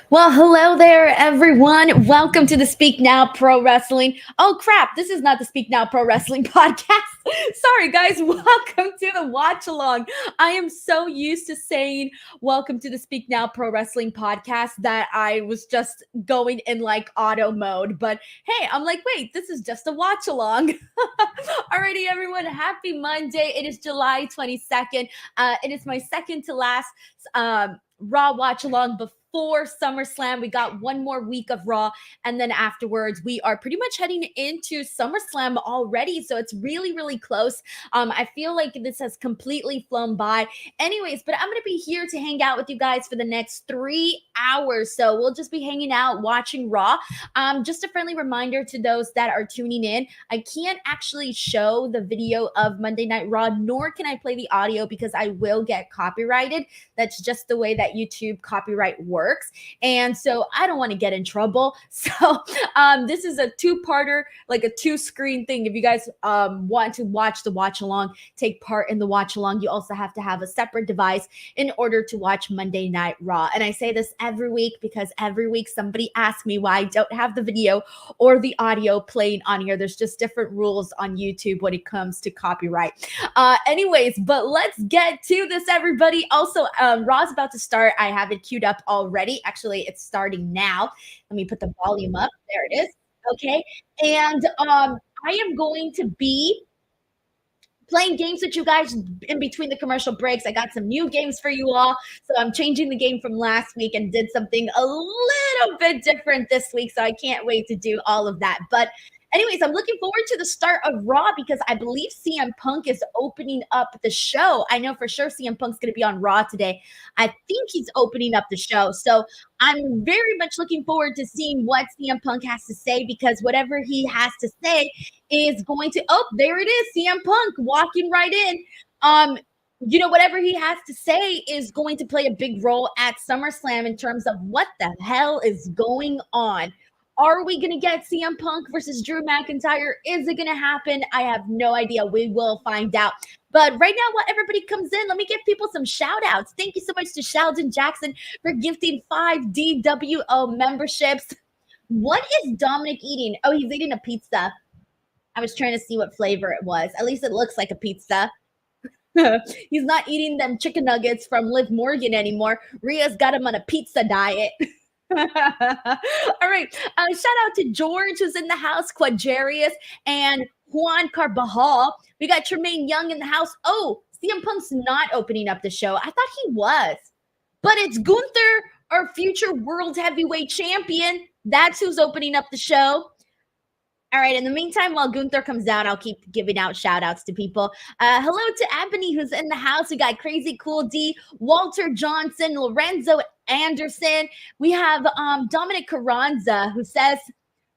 Well, hello there, everyone. Welcome to the Speak Now Pro Wrestling. Oh, crap. This is not the Speak Now Pro Wrestling podcast. Sorry, guys. Welcome to the watch along. I am so used to saying welcome to the Speak Now Pro Wrestling podcast that I was just going in like auto mode. But hey, I'm like, wait, this is just a watch along. Alrighty, everyone. Happy Monday. It is July 22nd. It is my second to last Raw watch along before SummerSlam. We got one more week of Raw, and then afterwards, we are pretty much heading into SummerSlam already. So it's really, really close. I feel like this has completely flown by. Anyways, but I'm going to be here to hang out with you guys for the next 3 hours. So we'll just be hanging out, watching Raw. Just a friendly reminder to those that are tuning in, I can't actually show the video of Monday Night Raw, nor can I play the audio because I will get copyrighted. That's just the way that YouTube copyright works. And so I don't want to get in trouble. So this is a two-parter, like a two-screen thing. If you guys want to watch the watch along, take part in the watch along, you also have to have a separate device in order to watch Monday Night Raw. And I say this every week because every week somebody asks me why I don't have the video or the audio playing on here. There's just different rules on YouTube when it comes to copyright. Anyways, but let's get to this, everybody. Also, Raw's about to start. I have it queued up already. Actually, it's starting now. Let me put the volume up. There it is. Okay. And I am going to be playing games with you guys in between the commercial breaks. I got some new games for you all. So I'm changing the game from last week and did something a little bit different this week. So I can't wait to do all of that. But anyways, I'm looking forward to the start of Raw because I believe CM Punk is opening up the show. I know for sure CM Punk's going to be on Raw today. I think he's opening up the show. So I'm very much looking forward to seeing what CM Punk has to say because whatever he has to say is going to, oh, there it is, CM Punk walking right in. Whatever he has to say is going to play a big role at SummerSlam in terms of what the hell is going on. Are we going to get CM Punk versus Drew McIntyre? Is it going to happen? I have no idea. We will find out. But right now, while everybody comes in, let me give people some shout outs. Thank you so much to Sheldon Jackson for gifting 5 DWO memberships. What is Dominic eating? Oh, he's eating a pizza. I was trying to see what flavor it was. At least it looks like a pizza. He's not eating them chicken nuggets from Liv Morgan anymore. Rhea's got him on a pizza diet. All right. Shout out to George, who's in the house, Quadjarius, and Juan Carbajal. We got Tremaine Young in the house. Oh, CM Punk's not opening up the show. I thought he was. But it's Gunther, our future world heavyweight champion. That's who's opening up the show. All right. In the meantime, while Gunther comes out, I'll keep giving out shout outs to people. Hello to Ebony, who's in the house. We got Crazy Cool D, Walter Johnson, Lorenzo Anderson. We have Dominic Carranza, who says,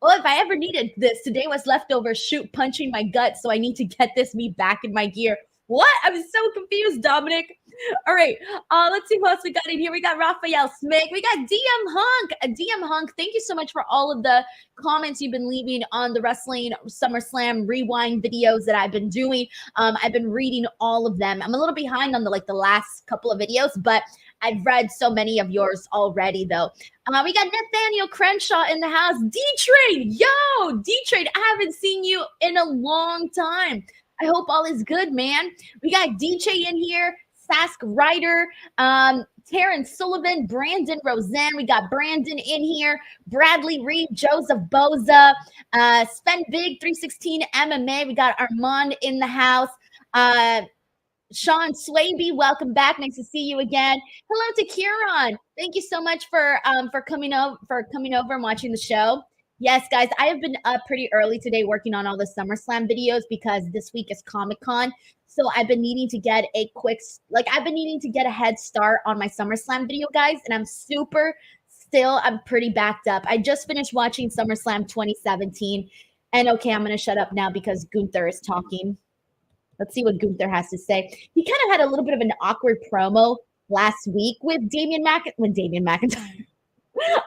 well, if I ever needed this, today was leftover shoot punching my gut, so I need to get this meat back in my gear. What? I'm so confused, Dominic. All right. Let's see who else we got in here. We got Raphael Smith. We got DM Hunk. DM Hunk, thank you so much for all of the comments you've been leaving on the Wrestling SummerSlam rewind videos that I've been doing. I've been reading all of them. I'm a little behind on the last couple of videos, but I've read so many of yours already, though. We got Nathaniel Crenshaw in the house. D-Trade. Yo, D-Trade, I haven't seen you in a long time. I hope all is good, man. We got DJ in here, Sask Ryder, Terrence Sullivan, Brandon Roseanne. We got Brandon in here, Bradley Reed, Joseph Boza, Spend Big 316 MMA. We got Armand in the house. Sean Swaby, welcome back. Nice to see you again. Hello to Kieran. Thank you so much for coming over and watching the show. Yes, guys, I have been up pretty early today working on all the SummerSlam videos because this week is Comic-Con. So I've been needing to get a head start on my SummerSlam video, guys, and I'm pretty backed up. I just finished watching SummerSlam 2017, and okay, I'm going to shut up now because Gunther is talking. Let's see what Gunther has to say. He kind of had a little bit of an awkward promo last week with Damian McIntyre.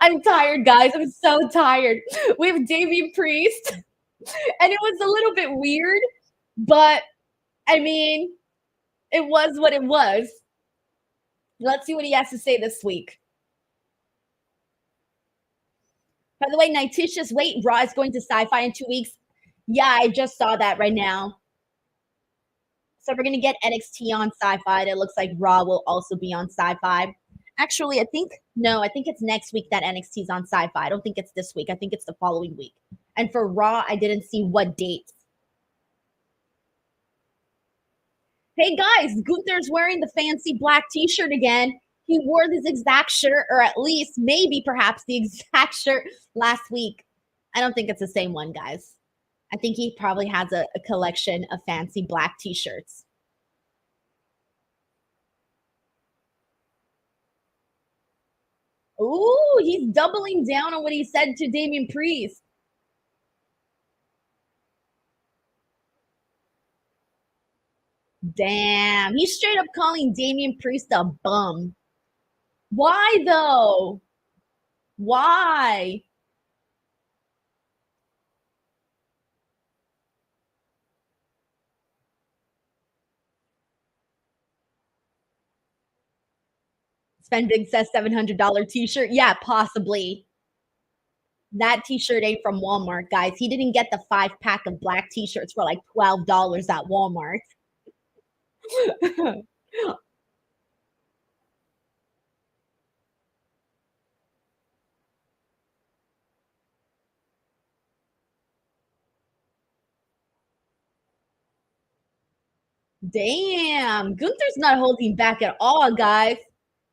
I'm tired, guys. I'm so tired. We have Xavier Priest, and it was a little bit weird, but I mean, it was what it was. Let's see what he has to say this week. By the way, Nightitious, wait, Raw is going to Sci-Fi in 2 weeks. Yeah, I just saw that right now. So we're going to get NXT on Sci-Fi. And it looks like Raw will also be on Sci-Fi. Actually, I think it's next week that NXT is on Sci-Fi. I don't think it's this week. I think it's the following week. And for Raw, I didn't see what dates. Hey guys, Gunther's wearing the fancy black t-shirt again. He wore this exact shirt, or at least maybe perhaps the exact shirt last week. I don't think it's the same one, guys. I think he probably has a collection of fancy black t-shirts. Ooh, he's doubling down on what he said to Damian Priest. Damn, he's straight up calling Damian Priest a bum. Why though? Why? Spend Big says $700 t-shirt. Yeah, possibly. That t-shirt ain't from Walmart, guys. He didn't get the 5-pack of black t-shirts for like $12 at Walmart. Damn, Gunther's not holding back at all, guys.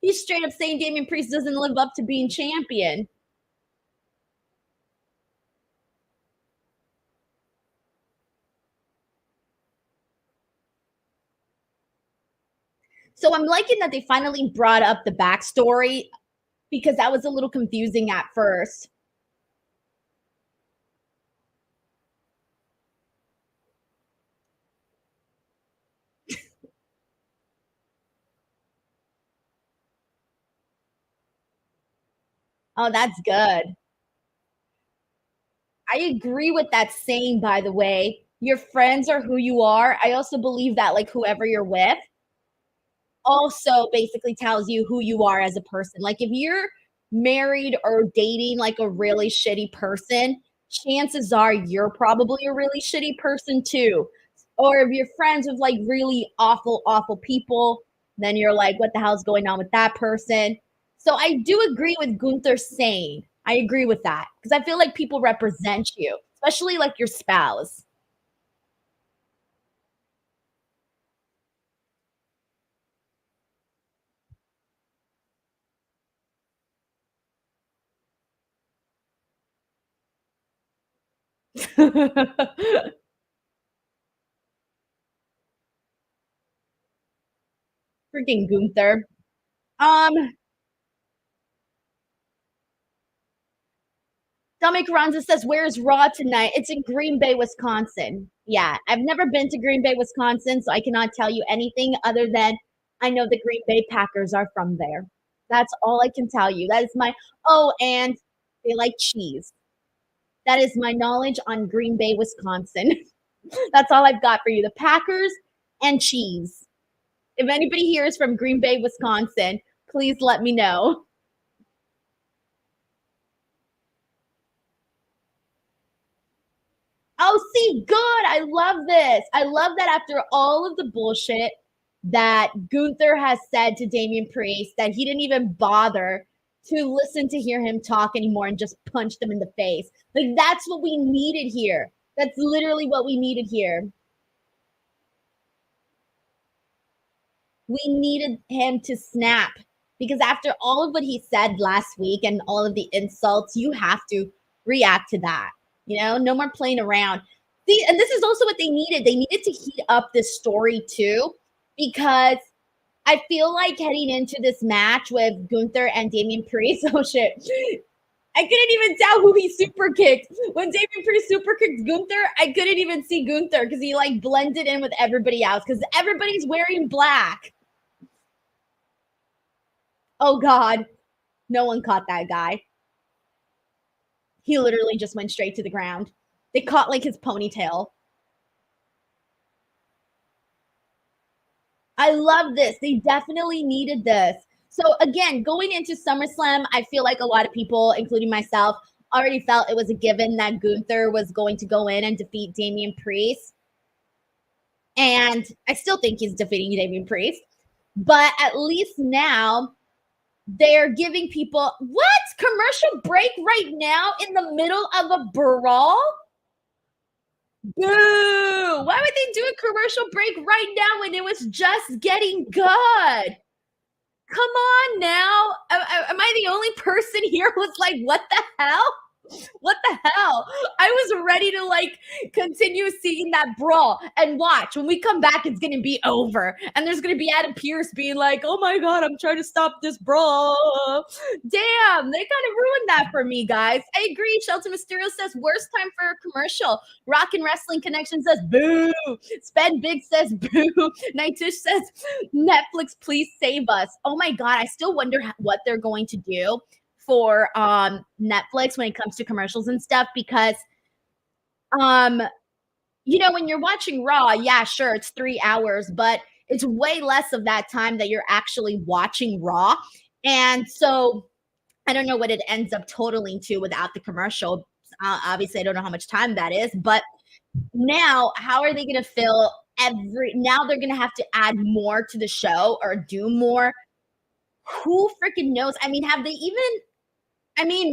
He's straight up saying Damian Priest doesn't live up to being champion. So I'm liking that they finally brought up the backstory because that was a little confusing at first. Oh, that's good. I agree with that saying, by the way. Your friends are who you are. I also believe that, like, whoever you're with also basically tells you who you are as a person. Like, if you're married or dating like a really shitty person, chances are you're probably a really shitty person too. Or if you're friends with like really awful, awful people, then you're like, what the hell's going on with that person? So I do agree with Gunther saying, I agree with that because I feel like people represent you, especially like your spouse. Freaking Gunther. Um, Stomach Ronza says, "Where's Raw tonight?" It's in Green Bay, Wisconsin. Yeah, I've never been to Green Bay, Wisconsin, so I cannot tell you anything other than I know the Green Bay Packers are from there. That's all I can tell you. That is my and they like cheese. That is my knowledge on Green Bay, Wisconsin. That's all I've got for you. The Packers and cheese. If anybody here is from Green Bay, Wisconsin, please let me know. Oh, see, good. I love this. I love that after all of the bullshit that Gunther has said to Damian Priest, that he didn't even bother to listen to hear him talk anymore and just punched him in the face. Like, that's what we needed here. That's literally what we needed here. We needed him to snap because after all of what he said last week and all of the insults, you have to react to that. You know, no more playing around. See, and this is also what they needed. They needed to heat up this story too, because I feel like heading into this match with Gunther and Damian Priest, oh shit. I couldn't even tell who he super kicked. When Damian Priest super kicked Gunther, I couldn't even see Gunther because he like blended in with everybody else because everybody's wearing black. Oh God, no one caught that guy. He literally just went straight to the ground. They caught like his ponytail. I love this. They definitely needed this. So again, going into SummerSlam, I feel like a lot of people, including myself, already felt it was a given that Gunther was going to go in and defeat Damian Priest. And I still think he's defeating Damian Priest. But at least now they're giving people what? Commercial break right now in the middle of a brawl? Boo! Why would they do a commercial break right now when it was just getting good? Come on now. Am I the only person here who's like, what the hell? What the hell? I was ready to like continue seeing that brawl and watch. When we come back, it's gonna be over. And there's gonna be Adam Pearce being like, oh my god, I'm trying to stop this brawl. Damn, they kind of ruined that for me, guys. I agree. Shelton Mysterio says worst time for a commercial. Rock and Wrestling Connection says boo. Spend Big says boo. Nightwish says Netflix, please save us. Oh my god, I still wonder what they're going to do for Netflix when it comes to commercials and stuff, because you know, when you're watching Raw, yeah, sure, it's 3 hours, but it's way less of that time that you're actually watching Raw. And so I don't know what it ends up totaling to without the commercial. Obviously, I don't know how much time that is, but now how are they going to fill now they're going to have to add more to the show or do more. Who freaking knows? I mean, have they even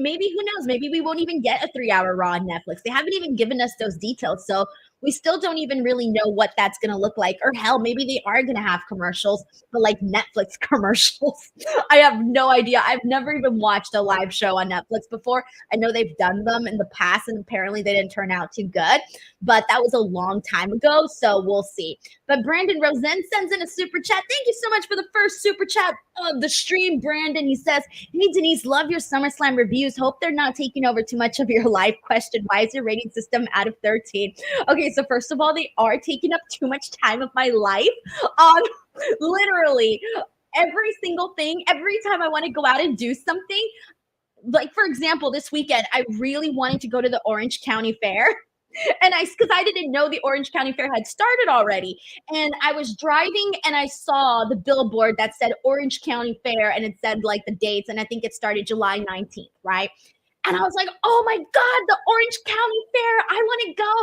maybe who knows? Maybe we won't even get a 3-hour Raw on Netflix. They haven't even given us those details. So we still don't even really know what that's going to look like. Or hell, maybe they are going to have commercials, but like Netflix commercials. I have no idea. I've never even watched a live show on Netflix before. I know they've done them in the past, and apparently they didn't turn out too good. But that was a long time ago, so we'll see. But Brandon Rosen sends in a super chat. Thank you so much for the first super chat of the stream, Brandon. He says, hey, Denise, love your SummerSlam reviews. Hope they're not taking over too much of your life. Question, why is your rating system out of 13? Okay, so first of all, they are taking up too much time of my life. Literally, every single thing, every time I want to go out and do something, like for example, this weekend, I really wanted to go to the Orange County Fair. And because I didn't know the Orange County Fair had started already. And I was driving and I saw the billboard that said Orange County Fair, and it said like the dates. And I think it started July 19th, right? And I was like, oh my God, the Orange County Fair. I want to go.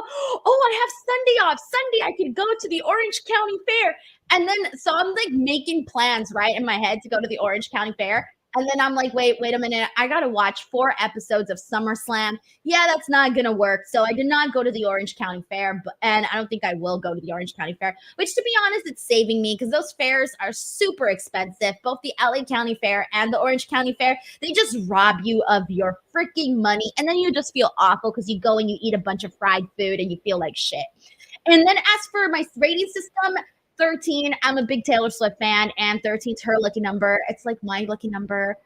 Oh, I have Sunday off. Sunday, I could go to the Orange County Fair. And then, so I'm like making plans, right, in my head to go to the Orange County Fair. And then I'm like, wait a minute. I got to watch 4 episodes of SummerSlam. Yeah, that's not going to work. So I did not go to the Orange County Fair. And I don't think I will go to the Orange County Fair, which to be honest, it's saving me because those fairs are super expensive. Both the LA County Fair and the Orange County Fair, they just rob you of your freaking money. And then you just feel awful because you go and you eat a bunch of fried food and you feel like shit. And then as for my rating system, 13, I'm a big Taylor Swift fan, and 13 is her lucky number. It's like my lucky number.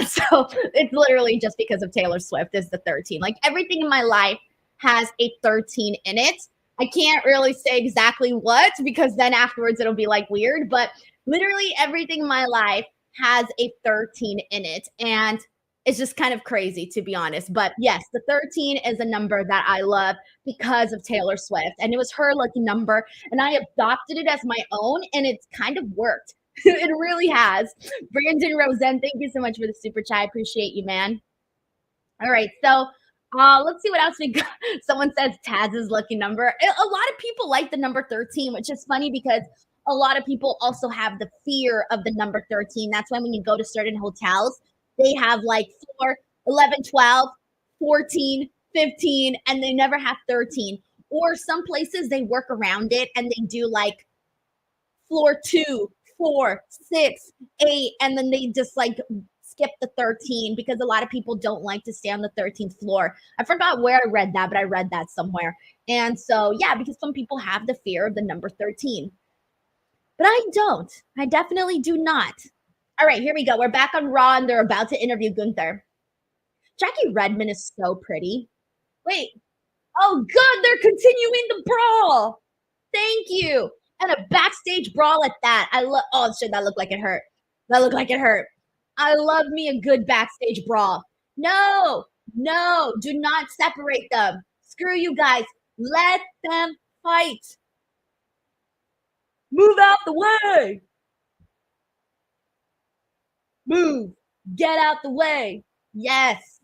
So it's literally just because of Taylor Swift is the 13. Like everything in my life has a 13 in it. I can't really say exactly what because then afterwards it'll be like weird, but literally everything in my life has a 13 in it. And it's just kind of crazy, to be honest. But yes, the 13 is a number that I love because of Taylor Swift. And it was her lucky number. And I adopted it as my own. And it's kind of worked. It really has. Brandon Rosen, thank you so much for the super chat. I appreciate you, man. All right. So let's see what else we got. Someone says Taz's lucky number. A lot of people like the number 13, which is funny because a lot of people also have the fear of the number 13. That's why when you go to certain hotels, they have like 4, 11, 12, 14, 15, and they never have 13. Or some places they work around it and they do like floor 2, 4, 6, 8, and then they just like skip the 13 because a lot of people don't like to stay on the 13th floor. I forgot where I read that, but I read that somewhere. And so, yeah, because some people have the fear of the number 13. But I don't. I definitely do not. All right, here we go. We're back on Raw, and they're about to interview Gunther. Jackie Redmond is so pretty. Wait. Oh, good. They're continuing the brawl. Thank you. And a backstage brawl at that. I love. Oh, shit. That looked like it hurt. That looked like it hurt. I love me a good backstage brawl. No. Do not separate them. Screw you guys. Let them fight. Move out the way. Move. Get out the way. Yes.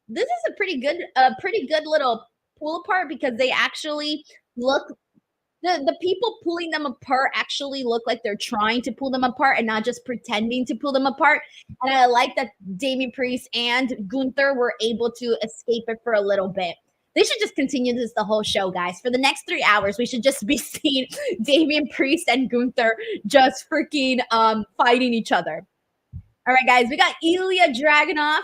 This is a pretty good little pull apart because they actually look the people pulling them apart actually look like they're trying to pull them apart and not just pretending to pull them apart. And I like that Damian Priest and Gunther were able to escape it for a little bit. They should just continue this the whole show, guys. For the next 3 hours, we should just be seeing Damian Priest and Gunther just freaking fighting each other. All right, guys, we got Ilja Dragunov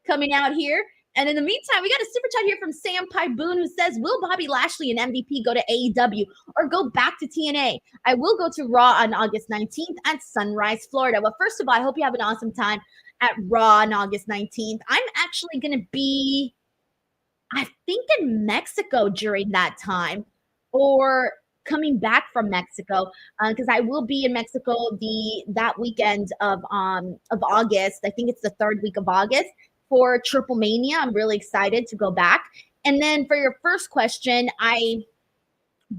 coming out here. And in the meantime, we got a super chat here from Sam Boone who says, will Bobby Lashley and MVP go to AEW or go back to TNA? I will go to Raw on August 19th at Sunrise, Florida. Well, first of all, I hope you have an awesome time at Raw on August 19th. I'm actually going to be, I think, in Mexico during that time or coming back from Mexico because I will be in Mexico that weekend of August. I think it's the third week of August. For Triple Mania, I'm really excited to go back. And then for your first question, I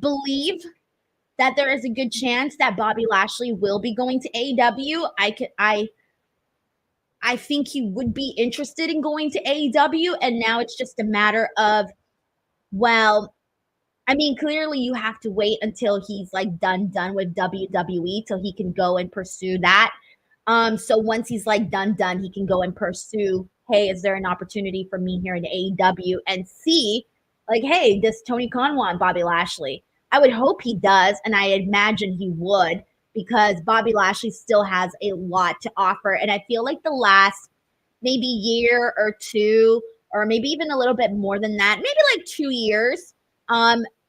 believe that there is a good chance that Bobby Lashley will be going to AEW. I think he would be interested in going to AEW, and now it's just a matter of, well, I mean, clearly you have to wait until he's like done with WWE till he can go and pursue that. So once he's like done, he can go and pursue, hey, is there an opportunity for me here in AEW and see like, hey, does Tony Khan want Bobby Lashley? I would hope he does. And I imagine he would because Bobby Lashley still has a lot to offer. And I feel like the last maybe year or two, or maybe even a little bit more than that, maybe like 2 years,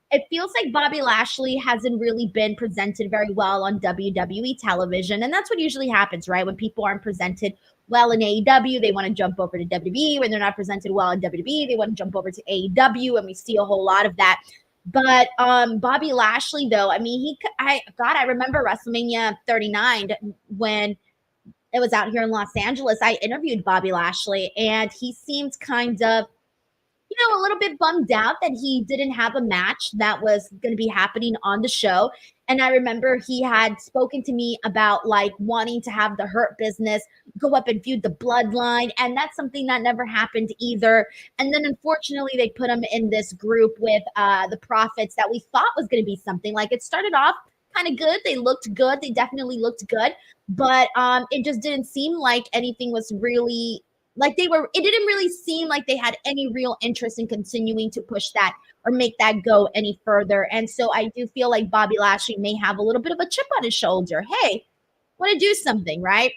it feels like Bobby Lashley hasn't really been presented very well on WWE television. And that's what usually happens, right? When people aren't presented well in AEW, they want to jump over to WWE. When they're not presented well in WWE, they want to jump over to AEW. And we see a whole lot of that. But Bobby Lashley, though, I mean, I remember WrestleMania 39 when it was out here in Los Angeles. I interviewed Bobby Lashley and he seemed kind of, a little bit bummed out that he didn't have a match that was going to be happening on the show. And I remember he had spoken to me about like wanting to have the Hurt Business go up and feud the Bloodline. And that's something that never happened either. And then unfortunately, they put him in this group with the Profits that we thought was going to be something. Like it started off kind of good. They looked good. They definitely looked good. But it just didn't seem like anything was really it didn't really seem like they had any real interest in continuing to push that or make that go any further. And so I do feel like Bobby Lashley may have a little bit of a chip on his shoulder. Hey, want to do something, right?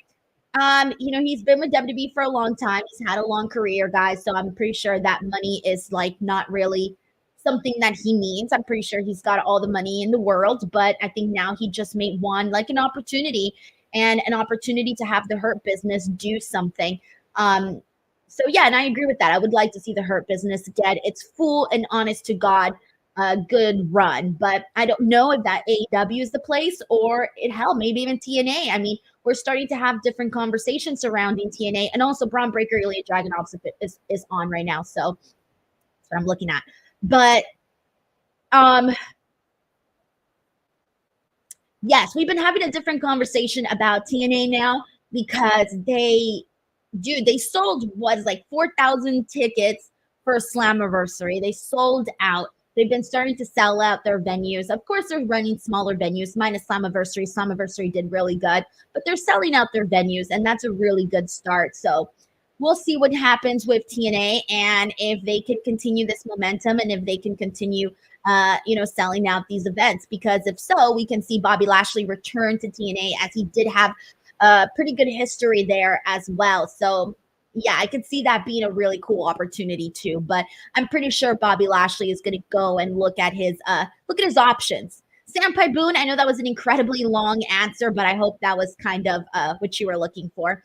He's been with WWE for a long time. He's had a long career, guys. So I'm pretty sure that money is like not really something that he needs. I'm pretty sure he's got all the money in the world, but I think now he just may want like an opportunity to have the Hurt Business do something. So yeah, and I agree with that. I would like to see the Hurt Business get its full and honest to God good run, but I don't know if that AEW is the place or maybe even TNA. I mean, we're starting to have different conversations surrounding TNA, and also Braun Breaker, Ilja Dragunov is on right now, so that's what I'm looking at. But yes, we've been having a different conversation about TNA now because they sold like 4,000 tickets for Slammiversary. They sold out. They've been starting to sell out their venues. Of course, they're running smaller venues, minus Slammiversary. Slammiversary did really good, but they're selling out their venues, and that's a really good start. So we'll see what happens with TNA and if they can continue this momentum and if they can continue, selling out these events. Because if so, we can see Bobby Lashley return to TNA as he did have pretty good history there as well. So yeah, I could see that being a really cool opportunity too. But I'm pretty sure Bobby Lashley is going to go and look at his options. Sam Boone, I know that was an incredibly long answer, but I hope that was kind of what you were looking for.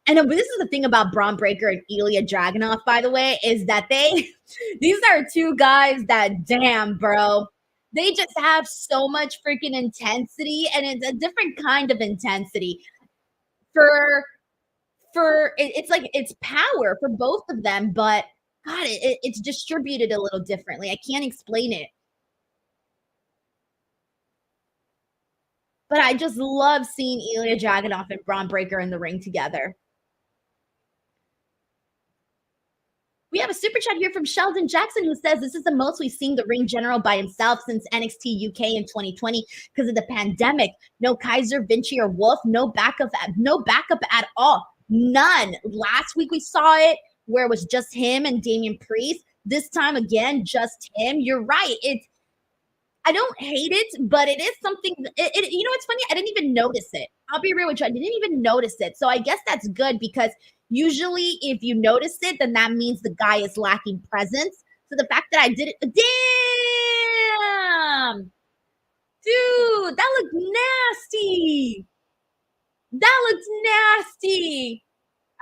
And this is the thing about Braun Breaker and Ilja Dragunov, by the way, is that these are two guys that, damn, bro, they just have so much freaking intensity, and it's a different kind of intensity. It's like it's power for both of them, but God, it's distributed a little differently. I can't explain it. But I just love seeing Ilja Dragunov and Bron Breakker in the ring together. We have a super chat here from Sheldon Jackson who says this is the most we've seen the ring general by himself since NXT UK in 2020 because of the pandemic. No Kaiser, Vinci, or Wolf. No backup at all. None. Last week we saw it where it was just him and Damian Priest. This time again, just him. You're right. I don't hate it, but it is something. You know, it's funny. I didn't even notice it. I'll be real with you. I didn't even notice it. So I guess that's good because usually if you notice it, then that means the guy is lacking presence. So the fact that I did it, damn, dude, that looked nasty. That looked nasty.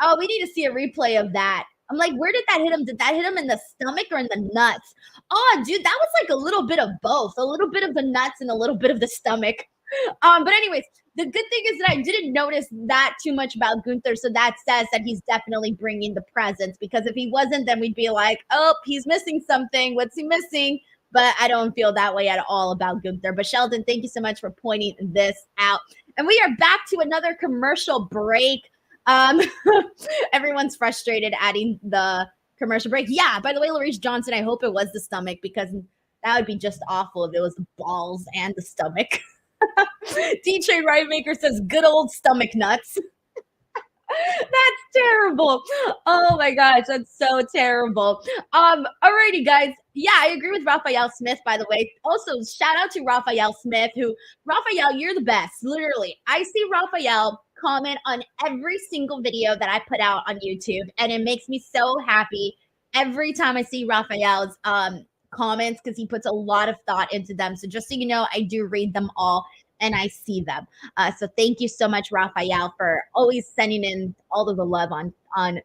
Oh, we need to see a replay of that. I'm like, where did that hit him? Did that hit him in the stomach or in the nuts? Oh, dude, that was like a little bit of both, a little bit of the nuts and a little bit of the stomach. But anyways, the good thing is that I didn't notice that too much about Gunther. So that says that he's definitely bringing the presence, because if he wasn't, then we'd be like, oh, he's missing something. What's he missing? But I don't feel that way at all about Gunther. But Sheldon, thank you so much for pointing this out. And we are back to another commercial break. Everyone's frustrated adding the commercial break. Yeah, by the way, Larice Johnson, I hope it was the stomach, because that would be just awful if it was the balls and the stomach. DJ Rightmaker says good old stomach nuts. That's terrible. Oh my gosh, that's so terrible. Alrighty, guys. Yeah, I agree with Raphael Smith, by the way. Also, shout out to Raphael Smith, Raphael, you're the best. Literally. I see Raphael comment on every single video that I put out on YouTube, and it makes me so happy every time I see Raphael's comments, because he puts a lot of thought into them. So just so you know, I do read them all and I see them. So thank you so much, Raphael, for always sending in all of the love on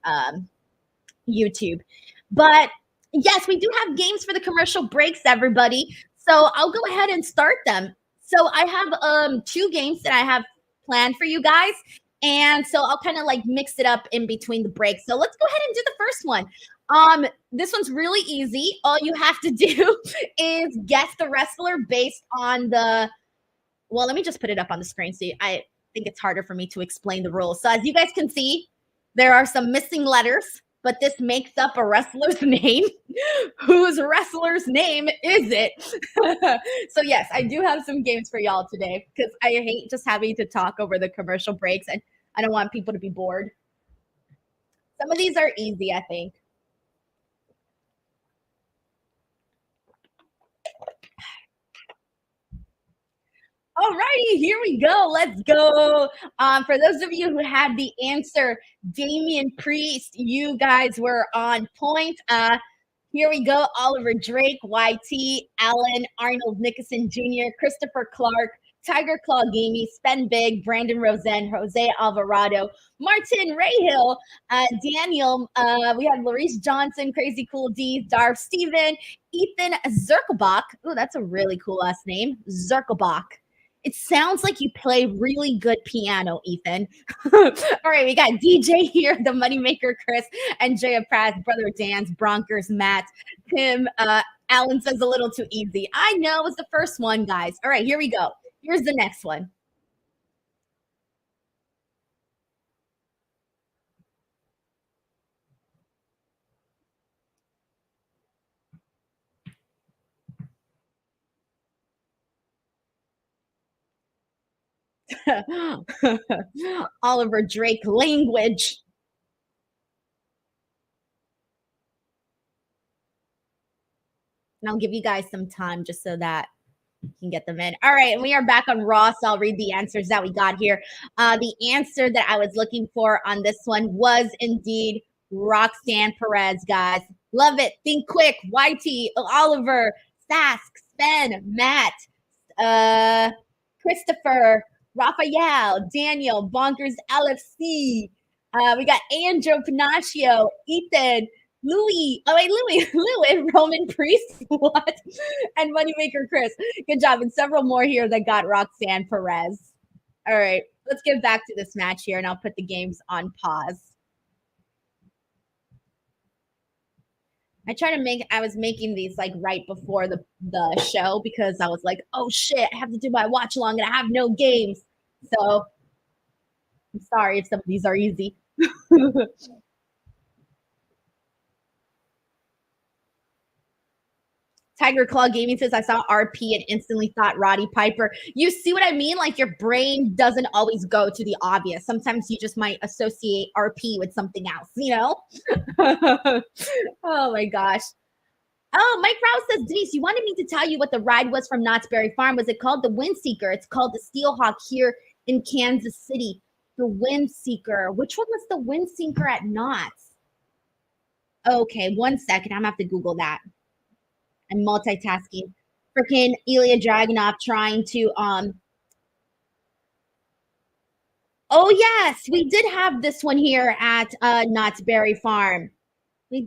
YouTube. But yes, we do have games for the commercial breaks, everybody. So I'll go ahead and start them. So I have 2 games that I have planned for you guys. And so I'll kind of like mix it up in between the breaks. So let's go ahead and do the first one. This one's really easy. All you have to do is guess the wrestler based on the, well, let me just put it up on the screen. So I think it's harder for me to explain the rules. So as you guys can see, there are some missing letters, but this makes up a wrestler's name. Whose wrestler's name is it? So yes, I do have some games for y'all today, because I hate just having to talk over the commercial breaks, and I don't want people to be bored. Some of these are easy, I think. Alrighty, here we go. Let's go. For those of you who had the answer, Damian Priest, you guys were on point. Here we go. Oliver Drake, YT, Allen, Arnold Nicholson Jr., Christopher Clark, Tiger Claw Gamey, Sven Big, Brandon Rosen, Jose Alvarado, Martin Rahill, Daniel. We have Larice Johnson, Crazy Cool D, Darth Steven, Ethan Zirkelbach. Oh, that's a really cool last name. Zirkelbach. It sounds like you play really good piano, Ethan. All right, we got DJ here, the Moneymaker Chris, and Jaya Pratt, Brother Dan's, Bronkers, Matt, Tim. Alan says a little too easy. I know, it was the first one, guys. All right, here we go. Here's the next one. Oliver Drake language. And I'll give you guys some time just so that you can get them in. All right, and we are back on Raw, so I'll read the answers that we got here. The answer that I was looking for on this one was indeed Roxanne Perez, guys. Love it. Think quick. YT, Oliver, Sask, Sven, Matt, Christopher, Raphael, Daniel, Bonkers LFC. We got Andrew Panaccio, Ethan, Louis, Roman Priest, what? And Moneymaker Chris. Good job. And several more here that got Roxanne Perez. All right, let's get back to this match here, and I'll put the games on pause. I was making these like right before the show because I was like, oh shit, I have to do my watch along and I have no games. So I'm sorry if some of these are easy. Tiger Claw Gaming says, I saw RP and instantly thought Roddy Piper. You see what I mean? Like your brain doesn't always go to the obvious. Sometimes you just might associate RP with something else, you know? Oh my gosh. Oh, Mike Rouse says, Denise, you wanted me to tell you what the ride was from Knott's Berry Farm. Was it called the Windseeker? It's called the Steelhawk here in Kansas City. The Windseeker. Which one was the Windseeker at Knott's? Okay, 1 second. I'm gonna have to Google that. I'm multitasking. Freaking Ilja Dragunov trying to oh yes, we did have this one here at Knott's Berry Farm. We?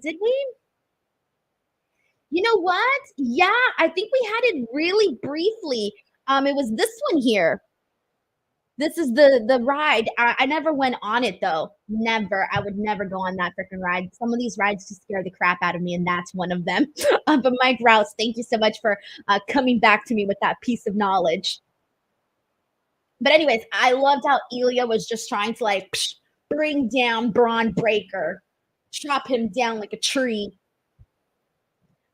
You know what? Yeah, I think we had it really briefly. It was this one here. This is the ride. I never went on it though. Never. I would never go on that freaking ride. Some of these rides just scare the crap out of me, and that's one of them. But Mike Rouse, thank you so much for coming back to me with that piece of knowledge. But anyways, I loved how Ilja was just trying to like bring down Bron Breakker, chop him down like a tree.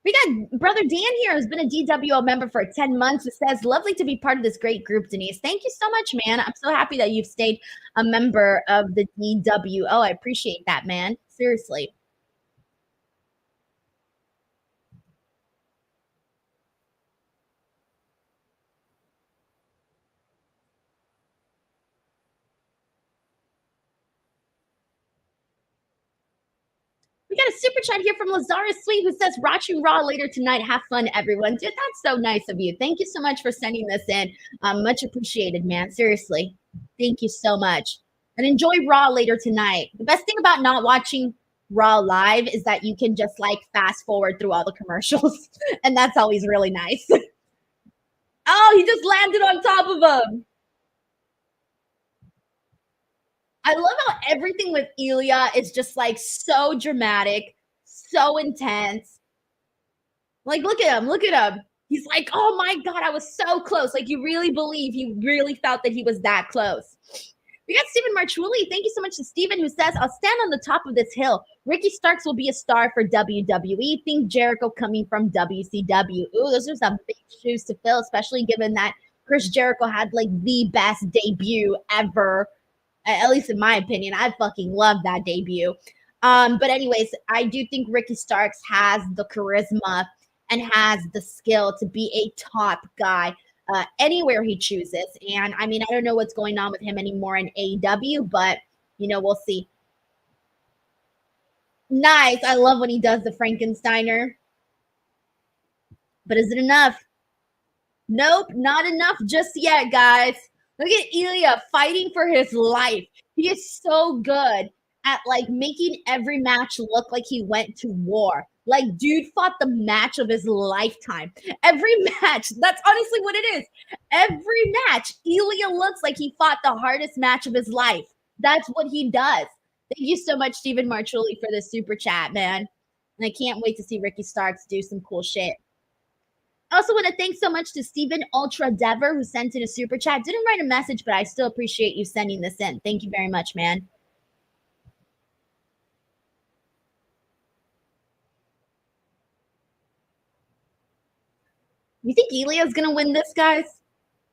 We got Brother Dan here, who's been a DWO member for 10 months, who says, lovely to be part of this great group, Denise. Thank you so much, man. I'm so happy that you've stayed a member of the DWO. I appreciate that, man. Seriously. We got a super chat here from Lazarus Sweet who says, watching Raw later tonight. Have fun, everyone. Dude, that's so nice of you. Thank you so much for sending this in. Much appreciated, man. Seriously. Thank you so much. And enjoy Raw later tonight. The best thing about not watching Raw live is that you can just like fast forward through all the commercials. And that's always really nice. Oh, he just landed on top of him. I love how everything with Ilja is just like so dramatic, so intense. Like, look at him, look at him. He's like, oh my God, I was so close. Like, you really believe he really felt that he was that close. We got Stephen Marchuli. Thank you so much to Stephen, who says, I'll stand on the top of this hill. Ricky Starks will be a star for WWE. Think Jericho coming from WCW. Ooh, those are some big shoes to fill, especially given that Chris Jericho had like the best debut ever, at least in my opinion. I fucking love that debut. But anyways, I do think Ricky Starks has the charisma and has the skill to be a top guy anywhere he chooses. And I mean, I don't know what's going on with him anymore in AEW, but you know, we'll see. Nice. I love when he does the Frankensteiner. But is it enough? Nope, not enough just yet, guys. Look at Ilja fighting for his life. He is so good at like making every match look like he went to war. Like, dude fought the match of his lifetime. Every match, that's honestly what it is. Every match, Ilja looks like he fought the hardest match of his life. That's what he does. Thank you so much, Stephen Marchuli, for this super chat, man. And I can't wait to see Ricky Starks do some cool shit. I also want to thank so much to Stephen Ultra Dever, who sent in a super chat. Didn't write a message, but I still appreciate you sending this in. Thank you very much, man. You think Ilja is going to win this, guys?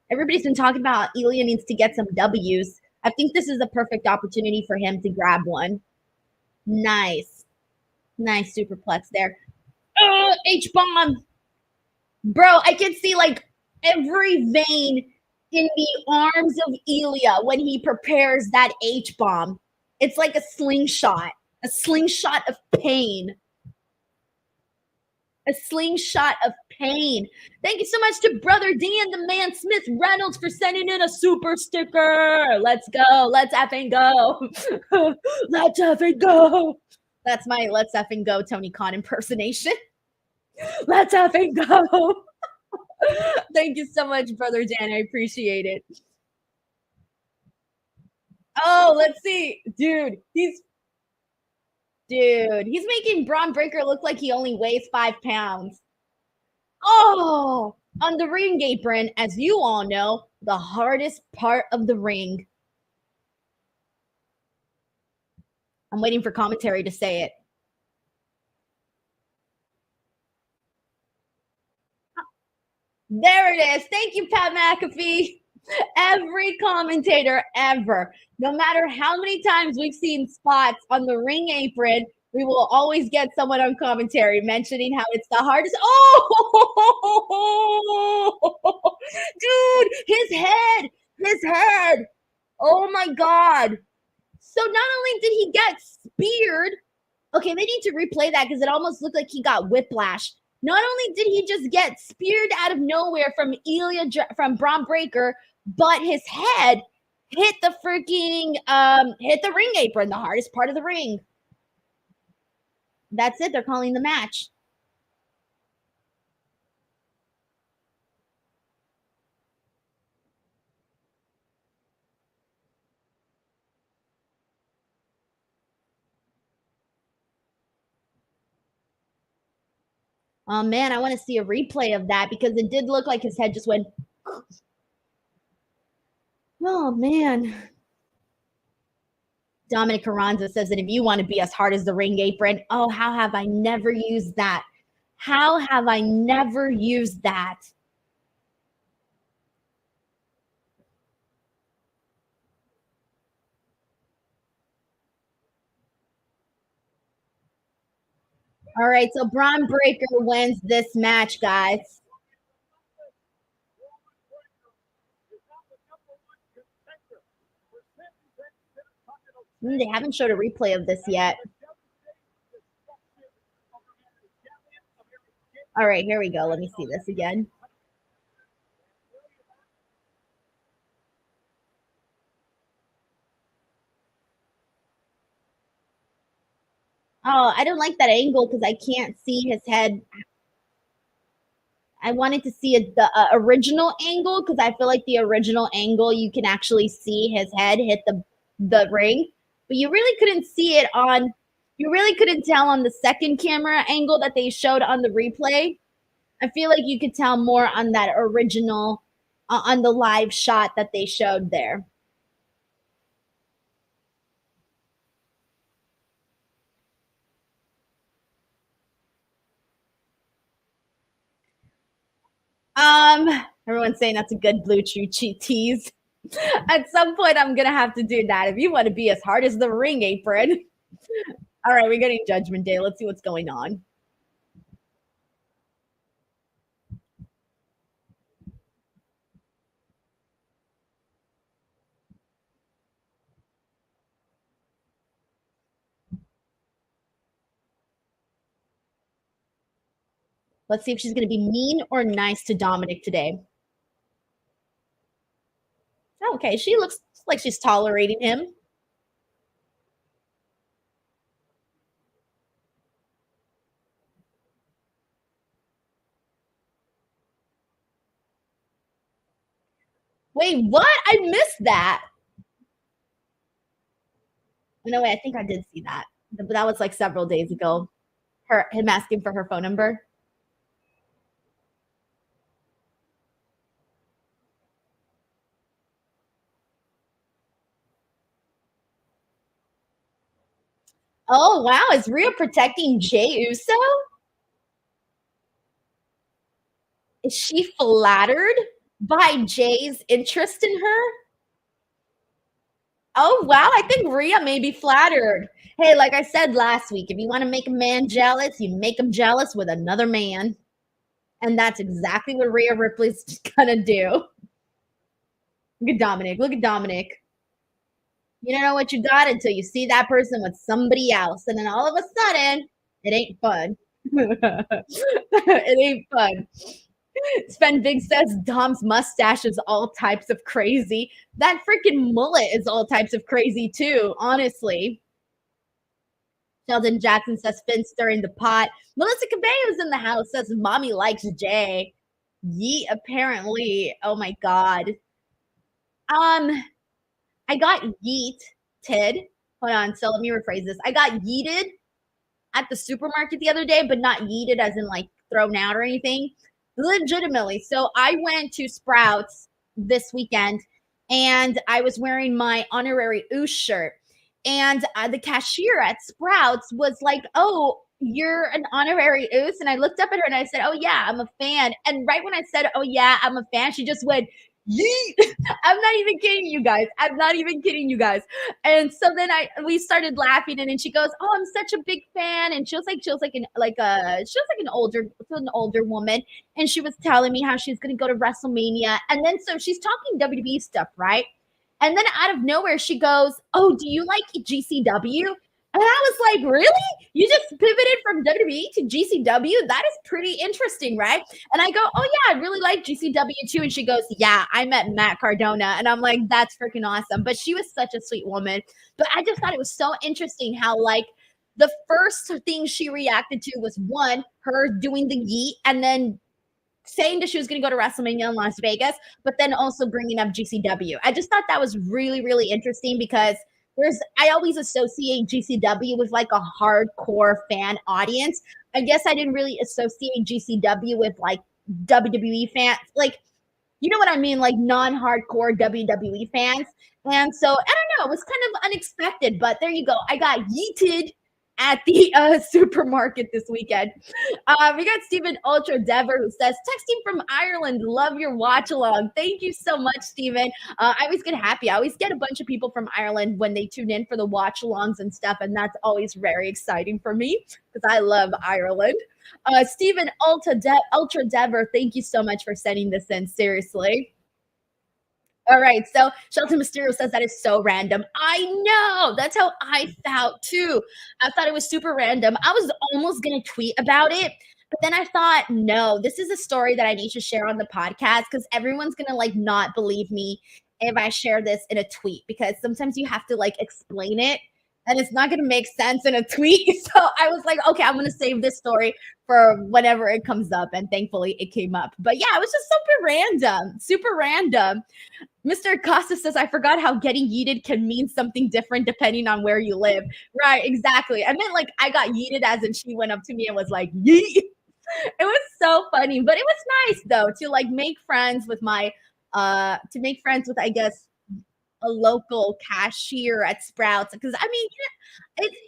Everybody's been talking about Ilja needs to get some W's. I think this is a perfect opportunity for him to grab one. Nice. Nice superplex there. H-bomb. Bro, I can see like every vein in the arms of Ilja when he prepares that H-bomb. It's like a slingshot of pain. A slingshot of pain. Thank you so much to Brother Dan, the man Smith Reynolds, for sending in a super sticker. Let's go. Let's effing go. Let's effing go. That's my let's effing go Tony Khan impersonation. Let's effing go. Thank you so much, Brother Dan. I appreciate it. Oh, let's see. Dude, Dude, he's making Bron Breakker look like he only weighs 5 pounds. Oh, on the ring apron, as you all know, the hardest part of the ring. I'm waiting for commentary to say it. There it is. Thank you, Pat McAfee. Every commentator ever, no matter how many times we've seen spots on the ring apron, we will always get someone on commentary mentioning how it's the hardest. Oh, dude, his head. Oh my God. So not only did he get speared, okay, they need to replay that because it almost looked like he got whiplash. Not only did he just get speared out of nowhere from from Bron Breakker, but his head hit the freaking hit the ring apron, the hardest part of the ring. That's it. They're calling the match. Oh man, I want to see a replay of that because it did look like his head just went. Oh man. Dominic Carranza says that if you want to be as hard as the ring apron, oh, how have I never used that? How have I never used that? All right, so Bron Breakker wins this match, guys. They haven't showed a replay of this yet. All right, here we go. Let me see this again. Oh, I don't like that angle because I can't see his head. I wanted to see the original angle because I feel like the original angle you can actually see his head hit the ring, but you really couldn't see it on. You really couldn't tell on the second camera angle that they showed on the replay. I feel like you could tell more on that original, on the live shot that they showed there. Everyone's saying that's a good Blue Chew tease. At some point, I'm gonna have to do that if you want to be as hard as the ring apron. All right, we're getting Judgment Day. Let's see what's going on. Let's see if she's going to be mean or nice to Dominic today. Okay, she looks like she's tolerating him. Wait, what? I missed that. No way, I think I did see that. But that was like several days ago. Him asking for her phone number. Oh wow, is Rhea protecting Jey Uso? Is she flattered by Jay's interest in her? Oh wow, I think Rhea may be flattered. Hey, like I said last week, if you want to make a man jealous, you make him jealous with another man. And that's exactly what Rhea Ripley's gonna do. Look at Dominic. Look at Dominic. You don't know what you got until you see that person with somebody else. And then all of a sudden, it ain't fun. It ain't fun. Sven Big says Dom's mustache is all types of crazy. That freaking mullet is all types of crazy too, honestly. Sheldon Jackson says Finn stirring the pot. Melissa Cabello's in the house, says mommy likes Jay. Yeet, apparently. Oh my God. I got yeeted. Hold on. So let me rephrase this. I got yeeted at the supermarket the other day, but not yeeted as in like thrown out or anything. Legitimately. So I went to Sprouts this weekend and I was wearing my honorary Oosh shirt. And the cashier at Sprouts was like, "Oh, you're an honorary Oos." And I looked up at her and I said, "Oh, yeah, I'm a fan." And right when I said, "Oh, yeah, I'm a fan," she just went, "Yeet." I'm not even kidding you guys. I'm not even kidding you guys. And so then we started laughing, and then she goes, "Oh, I'm such a big fan." And she was like an older woman, and she was telling me how she's gonna go to WrestleMania. And then so she's talking WWE stuff, right? And then out of nowhere, she goes, "Oh, do you like GCW?" And I was like, "Really? You just pivoted from WWE to GCW? That is pretty interesting, right?" And I go, "Oh, yeah, I really like GCW too." And she goes, "Yeah, I met Matt Cardona." And I'm like, "That's freaking awesome." But she was such a sweet woman. But I just thought it was so interesting how, like, the first thing she reacted to was one, her doing the yeet, and then saying that she was going to go to WrestleMania in Las Vegas, but then also bringing up GCW. I just thought that was really, really interesting because I always associate GCW with like a hardcore fan audience. I guess I didn't really associate GCW with like WWE fans, like, you know what I mean? Like non-hardcore WWE fans. And so I don't know, it was kind of unexpected, but there you go. I got yeeted at the supermarket this weekend. We got Stephen Ultra Dever who says, "Texting from Ireland, love your watch along." Thank you so much, Stephen. I always get happy. I always get a bunch of people from Ireland when they tune in for the watch alongs and stuff, and that's always very exciting for me because I love Ireland. Stephen Ultra Dever, thank you so much for sending this in. Seriously. All right. So Shelton Mysterio says that is so random. I know. That's how I felt too. I thought it was super random. I was almost going to tweet about it. But then I thought, no, this is a story that I need to share on the podcast because everyone's going to like not believe me if I share this in a tweet because sometimes you have to like explain it and it's not going to make sense in a tweet. So I was like, okay, I'm going to save this story for whenever it comes up. And thankfully it came up. But yeah, it was just super random, super random. Mr. Acosta says, "I forgot how getting yeeted can mean something different depending on where you live." Right, exactly. I meant like I got yeeted as in she went up to me and was like, "Yeet." It was so funny, but it was nice though to like make friends with to make friends with, I guess, a local cashier at Sprouts. Because I mean,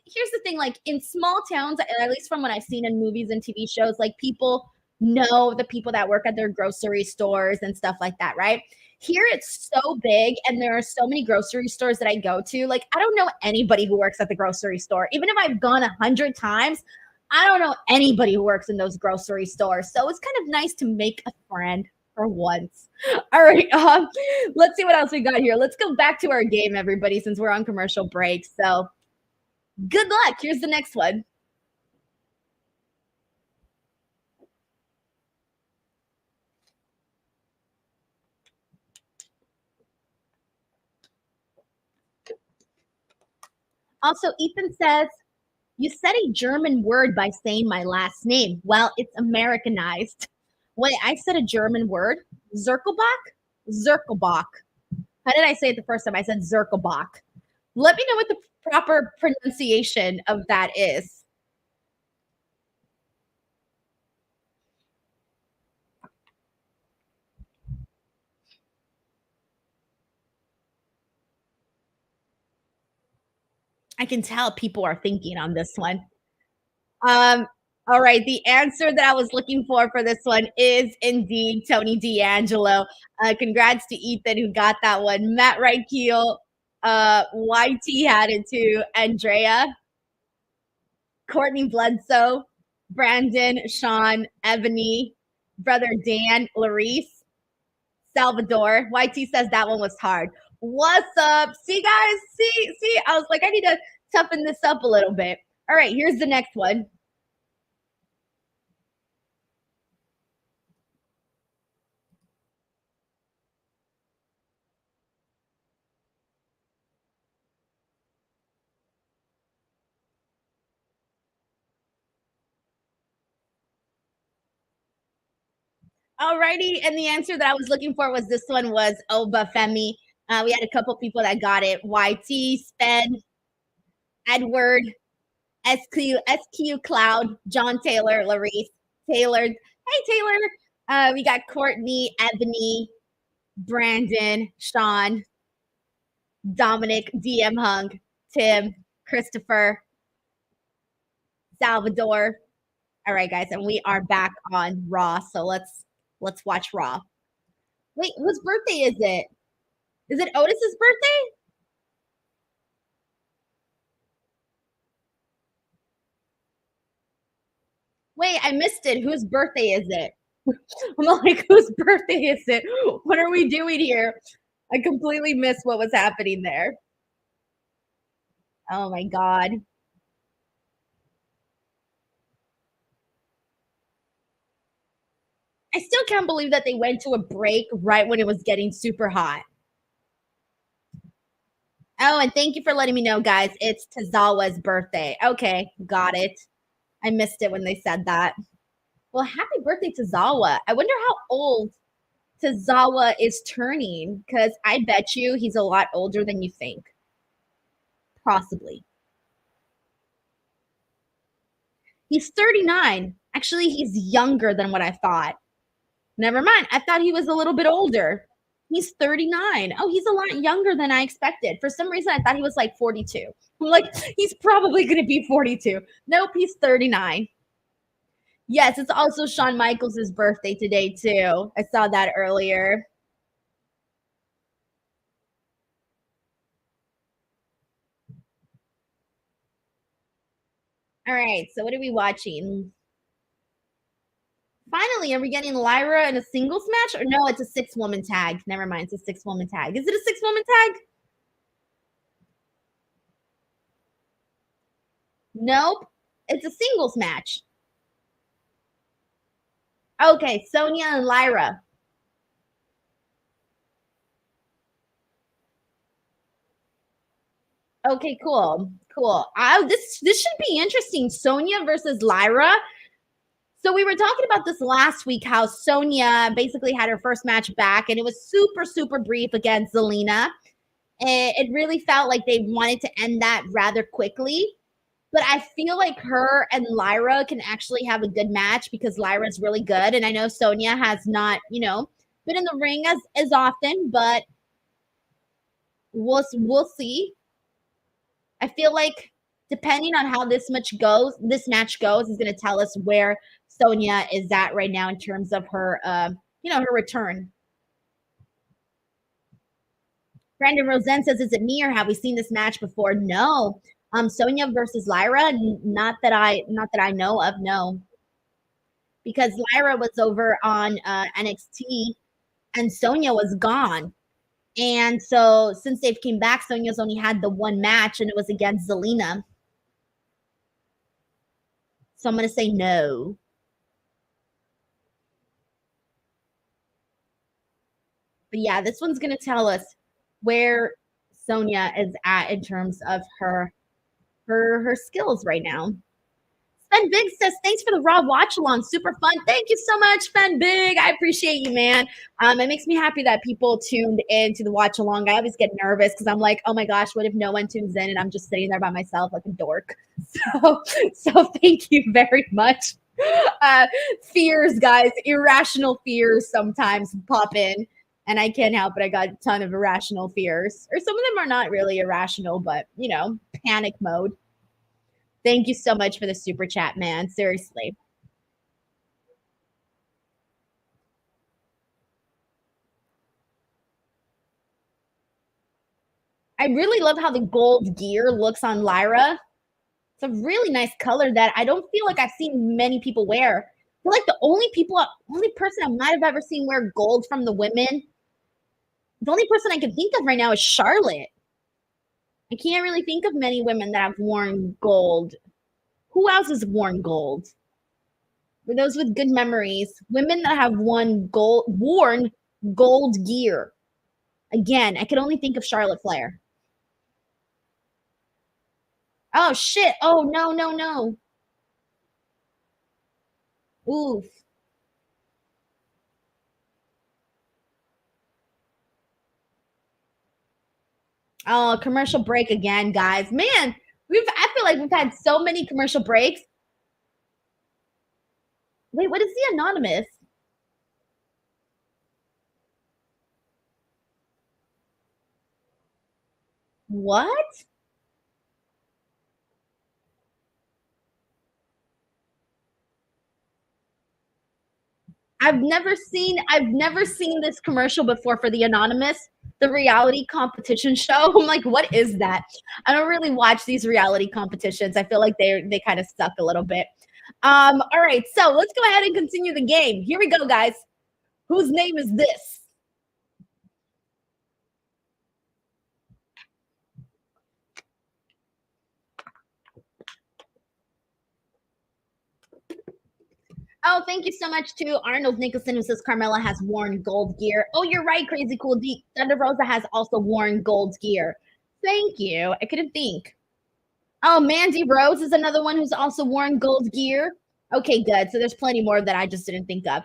here's the thing: like in small towns, at least from what I've seen in movies and TV shows, like people know the people that work at their grocery stores and stuff like that, right? Here it's so big, and there are so many grocery stores that I go to. Like I don't know anybody who works at the grocery store, even if I've gone 100 times. I don't know anybody who works in those grocery stores. So it's kind of nice to make a friend for once. All right. Let's see what else we got here. Let's go back to our game, everybody, since we're on commercial break. So good luck. Here's the next one. Also, Ethan says, "You said a German word by saying my last name." Well, it's Americanized. Wait, I said a German word? Zirkelbach? Zirkelbach. How did I say it the first time? I said Zirkelbach. Let me know what the proper pronunciation of that is. I can tell people are thinking on this one. Um, all right, the answer that I was looking for this one is indeed Tony D'Angelo. Congrats to Ethan who got that one. Matt Reichel, YT had it too. Andrea, Courtney Bledsoe, Brandon, Sean, Ebony, brother Dan, Larice, Salvador. YT says that one was hard. What's up? See, guys? See, I was like, I need to toughen this up a little bit. All right, here's the next one. Alrighty, and the answer that I was looking for was this one was Oba Femi. We had a couple people that got it. YT, Spen, Edward, SQ Cloud, John Taylor, Larice, Taylor. Hey, Taylor. We got Courtney, Ebony, Brandon, Sean, Dominic, DM Hung, Tim, Christopher, Salvador. All right, guys, and we are back on Raw. So let's watch Raw. Wait, whose birthday is it? Is it Otis's birthday? Wait, I missed it. Whose birthday is it? I'm like, whose birthday is it? What are we doing here? I completely missed what was happening there. Oh my God. I still can't believe that they went to a break right when it was getting super hot. Oh, and thank you for letting me know, guys. It's Tozawa's birthday. Okay, got it. I missed it when they said that. Well, happy birthday, Tozawa. I wonder how old Tozawa is turning, because I bet you he's a lot older than you think. Possibly. He's 39. Actually, he's younger than what I thought. Never mind. I thought he was a little bit older. He's 39. Oh, he's a lot younger than I expected. For some reason, I thought he was like 42. I'm like, he's probably going to be 42. Nope, he's 39. Yes, it's also Shawn Michaels' birthday today, too. I saw that earlier. All right, so what are we watching? Finally, are we getting Lyra in a singles match? Or no, it's a 6-woman tag. Never mind, it's a 6-woman tag. Is it a 6-woman tag? Nope. It's a singles match. Okay, Sonya and Lyra. Okay, cool. Cool. This should be interesting. Sonya versus Lyra. So we were talking about this last week, how Sonya basically had her first match back, and it was super, super brief against Zelina. And it really felt like they wanted to end that rather quickly. But I feel like her and Lyra can actually have a good match because Lyra's really good. And I know Sonya has not, been in the ring as often, but we'll see. I feel like depending on how this match goes, is going to tell us where Sonya is at right now in terms of her, her return. Brandon Rosen says, "Is it me or have we seen this match before?" No. Sonya versus Lyra, not that I know of. No, because Lyra was over on NXT and Sonya was gone. And so since they've came back, Sonya's only had the one match, and it was against Zelina. So I'm going to say no. But yeah, this one's going to tell us where Sonya is at in terms of her skills right now. Sven Big says, "Thanks for the Raw watch along. Super fun." Thank you so much, Sven Big. I appreciate you, man. It makes me happy that people tuned in to the watch along. I always get nervous because I'm like, oh my gosh, what if no one tunes in and I'm just sitting there by myself like a dork? So thank you very much. Fears, guys, irrational fears sometimes pop in, and I can't help it. I got a ton of irrational fears, or some of them are not really irrational, but panic mode. Thank you so much for the super chat, man. Seriously. I really love how the gold gear looks on Lyra. It's a really nice color that I don't feel like I've seen many people wear. I feel like the only person I might have ever seen wear gold from the women, the only person I can think of right now is Charlotte. I can't really think of many women that have worn gold. Who else has worn gold? For those with good memories, women that have worn gold gear. Again, I can only think of Charlotte Flair. Oh shit! Oh no, no, no! Oof! Oh, commercial break again, guys. Man, I feel like we've had so many commercial breaks. Wait, what is the anonymous? What? I've never seen this commercial before for the anonymous, the reality competition show. I'm like, what is that? I don't really watch these reality competitions. I feel like they kind of suck a little bit. All right, so let's go ahead and continue the game. Here we go, guys. Whose name is this? Oh, thank you so much to Arnold Nicholson, who says Carmella has worn gold gear. Oh, you're right, Crazy Cool D. Thunder Rosa has also worn gold gear. Thank you. I couldn't think. Oh, Mandy Rose is another one who's also worn gold gear. Okay, good. So there's plenty more that I just didn't think of.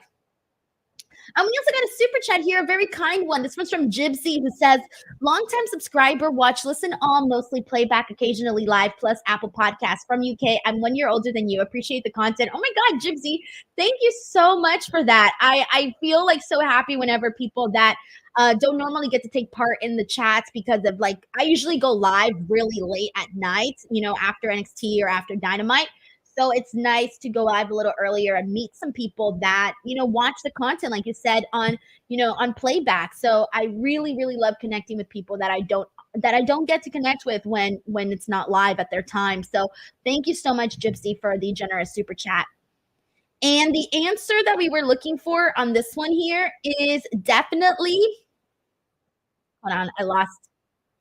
We also got a super chat here, a very kind one. This one's from Gypsy, who says, longtime subscriber, watch, listen, all, mostly playback, occasionally live, plus Apple Podcasts from UK. I'm 1 year older than you. Appreciate the content. Oh my God, Gypsy, thank you so much for that. I feel like so happy whenever people that don't normally get to take part in the chats, because of like, I usually go live really late at night, after NXT or after Dynamite. So it's nice to go live a little earlier and meet some people that, watch the content, like you said, on playback. So I really, really love connecting with people that I don't get to connect with when it's not live at their time. So thank you so much, Gypsy, for the generous super chat. And the answer that we were looking for on this one here is definitely, hold on, I lost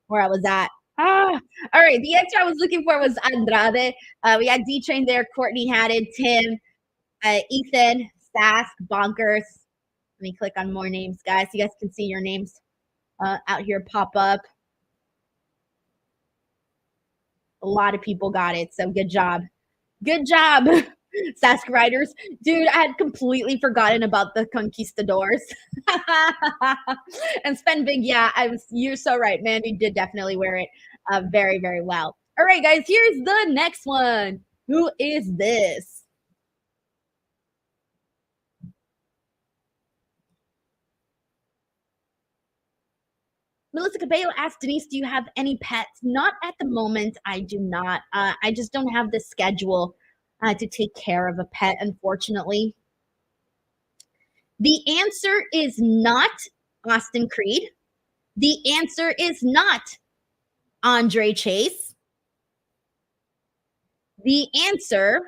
where I was at. All right. The answer I was looking for was Andrade. We had D Train there, Courtney Haddon, Tim, Ethan, Sask, Bonkers. Let me click on more names, guys. You guys can see your names out here pop up. A lot of people got it, so good job. Good job, Sask Riders. Dude, I had completely forgotten about the conquistadors. And Spend Big, yeah, you're so right, man. You did definitely wear it very, very well. All right, guys, here's the next one. Who is this? Melissa Cabello asked Denise, do you have any pets? Not at the moment. I do not. I just don't have the schedule to take care of a pet, unfortunately. The answer is not Austin Creed. The answer is not Andre Chase. The answer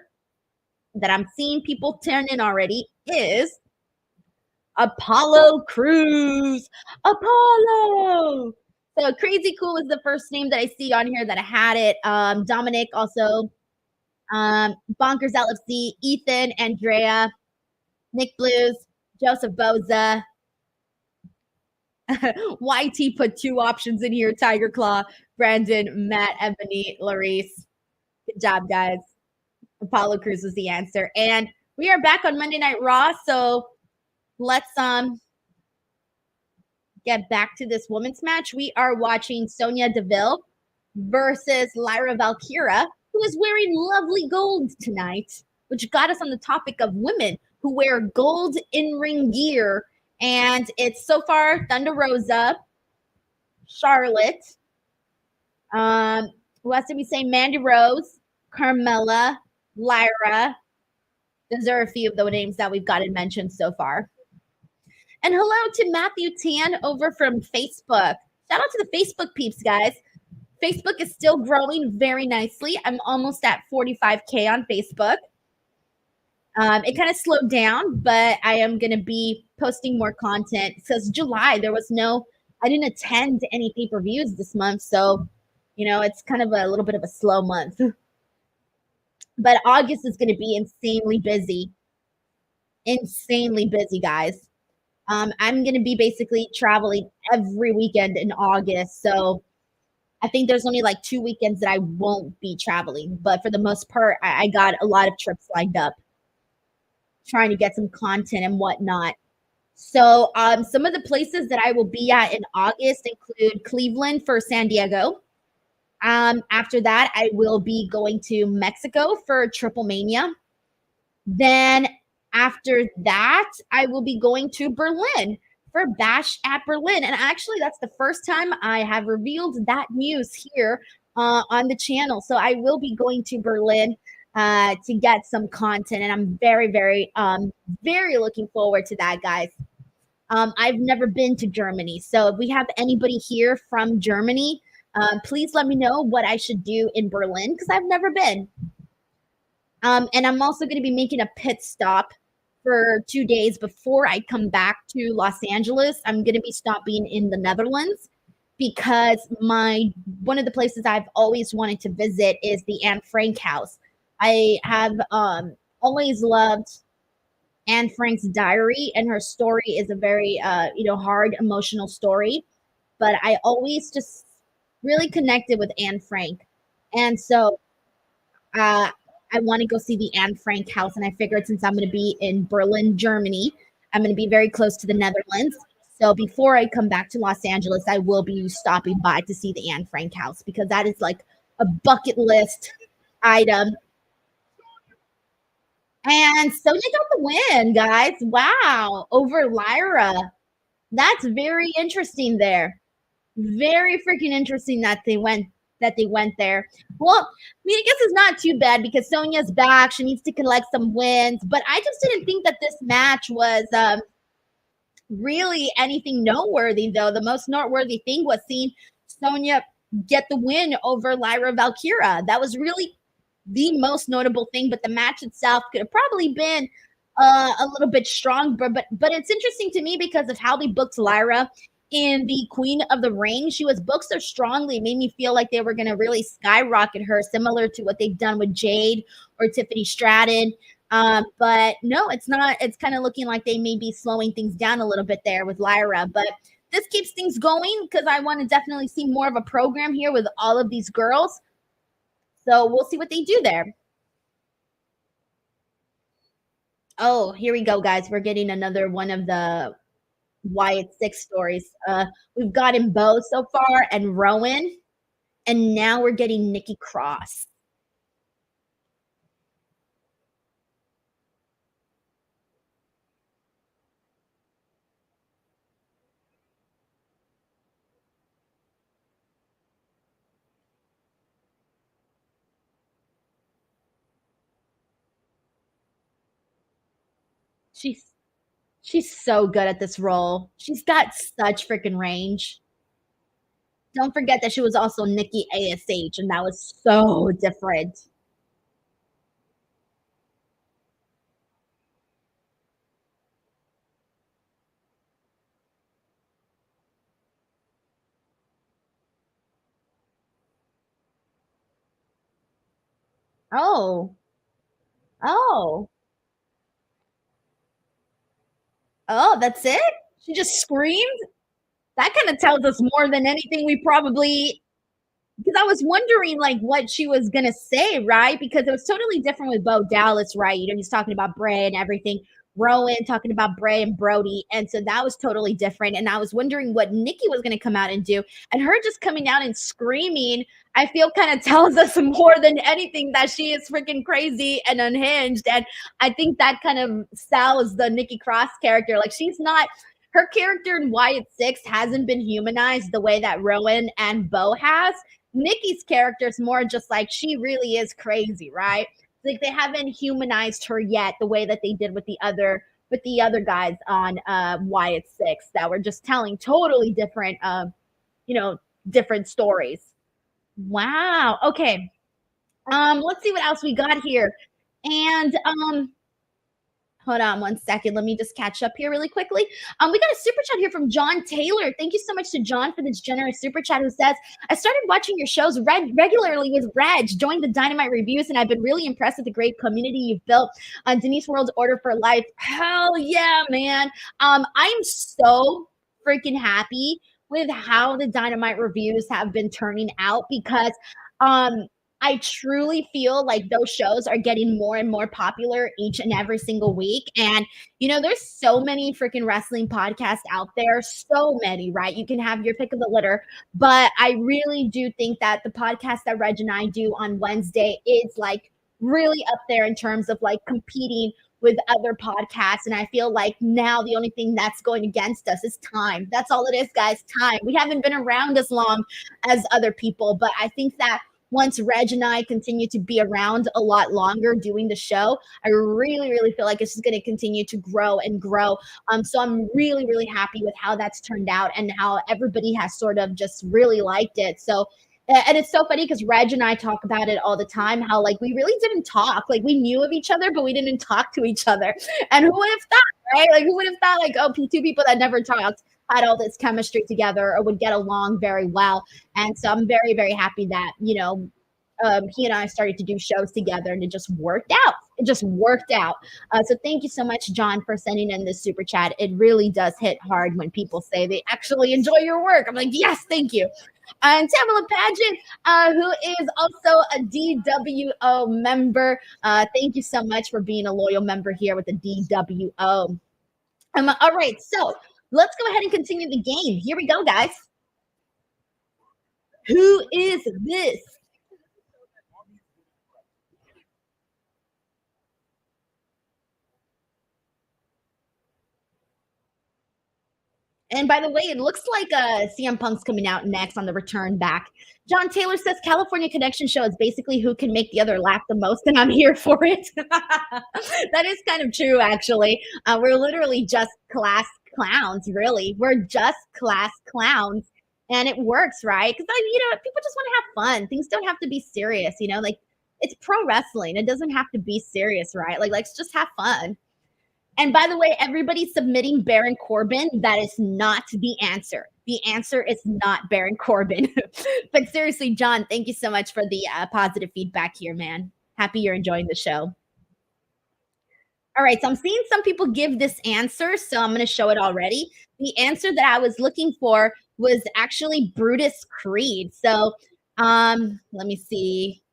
that I'm seeing people turn in already is Apollo Crews. Apollo. So Crazy Cool is the first name that I see on here that I had it. Dominic also. Bonkers LFC, Ethan, Andrea, Nick Blues, Joseph Boza. YT put 2 options in here: Tiger Claw, Brandon, Matt, Ebony, Larice. Good job, guys. Apollo Crews was the answer. And we are back on Monday Night Raw, so let's get back to this women's match. We are watching Sonya Deville versus Lyra Valkyria, who is wearing lovely gold tonight, which got us on the topic of women who wear gold in-ring gear. And it's so far Thunder Rosa, Charlotte, who else did we say? Mandy Rose, Carmella, Lyra. Those are a few of the names that we've gotten mentioned so far. And hello to Matthew Tan over from Facebook. Shout out to the Facebook peeps, guys. Facebook is still growing very nicely. I'm almost at 45K on Facebook. It kind of slowed down, but I am going to be posting more content because July, I didn't attend any pay-per-views this month. So, it's kind of a little bit of a slow month. But August is going to be insanely busy. Insanely busy, guys. I'm going to be basically traveling every weekend in August. So I think there's only like 2 weekends that I won't be traveling. But for the most part, I got a lot of trips lined up, trying to get some content and whatnot. So some of the places that I will be at in August include Cleveland for San Diego, After that, I will be going to Mexico for Triple Mania. Then after that, I will be going to Berlin for Bash at Berlin. And actually, that's the first time I have revealed that news here on the channel. So I will be going to Berlin to get some content. And I'm very, very, very looking forward to that, guys. I've never been to Germany. So if we have anybody here from Germany, please let me know what I should do in Berlin because I've never been. And I'm also going to be making a pit stop for 2 days before I come back to Los Angeles. I'm going to be stopping in the Netherlands because one of the places I've always wanted to visit is the Anne Frank house. I have always loved Anne Frank's diary, and her story is a very hard, emotional story. But I always just really connected with Anne Frank, and so I want to go see the Anne Frank house. And I figured since I'm going to be in Berlin, Germany, I'm going to be very close to the Netherlands. So before I come back to Los Angeles, I will be stopping by to see the Anne Frank house because that is like a bucket list item. And Sonya got the win, guys. Wow. Over Lyra. That's very interesting there. Very freaking interesting that they went there. Well, I mean, I guess it's not too bad because Sonya's back. She needs to collect some wins. But I just didn't think that this match was really anything noteworthy, though. The most noteworthy thing was seeing Sonya get the win over Lyra Valkyria. That was really the most notable thing. But the match itself could have probably been a little bit stronger. But it's interesting to me because of how they booked Lyra in the Queen of the Ring. She was booked so strongly, it made me feel like they were going to really skyrocket her, similar to what they've done with Jade or Tiffany Stratton. But no, it's not. It's kind of looking like they may be slowing things down a little bit there with Lyra. But this keeps things going because I want to definitely see more of a program here with all of these girls. So we'll see what they do there. Oh, here we go, guys. We're getting another one of the Wyatt Sicks stories. We've gotten Bo so far and Rowan, and now we're getting Nikki Cross. She's so good at this role. She's got such freaking range. Don't forget that she was also Nikki ASH, and that was so different. Oh, oh, oh, that's it? She just screamed? That kind of tells us more than anything we probably, because I was wondering like what she was gonna say, right? Because it was totally different with Bo Dallas, right? You know, he's talking about Bray and everything. Rowan talking about Bray and Brody, and so that was totally different. And I was wondering what Nikki was gonna come out and do, and her just coming out and screaming. I feel kind of tells us more than anything that she is freaking crazy and unhinged. And I think that kind of sells the Nikki Cross character. Like she's not. Her character in Wyatt Sicks hasn't been humanized the way that Rowan and Bo has. Nikki's character is more just like she really is crazy, right? Like they haven't humanized her yet the way that they did with the other guys on Wyatt Sicks that were just telling totally different different stories. Wow. Okay. Let's see what else we got here. And hold on one second. Let me just catch up here really quickly. We got a super chat here from John Taylor. Thank you so much to John for this generous super chat who says, I started watching your shows regularly with Reg, joined the Dynamite reviews, and I've been really impressed with the great community you've built on Denise World's Order for Life. Hell yeah, man. I'm so freaking happy with how the Dynamite reviews have been turning out because I truly feel like those shows are getting more and more popular each and every single week. And, there's so many freaking wrestling podcasts out there, so many, right? You can have your pick of the litter. But I really do think that the podcast that Reg and I do on Wednesday is like really up there in terms of like competing with other podcasts. And I feel like now the only thing that's going against us is time. That's all it is, guys. Time. We haven't been around as long as other people. But I think that once Reg and I continue to be around a lot longer doing the show, I really, really feel like it's just going to continue to grow and grow. So I'm really, really happy with how that's turned out and how everybody has sort of just really liked it. So, and it's so funny because Reg and I talk about it all the time, how like we really didn't talk. Like we knew of each other, but we didn't talk to each other. And who would have thought, right? Like who would have thought like, oh, two people that never talked had all this chemistry together or would get along very well. And so I'm very, very happy that, he and I started to do shows together and it just worked out. It just worked out. So thank you so much, John, for sending in this super chat. It really does hit hard when people say they actually enjoy your work. I'm like, yes, thank you. And Tamala Pageant, who is also a DWO member. Thank you so much for being a loyal member here with the DWO. All right, so let's go ahead and continue the game. Here we go, guys. Who is this? And by the way, it looks like CM Punk's coming out next on the return back. John Taylor says California Connection show is basically who can make the other laugh the most, and I'm here for it. That is kind of true, actually. We're literally just class clowns, really. We're just class clowns, and it works, right? Because people just want to have fun. Things don't have to be serious, like it's pro wrestling. It doesn't have to be serious, right? Like let's just have fun. And by the way, everybody submitting Baron Corbin, that is not the answer. The answer is not Baron Corbin. But seriously, John, thank you so much for the positive feedback here, man. Happy you're enjoying the show. All right, so I'm seeing some people give this answer, so I'm going to show it already. The answer that I was looking for was actually Brutus Creed. So let me see.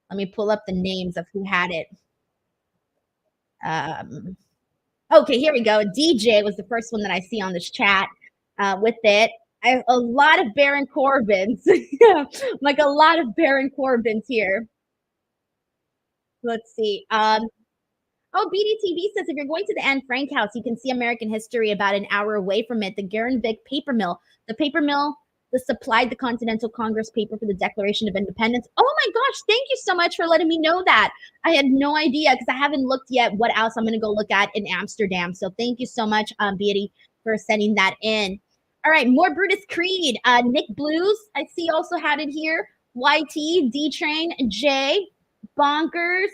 Let me pull up the names of who had it. Okay, here we go. DJ was the first one that I see on this chat with it. I have a lot of Baron Corbins, like a lot of Baron Corbins here. Let's see. BDTV says if you're going to the Anne Frank house, you can see American history about an hour away from it. The Garenvik paper mill. The paper mill that supplied the Continental Congress paper for the Declaration of Independence. Oh my gosh, thank you so much for letting me know that. I had no idea because I haven't looked yet what else I'm going to go look at in Amsterdam. So thank you so much, Beatty, for sending that in. All right, more Brutus Creed. Nick Blues, I see also had it here. YT, D-Train, J, Bonkers.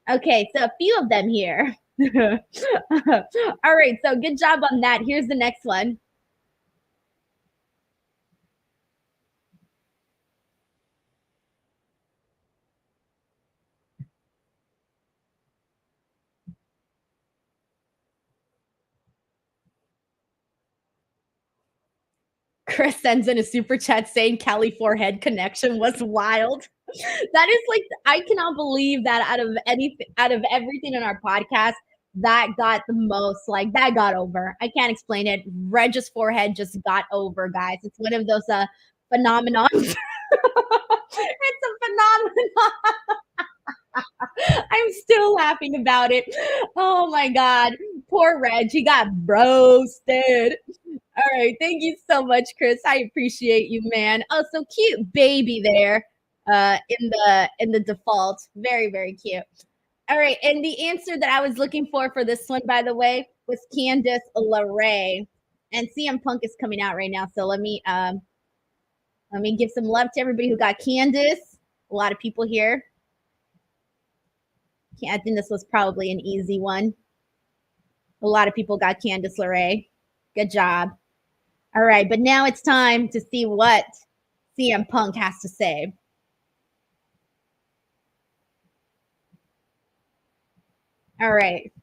Okay, so a few of them here. All right, so good job on that. Here's the next one. Chris sends in a super chat saying Kelly forehead connection was wild. That is like, I cannot believe that out of everything in our podcast, that got the most, like that got over. I can't explain it. Reg's forehead just got over, guys. It's one of those phenomenons. It's a phenomenon. I'm still laughing about it. Oh my God. Poor Reg. He got roasted. All right. Thank you so much, Chris. I appreciate you, man. Oh, so cute baby there in the default. Very, very cute. All right. And the answer that I was looking for this one, by the way, was Candice LeRae. And CM Punk is coming out right now. So let me give some love to everybody who got Candice. A lot of people here. I think this was probably an easy one. A lot of people got Candice LeRae. Good job. All right, but now it's time to see what CM Punk has to say. All right.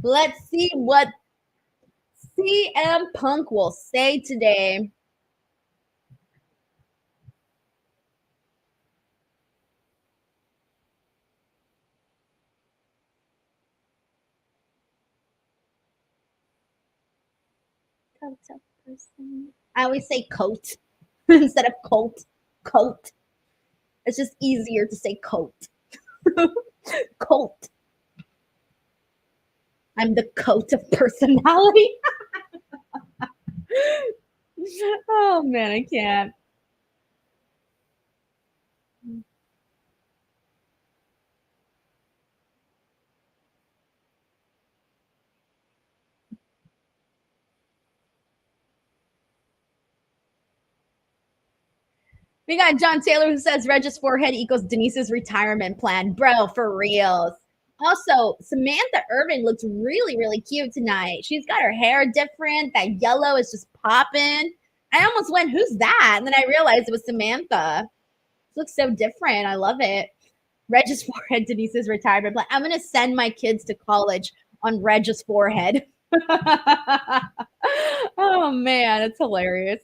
Let's see what CM Punk will say today. coat of person. I always say coat instead of coat. Coat. It's just easier to say coat. Coat. I'm the coat of personality. Oh man, I can't. We got John Taylor who says Regis forehead equals Denise's retirement plan. Bro, for reals. Also, Samantha Irvin looks really, really cute tonight. She's got her hair different. That yellow is just popping. I almost went, who's that? And then I realized it was Samantha. It looks so different. I love it. Regis forehead, Denise's retirement plan. I'm going to send my kids to college on Regis forehead. Oh, man. It's hilarious.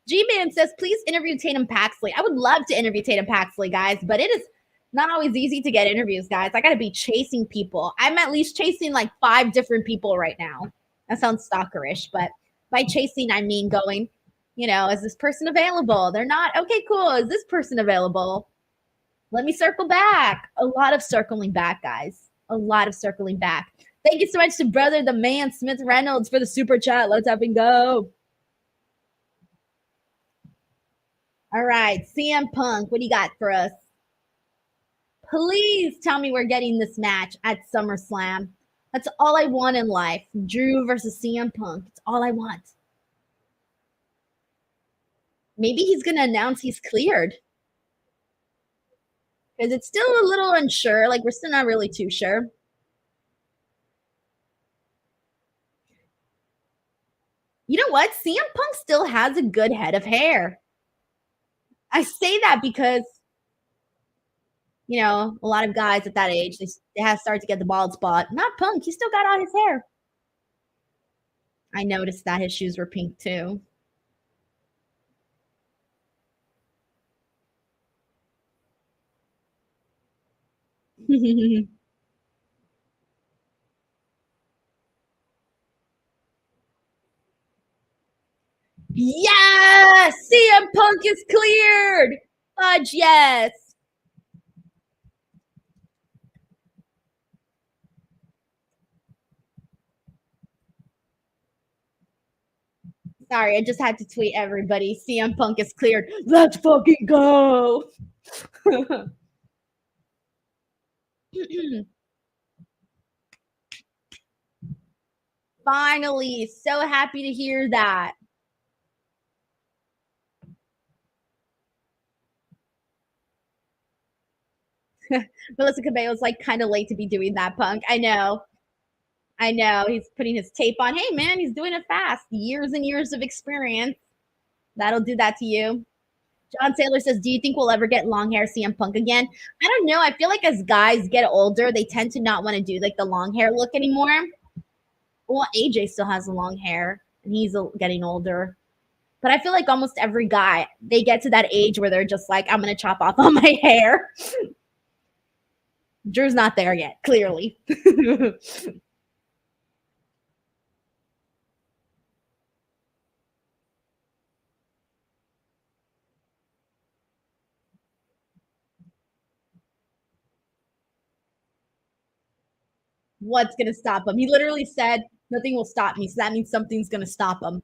G-Man says, please interview Tatum Paxley. I would love to interview Tatum Paxley, guys, but it is not always easy to get interviews, guys. I got to be chasing people. I'm at least chasing like 5 different people right now. That sounds stalkerish, but by chasing, I mean going, is this person available? They're not. Okay, cool. Is this person available? Let me circle back. A lot of circling back, guys. A lot of circling back. Thank you so much to Brother the Man Smith Reynolds for the super chat. Let's up and go. All right, CM Punk, what do you got for us? Please tell me we're getting this match at SummerSlam. That's all I want in life. Drew versus CM Punk. It's all I want. Maybe he's going to announce he's cleared. Because it's still a little unsure. Like, we're still not really too sure. You know what? CM Punk still has a good head of hair. I say that because, a lot of guys at that age, they have started to get the bald spot. Not Punk. He still got on his hair. I noticed that his shoes were pink too. Yes! CM Punk is cleared! Fudge, yes! Sorry, I just had to tweet everybody. CM Punk is cleared. Let's fucking go! Finally, so happy to hear that. Melissa Cabello's like kind of late to be doing that, Punk. I know. He's putting his tape on. Hey, man, he's doing it fast. Years and years of experience. That'll do that to you. John Taylor says, do you think we'll ever get long hair CM Punk again? I don't know. I feel like as guys get older, they tend to not want to do like the long hair look anymore. Well, AJ still has long hair and he's getting older. But I feel like almost every guy, they get to that age where they're just like, I'm going to chop off all my hair. Drew's not there yet, clearly. What's going to stop him? He literally said, nothing will stop me. So that means something's going to stop him.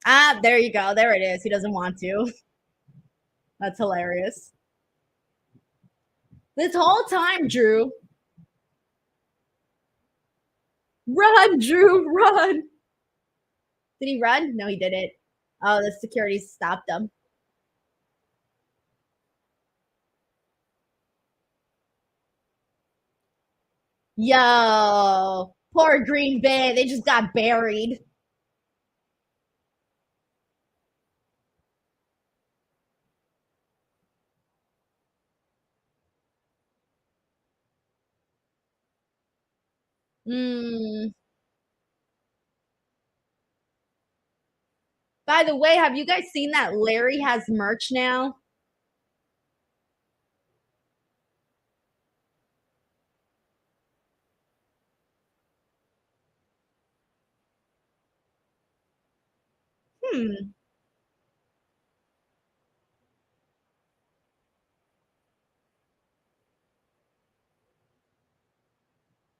Ah, there you go. There it is. He doesn't want to. That's hilarious. This whole time, Drew. Run, Drew, run. Did he run? No, he didn't. Oh, the security stopped him. Yo, poor Green Bay. They just got buried. By the way, have you guys seen that Larry has merch now?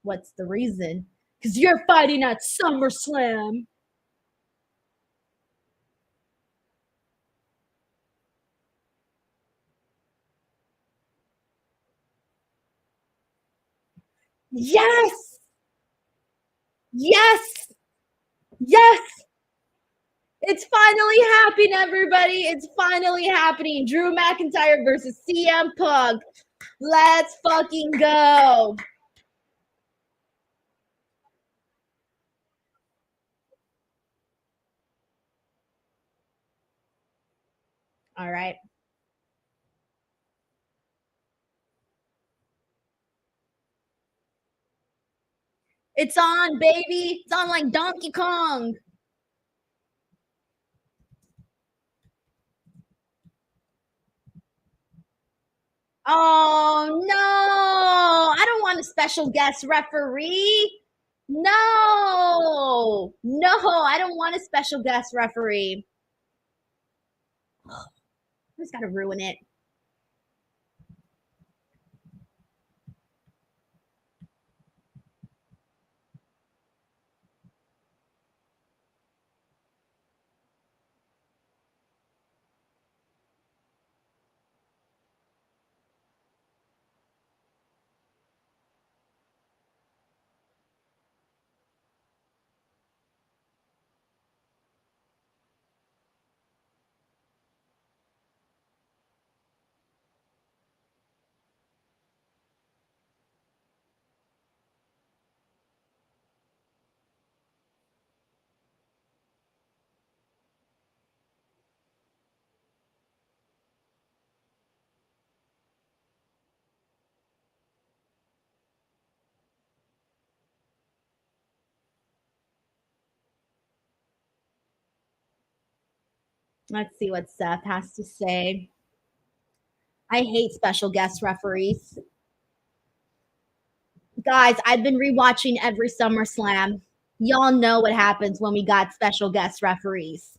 What's the reason? Because you're fighting at SummerSlam. Yes! Yes! Yes! It's finally happening, everybody. It's finally happening. Drew McIntyre versus CM Punk. Let's fucking go. All right. It's on, baby. It's on like Donkey Kong. Oh, no. I don't want a special guest referee. No. No, I don't want a special guest referee. I just got to ruin it. Let's see what Seth has to say. I hate special guest referees. Guys, I've been rewatching every SummerSlam. Y'all know what happens when we got special guest referees.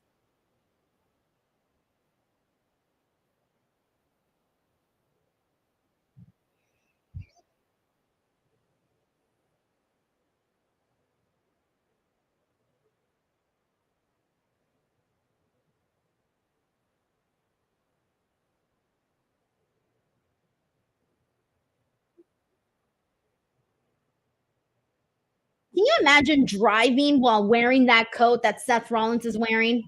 Can you imagine driving while wearing that coat that Seth Rollins is wearing?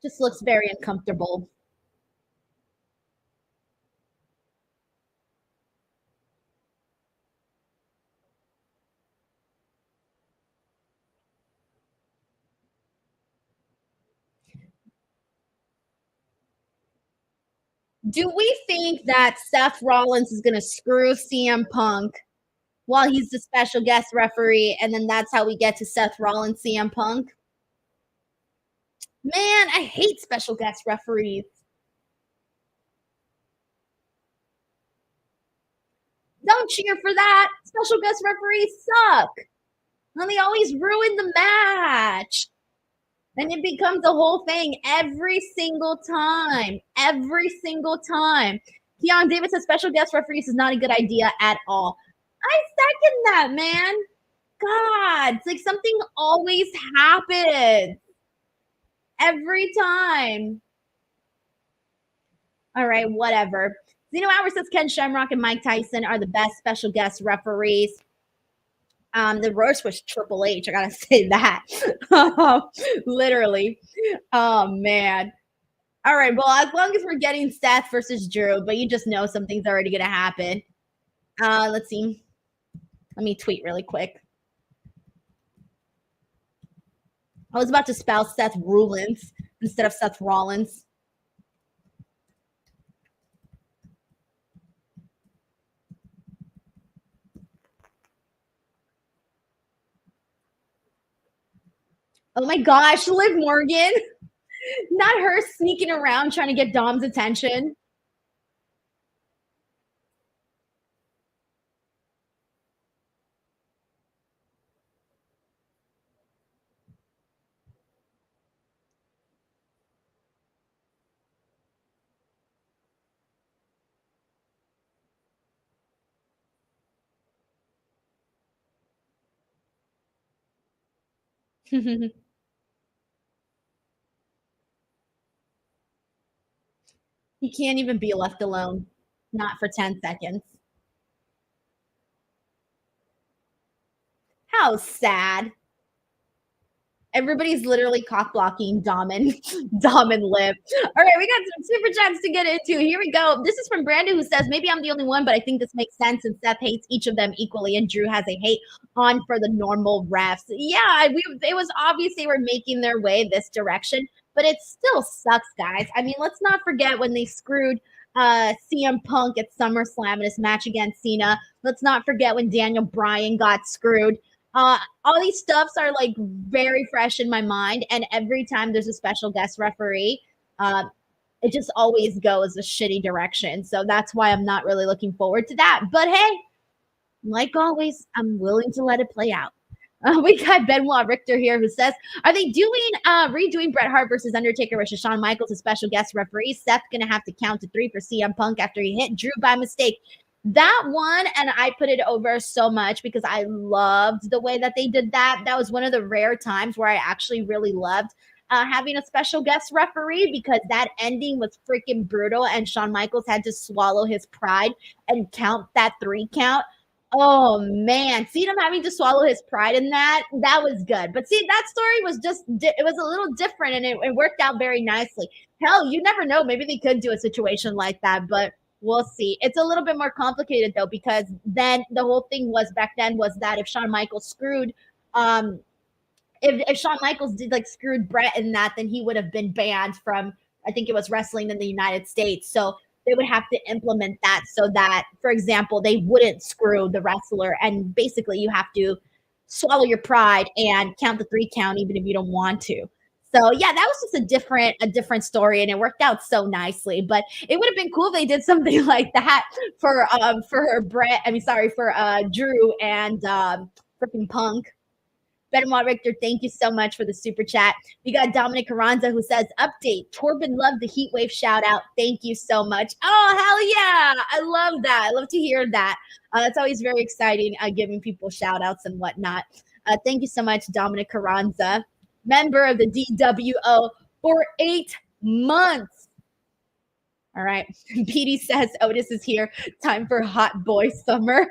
Just looks very uncomfortable. Do we think that Seth Rollins is going to screw CM Punk while he's the special guest referee, and then that's how we get to Seth Rollins, CM Punk? Man, I hate special guest referees. Don't cheer for that. Special guest referees suck. And they always ruin the match. And it becomes a whole thing every single time. Every single time. Keon David says special guest referees is not a good idea at all. I second that, man. God, it's like something always happens. Every time. All right, whatever. Zeno Hour says Ken Shamrock and Mike Tyson are the best special guest referees. The worst was Triple H. I gotta say that. Literally. Oh man. All right. Well, as long as we're getting Seth versus Drew, but you just know something's already gonna happen. Let's see. Let me tweet really quick. I was about to spell Seth Rollins instead of Seth Rollins. Oh my gosh, Liv Morgan. Not her sneaking around trying to get Dom's attention. He can't even be left alone. Not for 10 seconds. How sad. Everybody's literally cock blocking Dom and Dom and Liv. All right, we got some super chats to get into. Here we go. This is from Brandon, who says, maybe I'm the only one, but I think this makes sense since Seth hates each of them equally and Drew has a hate on for the normal refs. Yeah, it was obvious they were making their way this direction, but it still sucks, guys. I mean, let's not forget when they screwed CM Punk at SummerSlam in his match against Cena. Let's not forget when Daniel Bryan got screwed. All these stuffs are like very fresh in my mind, and every time there's a special guest referee, it just always goes a shitty direction. So that's why I'm not really looking forward to that. But hey, like always, I'm willing to let it play out. We got Benoit Richter here who says, are they redoing Bret Hart versus Undertaker versus Shawn Michaels as special guest referee? Seth gonna have to count to 3 for CM Punk after he hit Drew by mistake. That one, and I put it over so much because I loved the way that they did that. That was one of the rare times where I actually really loved having a special guest referee, because that ending was freaking brutal and Shawn Michaels had to swallow his pride and count that 3 count. Oh man, see him having to swallow his pride in that was good. But see, that story was it was a little different, and it worked out very nicely. Hell, you never know, maybe they could do a situation like that, but we'll see. It's a little bit more complicated though, because then the whole thing was back then was that if Shawn Michaels screwed if Shawn Michaels did like screwed Bret in that, then he would have been banned from, I think it was wrestling in the United States. So they would have to implement that so that, for example, they wouldn't screw the wrestler. And basically you have to swallow your pride and count the 3 count, even if you don't want to. So yeah, that was just a different story, and it worked out so nicely. But it would have been cool if they did something like that for Bret. I mean, sorry, for Drew and freaking Punk. Benoit Richter, thank you so much for the super chat. We got Dominic Carranza who says, update, Torben loved the heat wave shout out. Thank you so much. Oh, hell yeah. I love that. I love to hear that. It's always very exciting giving people shout outs and whatnot. Thank you so much, Dominic Carranza, member of the DWO for 8 months. All right. Petey says, Otis is here. Time for hot boy summer.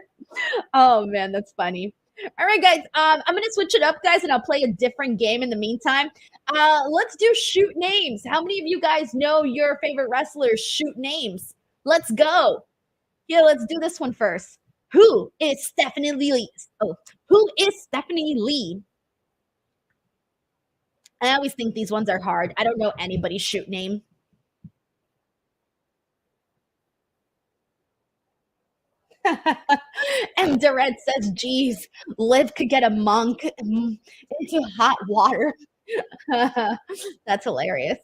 Oh, man, that's funny. All right, guys. I'm going to switch it up, guys, and I'll play a different game in the meantime. Let's do shoot names. How many of you guys know your favorite wrestlers' shoot names? Let's go. Yeah, let's do this one first. Who is Stephanie Lee? Oh, who is Stephanie Lee? I always think these ones are hard. I don't know anybody's shoot name. And Durant says, geez, Liv could get a monk into hot water. That's hilarious.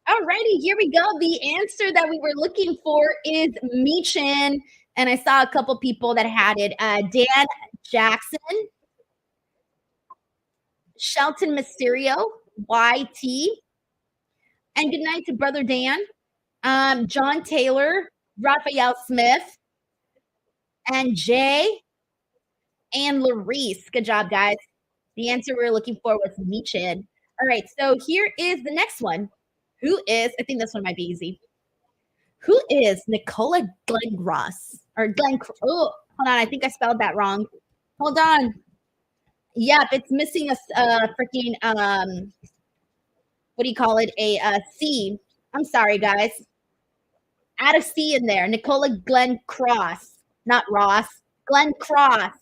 Alrighty, here we go. The answer that we were looking for is Michin. And I saw a couple people that had it. Dan Jackson, Shelton Mysterio, YT, and good night to Brother Dan, John Taylor, Raphael Smith, and Jay, and Larice. Good job, guys. The answer we were looking for was Michin. All right, so here is the next one. Who is, I think this one might be easy. Who is Nicola Glengross? Or Glenn, oh, hold on, I think I spelled that wrong. Hold on. Yep, it's missing a freaking, what do you call it? A C. I'm sorry, guys. Add a C in there. Nicola Glenn Cross, not Ross. Glenn Cross.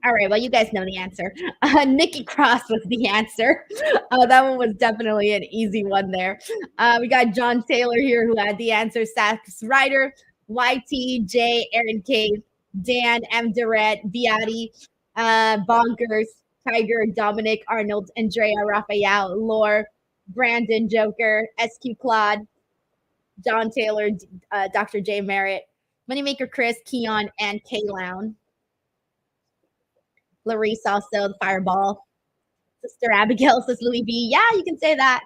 All right, well, you guys know the answer. Nikki Cross was the answer. That one was definitely an easy one there. We got John Taylor here who had the answer. Sax Ryder, YTJ, Aaron K, Dan, M. Durant, Viati, Bonkers, Tiger, Dominic, Arnold, Andrea, Raphael, Lore, Brandon Joker, SQ Claude, John Taylor, Dr. J Merritt, Moneymaker Chris, Keon, and K Lown. Larisse also, the Fireball. Sister Abigail says Louis B. Yeah, you can say that.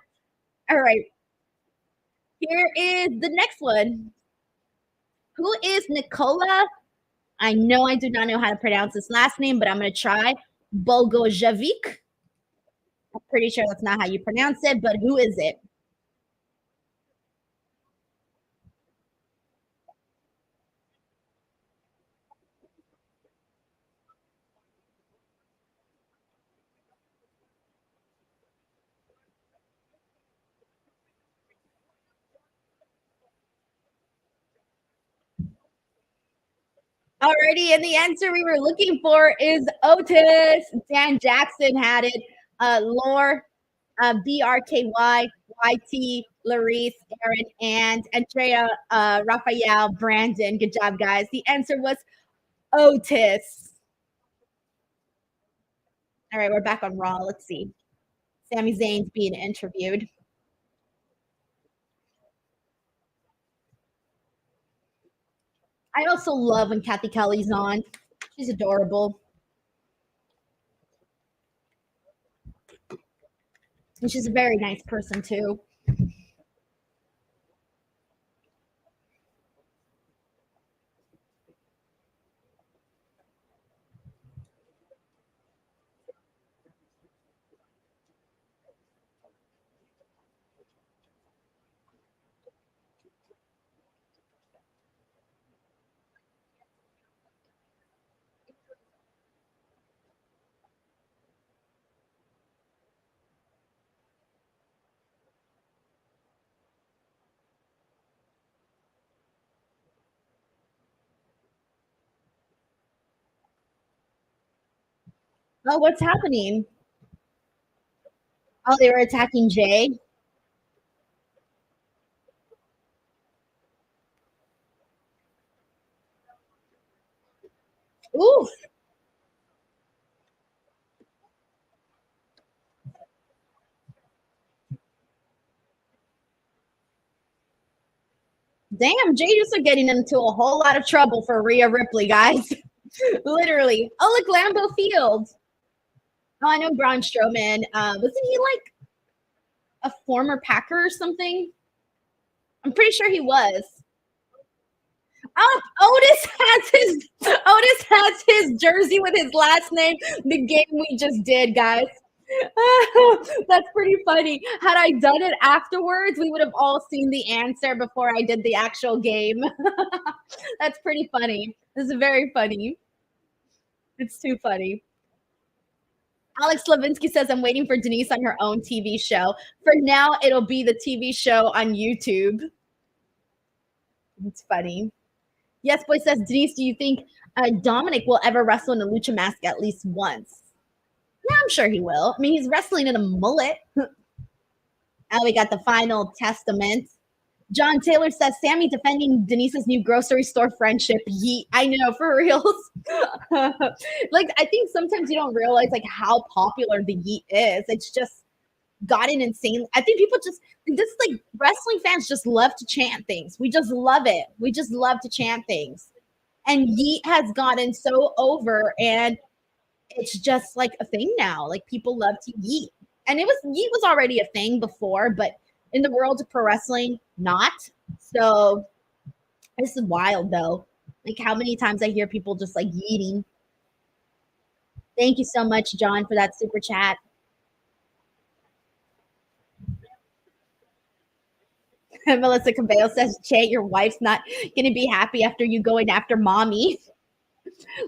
All right. Here is the next one. Who is Nicola? I know I do not know how to pronounce this last name, but I'm going to try. Bogojevic. I'm pretty sure that's not how you pronounce it, but who is it? Alrighty, and the answer we were looking for is Otis. Dan Jackson had it. Lore, BRKY, YT, Larice, Aaron, and Andrea, Raphael, Brandon. Good job, guys. The answer was Otis. All right, we're back on Raw. Let's see. Sami Zayn's being interviewed. I also love when Kathy Kelly's on. She's adorable. And she's a very nice person, too. Oh, what's happening? Oh, they were attacking Jay. Ooh, damn, Jay just are getting into a whole lot of trouble for Rhea Ripley, guys. Literally. Oh, look, Lambeau Field. Oh, I know Braun Strowman. Wasn't he like a former Packer or something? I'm pretty sure he was. Oh, Otis has his jersey with his last name. The game we just did, guys. That's pretty funny. Had I done it afterwards, we would have all seen the answer before I did the actual game. That's pretty funny. This is very funny. It's too funny. Alex Slavinsky says, I'm waiting for Denise on her own TV show. For now, it'll be the TV show on YouTube. It's funny. Yes Boy says, Denise, do you think Dominic will ever wrestle in a lucha mask at least once? Yeah, I'm sure he will. I mean, he's wrestling in a mullet. Now we got the final testament. John Taylor says, Sammy defending Denise's new grocery store friendship. I know, for reals. Like, I think sometimes you don't realize, like, how popular the yeet is. It's just gotten insane. I think people just, this is like wrestling fans just love to chant things. We just love it. We just love to chant things. And yeet has gotten so over, and it's just like a thing now. Like, people love to yeet. And yeet was already a thing before, but in the world of pro wrestling, not. So this is wild though. Like, how many times I hear people just like yeeting. Thank you so much, John, for that super chat. Melissa Cabello says, Jay, your wife's not going to be happy after you going after mommy.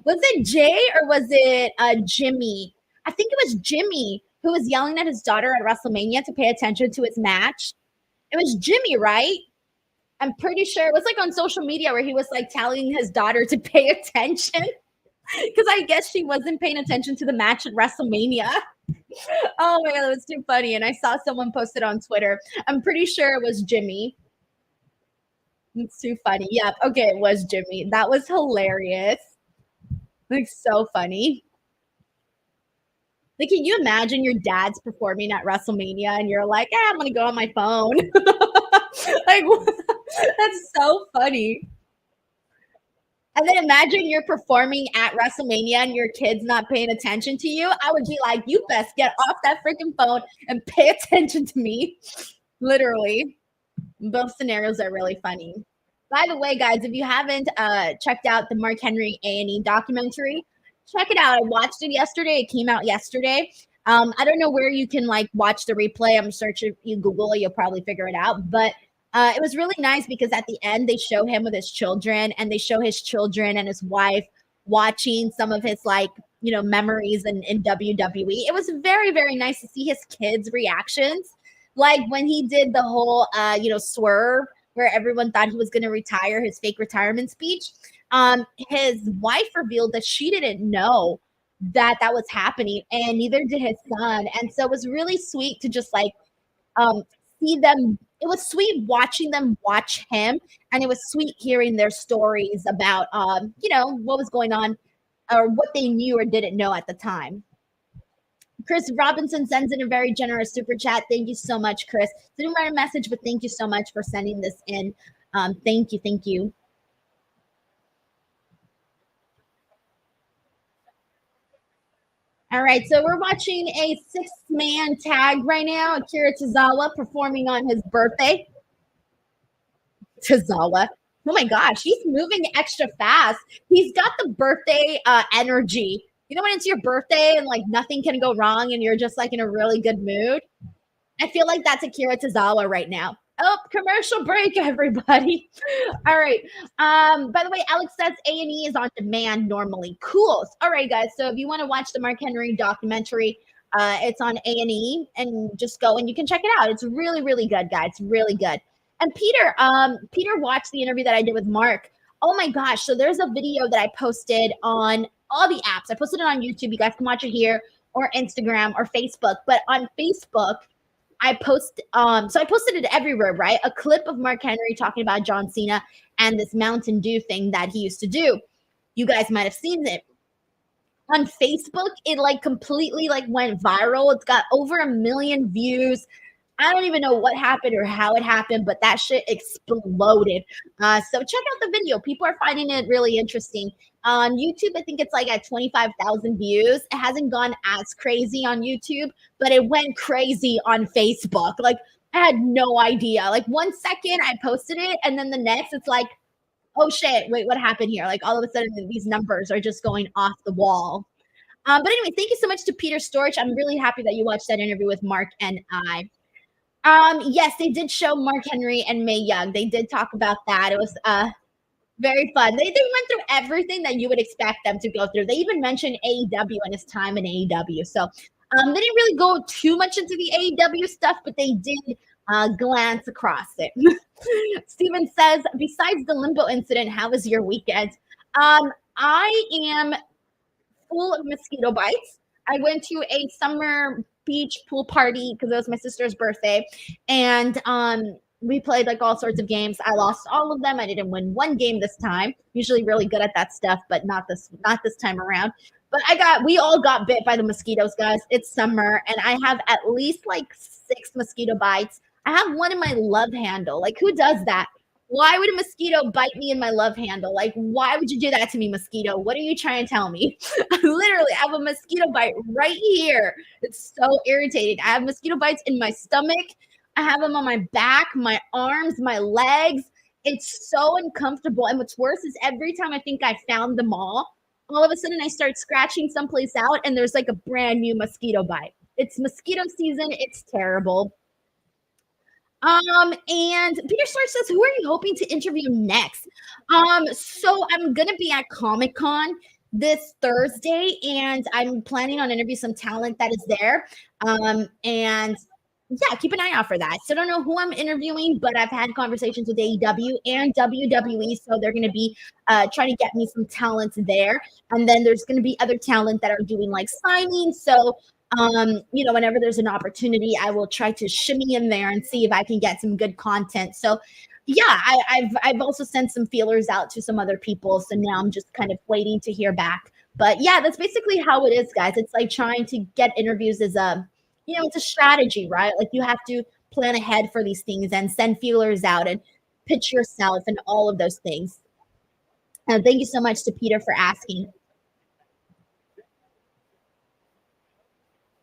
Was it Jay or was it Jimmy? I think it was Jimmy who was yelling at his daughter at WrestleMania to pay attention to his match. It was Jimmy, right? I'm pretty sure it was like on social media where he was like telling his daughter to pay attention because I guess she wasn't paying attention to the match at WrestleMania. Oh my God, that was too funny. And I saw someone post it on Twitter. I'm pretty sure it was Jimmy. It's too funny. Yeah. Okay, it was Jimmy. That was hilarious. Like, so funny. Like, can you imagine your dad's performing at WrestleMania and you're like, I'm gonna go on my phone? Like, that's so funny. And then imagine you're performing at WrestleMania and your kid's not paying attention to you. I would be like, you best get off that freaking phone and pay attention to me. Literally. Both scenarios are really funny. By the way, guys, if you haven't checked out the Mark Henry A&E documentary, check it out. I watched it yesterday. It came out yesterday. I don't know where you can like watch the replay. I'm searching. If you Google it, you'll probably figure it out. But it was really nice because at the end they show him with his children, and they show his children and his wife watching some of his like memories in WWE. It was very, very nice to see his kids' reactions. Like when he did the whole swerve where everyone thought he was going to retire, his fake retirement speech. His wife revealed that she didn't know that was happening, and neither did his son. And so it was really sweet to just like see them. It was sweet watching them watch him, and it was sweet hearing their stories about what was going on or what they knew or didn't know at the time. Chris Robinson sends in a very generous super chat. Thank you so much, Chris. Didn't write a message, but thank you so much for sending this in. Thank you. Thank you. All right, so we're watching a 6-man tag right now. Akira Tozawa performing on his birthday. Tozawa. Oh my gosh, he's moving extra fast. He's got the birthday energy. You know when it's your birthday and like nothing can go wrong and you're just like in a really good mood? I feel like that's Akira Tozawa right now. Oh, commercial break, everybody. All right. By the way, Alex says A&E is on demand normally. Cool. All right, guys. So if you want to watch the Mark Henry documentary, it's on A&E, and just go and you can check it out. It's really, really good, guys. Really good. And Peter watched the interview that I did with Mark. Oh my gosh. So there's a video that I posted on all the apps. I posted it on YouTube. You guys can watch it here, or Instagram or Facebook. But on Facebook, I posted it everywhere, right? A clip of Mark Henry talking about John Cena and this Mountain Dew thing that he used to do. You guys might have seen it. On Facebook, it like completely like went viral. It's got over 1 million views. I don't even know what happened or how it happened, but that shit exploded. So check out the video. People are finding it really interesting. On YouTube, I think it's like at 25,000 views. It hasn't gone as crazy on YouTube, but it went crazy on Facebook. Like, I had no idea. Like, 1 second I posted it, and then the next it's like, oh shit, wait, what happened here? Like, all of a sudden these numbers are just going off the wall. But anyway, thank you so much to Peter Storch. I'm really happy that you watched that interview with Mark and I. Yes, they did show Mark Henry and Mae Young. They did talk about that. It was very fun. They went through everything that you would expect them to go through. They even mentioned AEW and his time in AEW. So they didn't really go too much into the AEW stuff, but they did glance across it. Steven says, besides the limbo incident, how was your weekend? I am full of mosquito bites. I went to a summer beach pool party because it was my sister's birthday, and we played like all sorts of games. I lost all of them. I didn't win one game this time. Usually really good at that stuff, but not this time around. But we all got bit by the mosquitoes, guys. It's summer, and I have at least like 6 mosquito bites. I have one in my love handle. Like, who does that? Why would a mosquito bite me in my love handle? Like, why would you do that to me, mosquito? What are you trying to tell me? I literally have a mosquito bite right here. It's so irritating. I have mosquito bites in my stomach. I have them on my back, my arms, my legs. It's so uncomfortable. And what's worse is every time I think I found them all of a sudden I start scratching someplace out and there's like a brand new mosquito bite. It's mosquito season. It's terrible. And Peter Storch says, who are you hoping to interview next? So I'm going to be at Comic-Con this Thursday, and I'm planning on interviewing some talent that is there. And yeah, keep an eye out for that. So I don't know who I'm interviewing, but I've had conversations with AEW and WWE. So they're going to be trying to get me some talent there. And then there's going to be other talent that are doing like signings. So whenever there's an opportunity, I will try to shimmy in there and see if I can get some good content. So yeah, I've also sent some feelers out to some other people. So now I'm just kind of waiting to hear back But yeah, that's basically how it is, guys. It's like trying to get interviews is it's a strategy, right? Like you have to plan ahead for these things and send feelers out and pitch yourself and all of those things. And thank you so much to Peter for asking.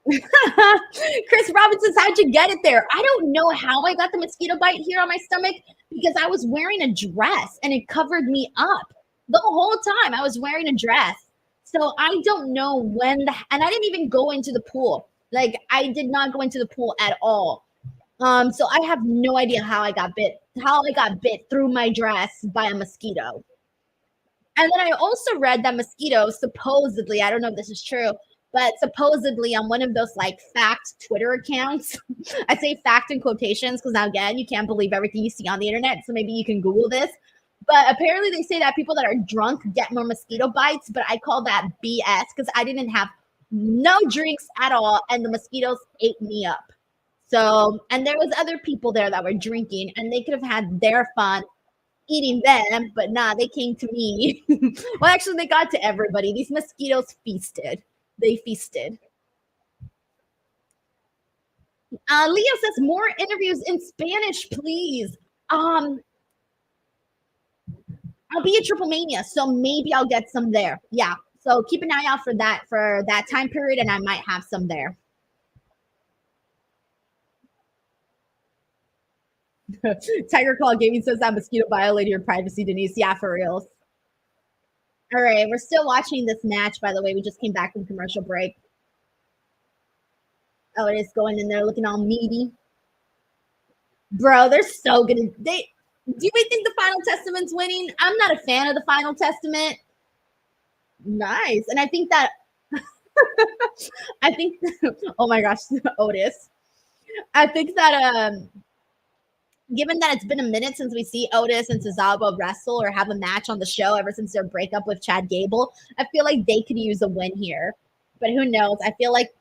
Chris Robinson, how'd you get it there? I don't know how I got the mosquito bite here on my stomach because I was wearing a dress and it covered me up the whole time. I was wearing a dress. So I don't know and I didn't even go into the pool. Like I did not go into the pool at all. So I have no idea how I got bit through my dress by a mosquito. And then I also read that mosquitoes supposedly, I don't know if this is true, but supposedly on one of those like fact Twitter accounts, I say fact in quotations because now again, you can't believe everything you see on the internet. So maybe you can Google this. But apparently they say that people that are drunk get more mosquito bites, but I call that BS because I didn't have no drinks at all and the mosquitoes ate me up. So, and there was other people there that were drinking and they could have had their fun eating them, but nah, they came to me. Well, actually, they got to everybody. These mosquitoes feasted. They feasted. Leo says more interviews in Spanish, please. I'll be at Triple Mania, so maybe I'll get some there. Yeah, so keep an eye out for that time period, and I might have some there. Tiger Claw Gaming says that mosquito violated your privacy, Denise. Yeah, for reals. All right, we're still watching this match, by the way. We just came back from commercial break. Oh, it is going in there looking all meaty. Bro, they're so good. Do we think the Final Testament's winning? I'm not a fan of the Final Testament. Nice. And I think that oh my gosh, Otis. I think that given that it's been a minute since we see Otis and Tozawa wrestle or have a match on the show ever since their breakup with Chad Gable, I feel like they could use a win here. But who knows? I feel like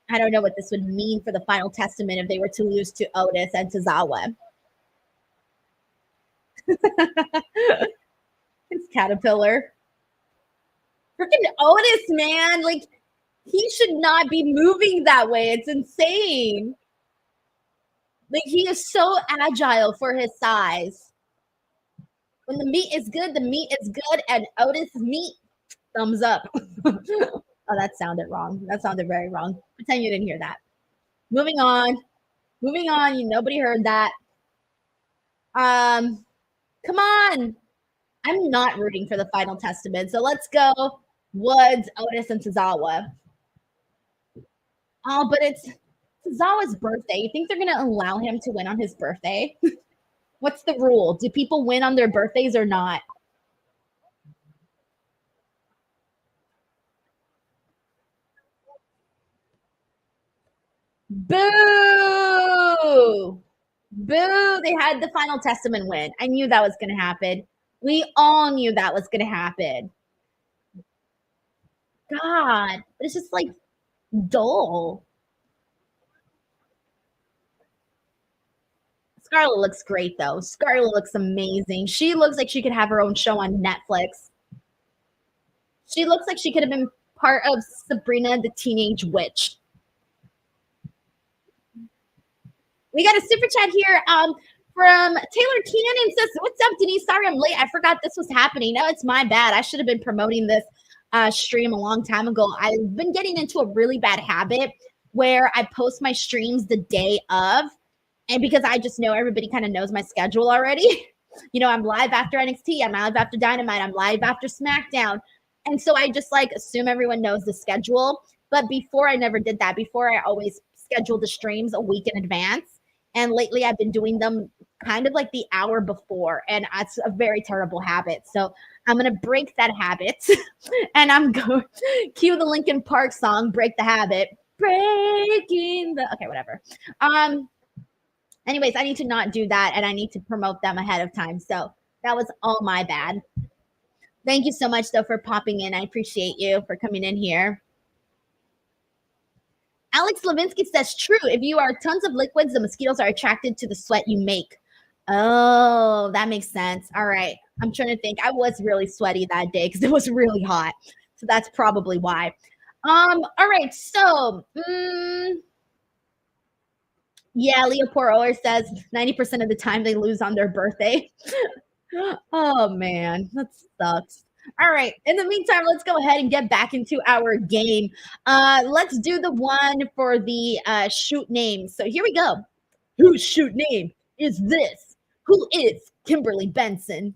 I don't know what this would mean for the Final Testament if they were to lose to Otis and Tozawa. It's Caterpillar. Freaking Otis, man. Like, he should not be moving that way. It's insane. Like, he is so agile for his size. When the meat is good, the meat is good. And Otis' meat, thumbs up. Oh, that sounded wrong. That sounded very wrong. Pretend you didn't hear that. Moving on. Nobody heard that. Come on. I'm not rooting for the Final Testament. So let's go Woods, Otis, and Tozawa. Oh, but it's Tozawa's birthday. You think they're going to allow him to win on his birthday? What's the rule? Do people win on their birthdays or not? Boo! Boo! They had the Final Testament win. I knew that was going to happen. We all knew that was going to happen. God, but it's just like dull. Scarlett looks great though. Scarlett looks amazing. She looks like she could have her own show on Netflix. She looks like she could have been part of Sabrina the Teenage Witch. We got a super chat here from Taylor Cannon. Says, "What's up, Denise? Sorry I'm late. I forgot this was happening. No, it's my bad. I should have been promoting this stream a long time ago. I've been getting into a really bad habit where I post my streams the day of. And because I just know everybody kind of knows my schedule already. You know, I'm live after NXT. I'm live after Dynamite. I'm live after SmackDown. And so I just like assume everyone knows the schedule. But before I never did that. Before I always scheduled the streams a week in advance. And lately I've been doing them kind of like the hour before. And it's a very terrible habit. So I'm going to break that habit. And I'm going to cue the Linkin Park song, Break the Habit. Breaking the... Okay, whatever. Anyways, I need to not do that. And I need to promote them ahead of time. So that was all my bad. Thank you so much, though, for popping in. I appreciate you for coming in here. Alex Levinsky says, true. If you are tons of liquids, the mosquitoes are attracted to the sweat you make. Oh, that makes sense. All right. I'm trying to think. I was really sweaty that day because it was really hot. So that's probably why. All right. So, yeah, Leo Porower says 90% of the time they lose on their birthday. Oh man, that sucks. All right. In the meantime, let's go ahead and get back into our game. Let's do the one for the shoot name. So here we go. Whose shoot name is this? Who is Kimberly Benson?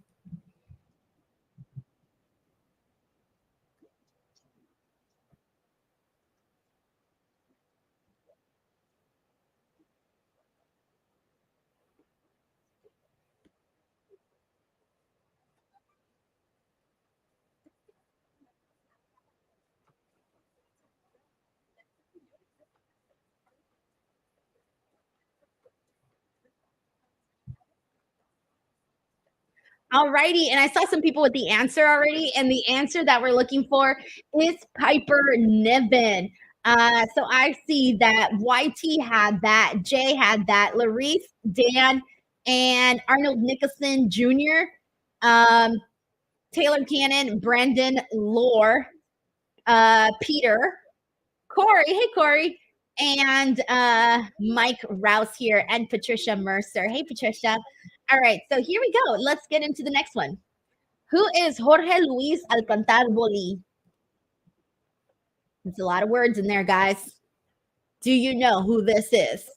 Alrighty, and I saw some people with the answer already, and the answer that we're looking for is Piper Niven. So I see that YT had that, Jay had that, Larice, Dan, and Arnold Nicholson Jr., um, Taylor Cannon, Brandon Lore, Peter, Corey, hey Corey, and Mike Rouse here, and Patricia Mercer. Hey Patricia. All right, so here we go. Let's get into the next one. Who is Jorge Luis Alcantar Boli? It's a lot of words in there, guys. Do you know who this is?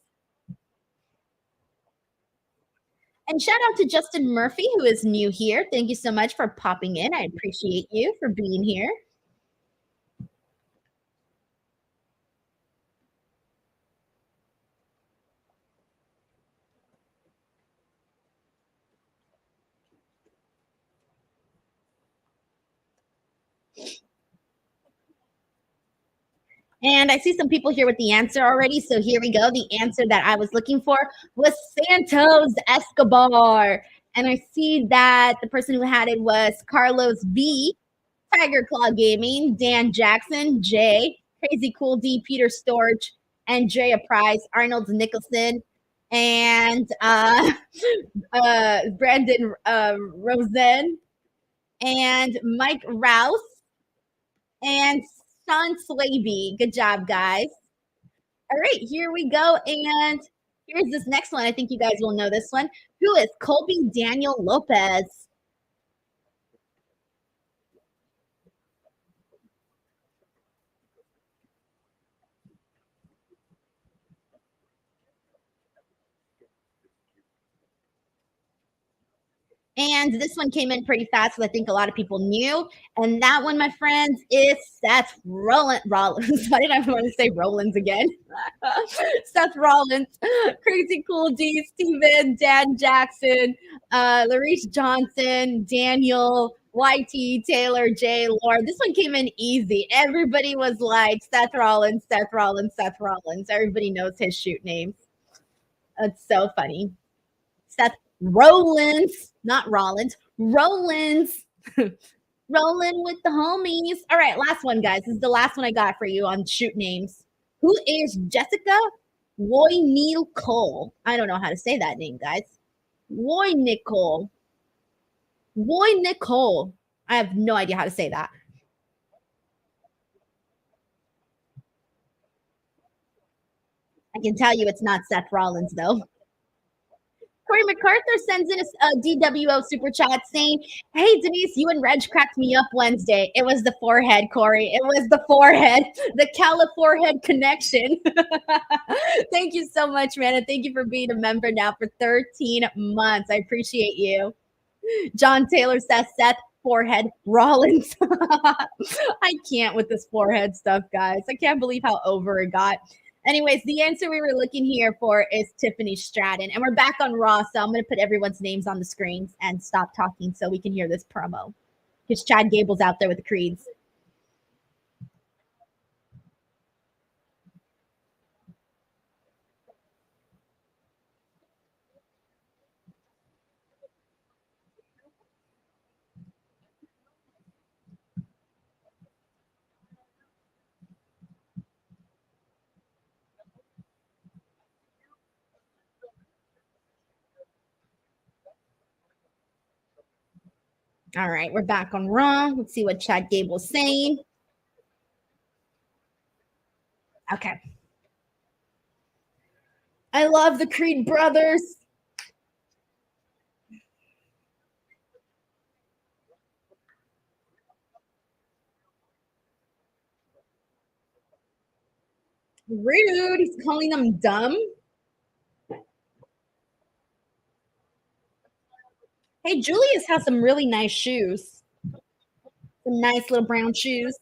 And shout out to Justin Murphy, who is new here. Thank you so much for popping in. I appreciate you for being here. And I see some people here with the answer already. So here we go. The answer that I was looking for was Santos Escobar. And I see that the person who had it was Carlos V, Tiger Claw Gaming, Dan Jackson, Jay, Crazy Cool D, Peter Storch, Andrea Price, Arnold Nicholson, and Brandon Rosen, and Mike Rouse, and Sean Swaby. Good job, guys. All right, here we go. And here's this next one. I think you guys will know this one. Who is Colby Daniel Lopez? And this one came in pretty fast, so I think a lot of people knew. And that one, my friends, is Seth Rollins. Why did I want to say Rollins again? Seth Rollins, Crazy Cool D, Steven, Dan Jackson, Larice Johnson, Daniel, YT, Taylor, J, Lord. This one came in easy. Everybody was like Seth Rollins, Seth Rollins, Seth Rollins. Everybody knows his shoot names. It's so funny. Seth Rollins, not Rollins, Rollins. Rolling with the homies. All right, last one, guys. This is the last one I got for you on shoot names. Who is Jessica Woy Cole? I don't know how to say that name, guys. Woy Nicole. Woy Nicole. I have no idea how to say that. I can tell you it's not Seth Rollins, though. Corey MacArthur sends in a DWO super chat saying, "Hey Denise, you and Reg cracked me up Wednesday. It was the forehead, Corey. It was the forehead, the Cali forehead connection." Thank you so much, man, and thank you for being a member now for 13 months. I appreciate you. John Taylor says, "Seth forehead Rollins." I can't with this forehead stuff, guys. I can't believe how over it got. Anyways, the answer we were looking here for is Tiffany Stratton. And we're back on Raw, so I'm going to put everyone's names on the screens and stop talking so we can hear this promo. Because Chad Gable's out there with the creeds. All right, we're back on Raw. Let's see what Chad Gable's saying. Okay. I love the Creed brothers. Rude. He's calling them dumb. Hey, Julius has some really nice shoes. Some nice little brown shoes.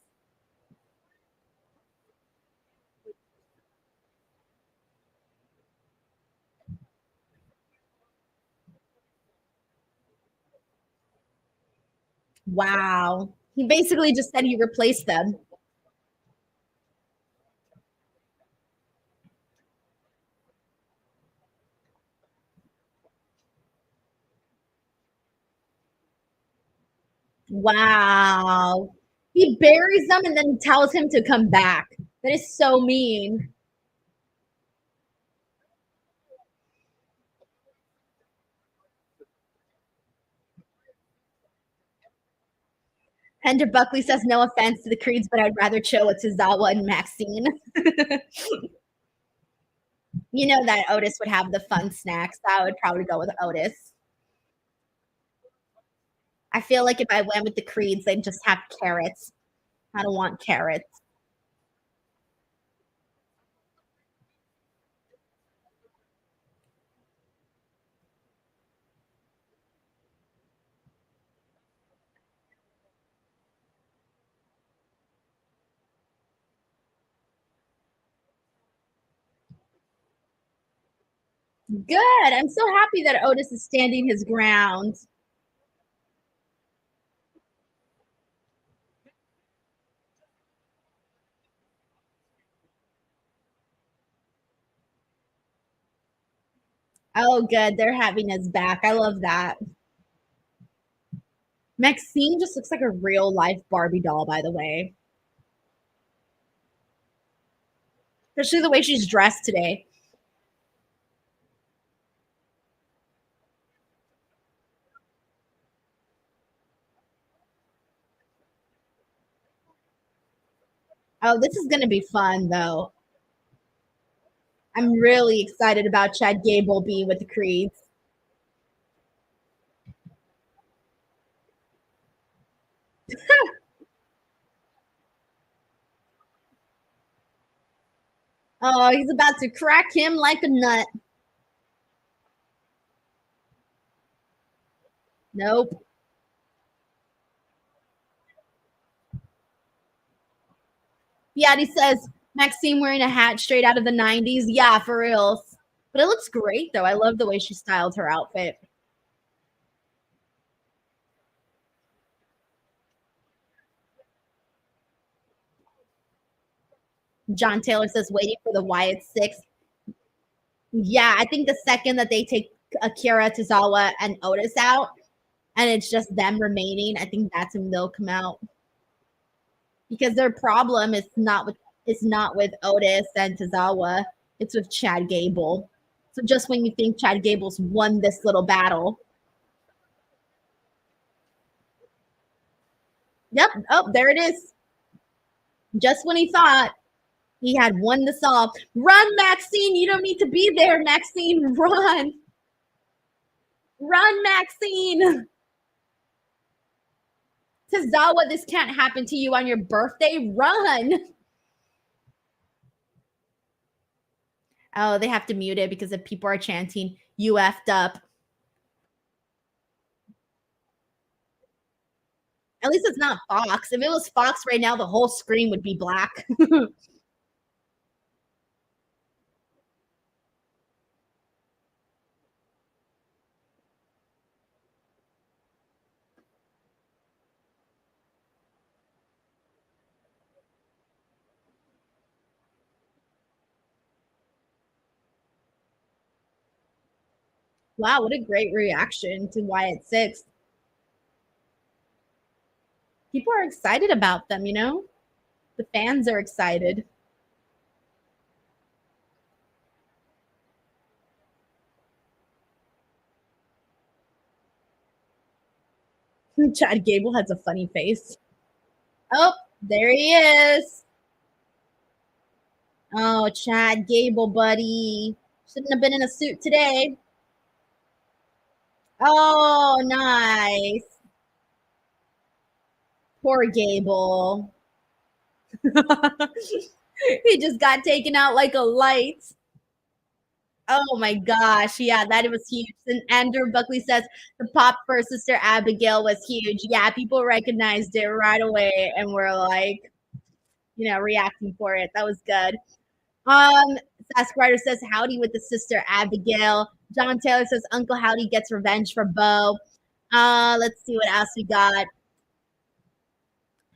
Wow. He basically just said he replaced them. Wow. He buries them and then tells him to come back. That is so mean. Hendra Buckley says, no offense to the Creeds, but I'd rather chill with Tozawa and Maxine. You know that Otis would have the fun snacks. I would probably go with Otis. I feel like if I went with the Creeds, they'd just have carrots. I don't want carrots. Good. I'm so happy that Otis is standing his ground. Oh, good. They're having us back. I love that. Maxine just looks like a real life Barbie doll, by the way. Especially the way she's dressed today. Oh, this is going to be fun, though. I'm really excited about Chad Gable being with the Creeds. Oh, he's about to crack him like a nut. Nope. Yeah, he says Maxine wearing a hat straight out of the 90s. Yeah, for real. But it looks great, though. I love the way she styled her outfit. John Taylor says, waiting for the Wyatt Sicks. Yeah, I think the second that they take Akira Tozawa and Otis out, and it's just them remaining, I think that's when they'll come out. Because their problem is not with Otis and Tozawa, it's with Chad Gable. So just when you think Chad Gable's won this little battle. Yep. Oh, there it is. Just when he thought he had won this all. Run, Maxine. You don't need to be there, Maxine. Run. Run, Maxine. Tozawa, this can't happen to you on your birthday. Run. Oh, they have to mute it because if people are chanting, you effed up. At least it's not Fox. If it was Fox right now, the whole screen would be black. Wow, what a great reaction to Wyatt Sicks. People are excited about them, you know? The fans are excited. Chad Gable has a funny face. Oh, there he is. Oh, Chad Gable, buddy. Shouldn't have been in a suit today. Oh, nice. Poor Gable. He just got taken out like a light. Oh my gosh. Yeah, that was huge. And Andrew Buckley says the pop for Sister Abigail was huge. Yeah, people recognized it right away and were like, reacting for it. That was good. Sask Ryder says howdy with the Sister Abigail. John Taylor says Uncle Howdy gets revenge for Bo. Let's see what else we got.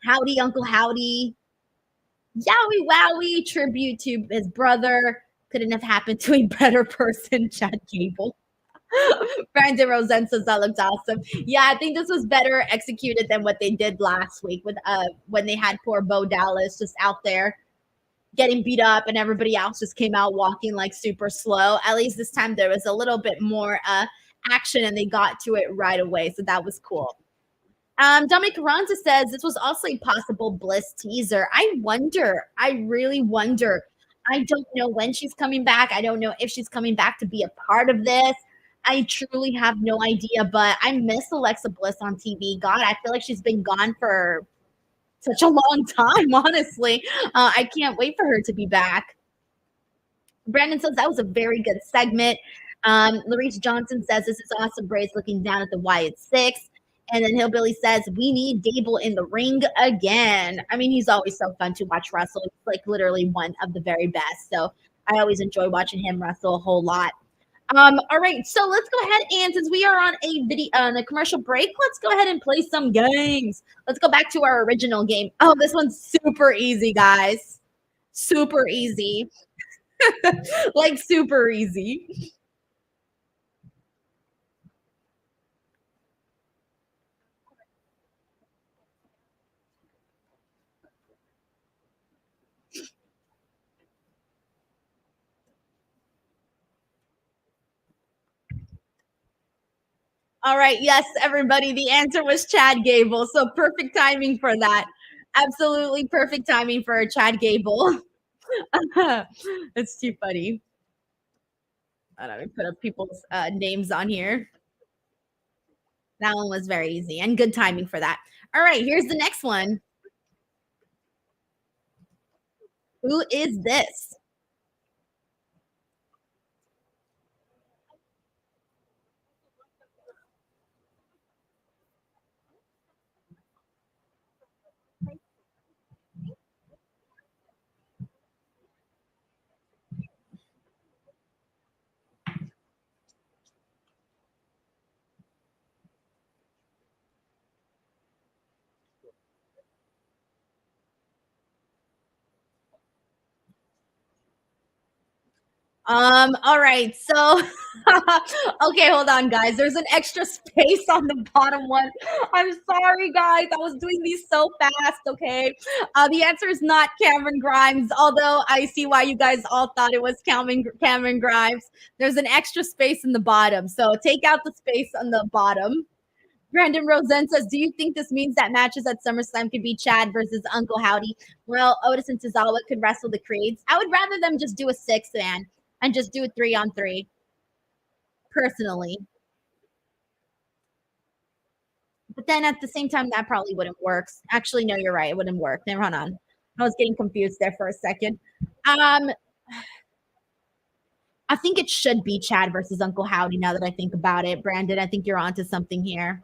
Howdy, Uncle Howdy. Yowie Wowie tribute to his brother. Couldn't have happened to a better person, Chad Gable. Brandon Rosen says that looked awesome. Yeah, I think this was better executed than what they did last week with when they had poor Bo Dallas just out there getting beat up and everybody else just came out walking like super slow. At least this time there was a little bit more action and they got to it right away. So that was cool. Dominic Carranza says this was also a possible Bliss teaser. I really wonder. I don't know when she's coming back. I don't know if she's coming back to be a part of this. I truly have no idea, but I miss Alexa Bliss on TV. God, I feel like she's been gone for such a long time, honestly. I can't wait for her to be back. Brandon says that was a very good segment. Larice Johnson says this is awesome. Brace looking down at the Wyatt Sicks. And then Hillbilly says, we need Gable in the ring again. I mean, he's always so fun to watch wrestle. He's like literally one of the very best. So I always enjoy watching him wrestle a whole lot. All right, so let's go ahead and since we are on a commercial break, let's go ahead and play some games. Let's go back to our original game. Oh, this one's super easy, guys. Super easy. Like super easy. All right. Yes, everybody. The answer was Chad Gable. So perfect timing for that. Absolutely perfect timing for Chad Gable. It's too funny. I don't know, put up people's names on here. That one was very easy and good timing for that. All right. Here's the next one. Who is this? All right. So okay, hold on, guys. There's an extra space on the bottom one. I'm sorry, guys. I was doing these so fast, okay? The answer is not Cameron Grimes, although I see why you guys all thought it was Cameron Grimes. There's an extra space in the bottom. So take out the space on the bottom. Brandon Rosen says, do you think this means that matches at SummerSlam could be Chad versus Uncle Howdy? Well, Otis and Tozawa could wrestle the Creeds. I would rather them just do a 6-man and just do a 3-on-3, personally. But then at the same time, that probably wouldn't work. Actually, no, you're right. It wouldn't work. Then hold on. I was getting confused there for a second. I think it should be Chad versus Uncle Howdy now that I think about it. Brandon, I think you're onto something here.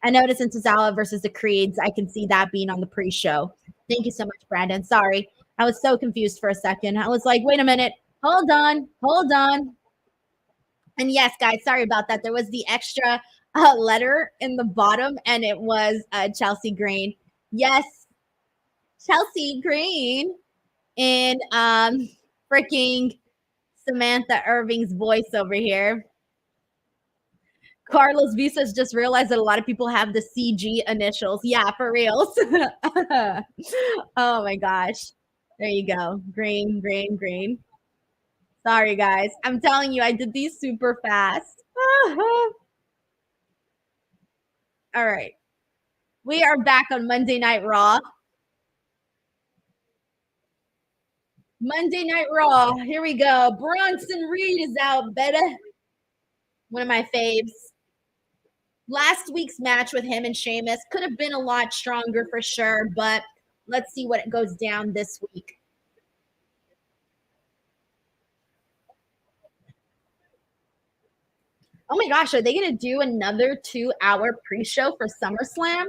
I noticed in Tozawa versus the Creeds, I can see that being on the pre-show. Thank you so much, Brandon. Sorry. I was so confused for a second. I was like, wait a minute. Hold on. Hold on. And yes, guys, sorry about that. There was the extra letter in the bottom, and it was Chelsea Green. Yes, Chelsea Green in freaking Samantha Irving's voice over here. Carlos Visas just realized that a lot of people have the CG initials. Yeah, for reals. Oh my gosh. There you go. Green, green, green. Sorry, guys. I'm telling you, I did these super fast. All right. We are back on Monday Night Raw. Monday Night Raw. Here we go. Bronson Reed is out, better. One of my faves. Last week's match with him and Sheamus could have been a lot stronger for sure, but let's see what goes down this week. Oh my gosh, are they going to do another 2-hour pre-show for SummerSlam?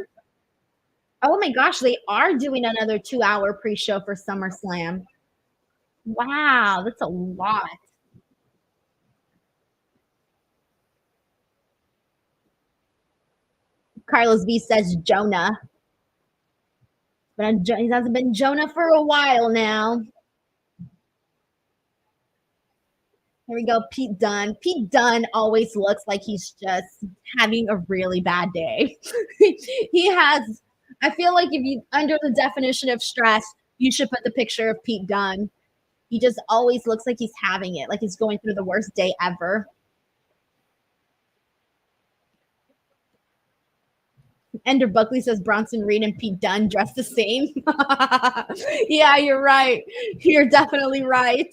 Oh my gosh, they are doing another 2-hour pre-show for SummerSlam. Wow, that's a lot. Carlos V says Jonah. But he hasn't been Jonah for a while now. Here we go, Pete Dunne. Pete Dunne always looks like he's just having a really bad day. He has, I feel like if you, under the definition of stress, you should put the picture of Pete Dunne. He just always looks like he's having it, like he's going through the worst day ever. Ender Buckley says Bronson Reed and Pete Dunne dress the same. Yeah, you're right. You're definitely right.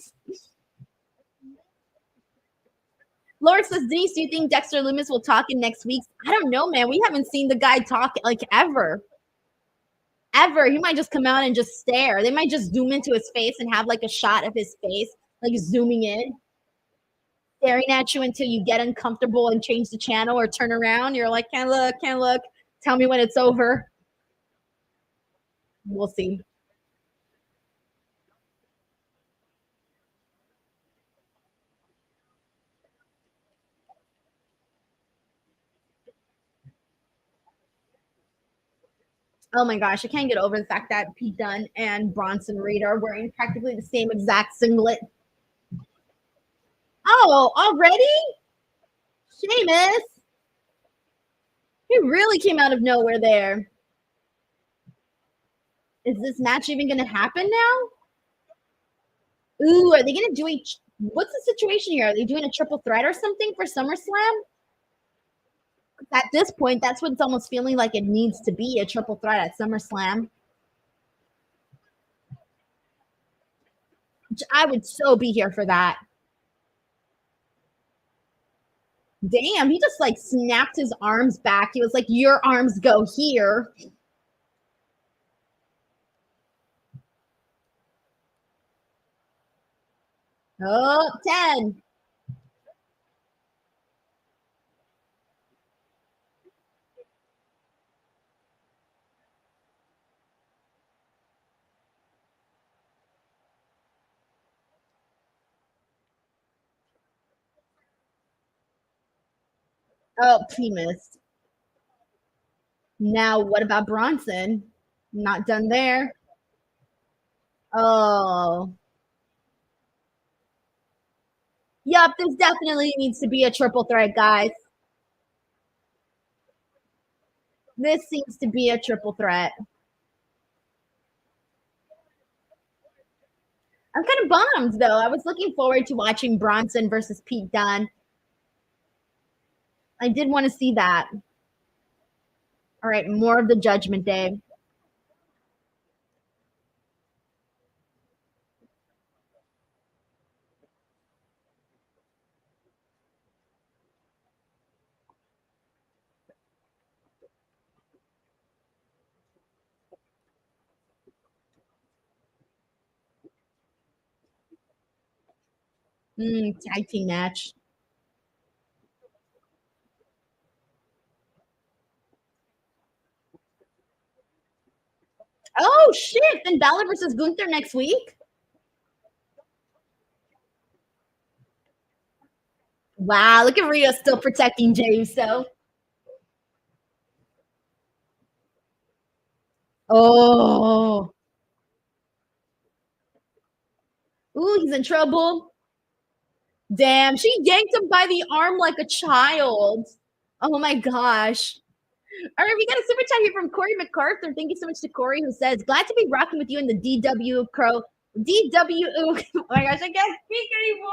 Laura says, Denise, do you think Dexter Lumis will talk in next week? I don't know, man. We haven't seen the guy talk like ever. He might just come out and just stare. They might just zoom into his face and have like a shot of his face, like zooming in, staring at you until you get uncomfortable and change the channel or turn around. You're like, can't look. Tell me when it's over. We'll see. Oh my gosh, I can't get over the fact that Pete Dunne and Bronson Reed are wearing practically the same exact singlet. Oh, already? Sheamus. He really came out of nowhere there. Is this match even going to happen now? Ooh, are they going to do a... What's the situation here? Are they doing a triple threat or something for SummerSlam? At this point, that's what it's almost feeling like it needs to be, a triple threat at SummerSlam. I would so be here for that. Damn, he just like snapped his arms back. He was like, your arms go here. Oh, 10. Oh, he missed. Now, what about Bronson? Not done there. Oh. Yep, this definitely needs to be a triple threat, guys. This seems to be a triple threat. I'm kind of bummed, though. I was looking forward to watching Bronson versus Pete Dunne. I did want to see that. All right, more of the Judgment Day. Tag team match. Oh, shit. Then Balor versus Gunther next week? Wow, look at Rhea still protecting Jey Uso. Oh. Ooh, he's in trouble. Damn, she yanked him by the arm like a child. Oh my gosh. All right, we got a super chat here from Corey MacArthur. Thank you so much to Corey, who says, glad to be rocking with you in the DW Crow. DW. Oh my gosh, I can't speak anymore.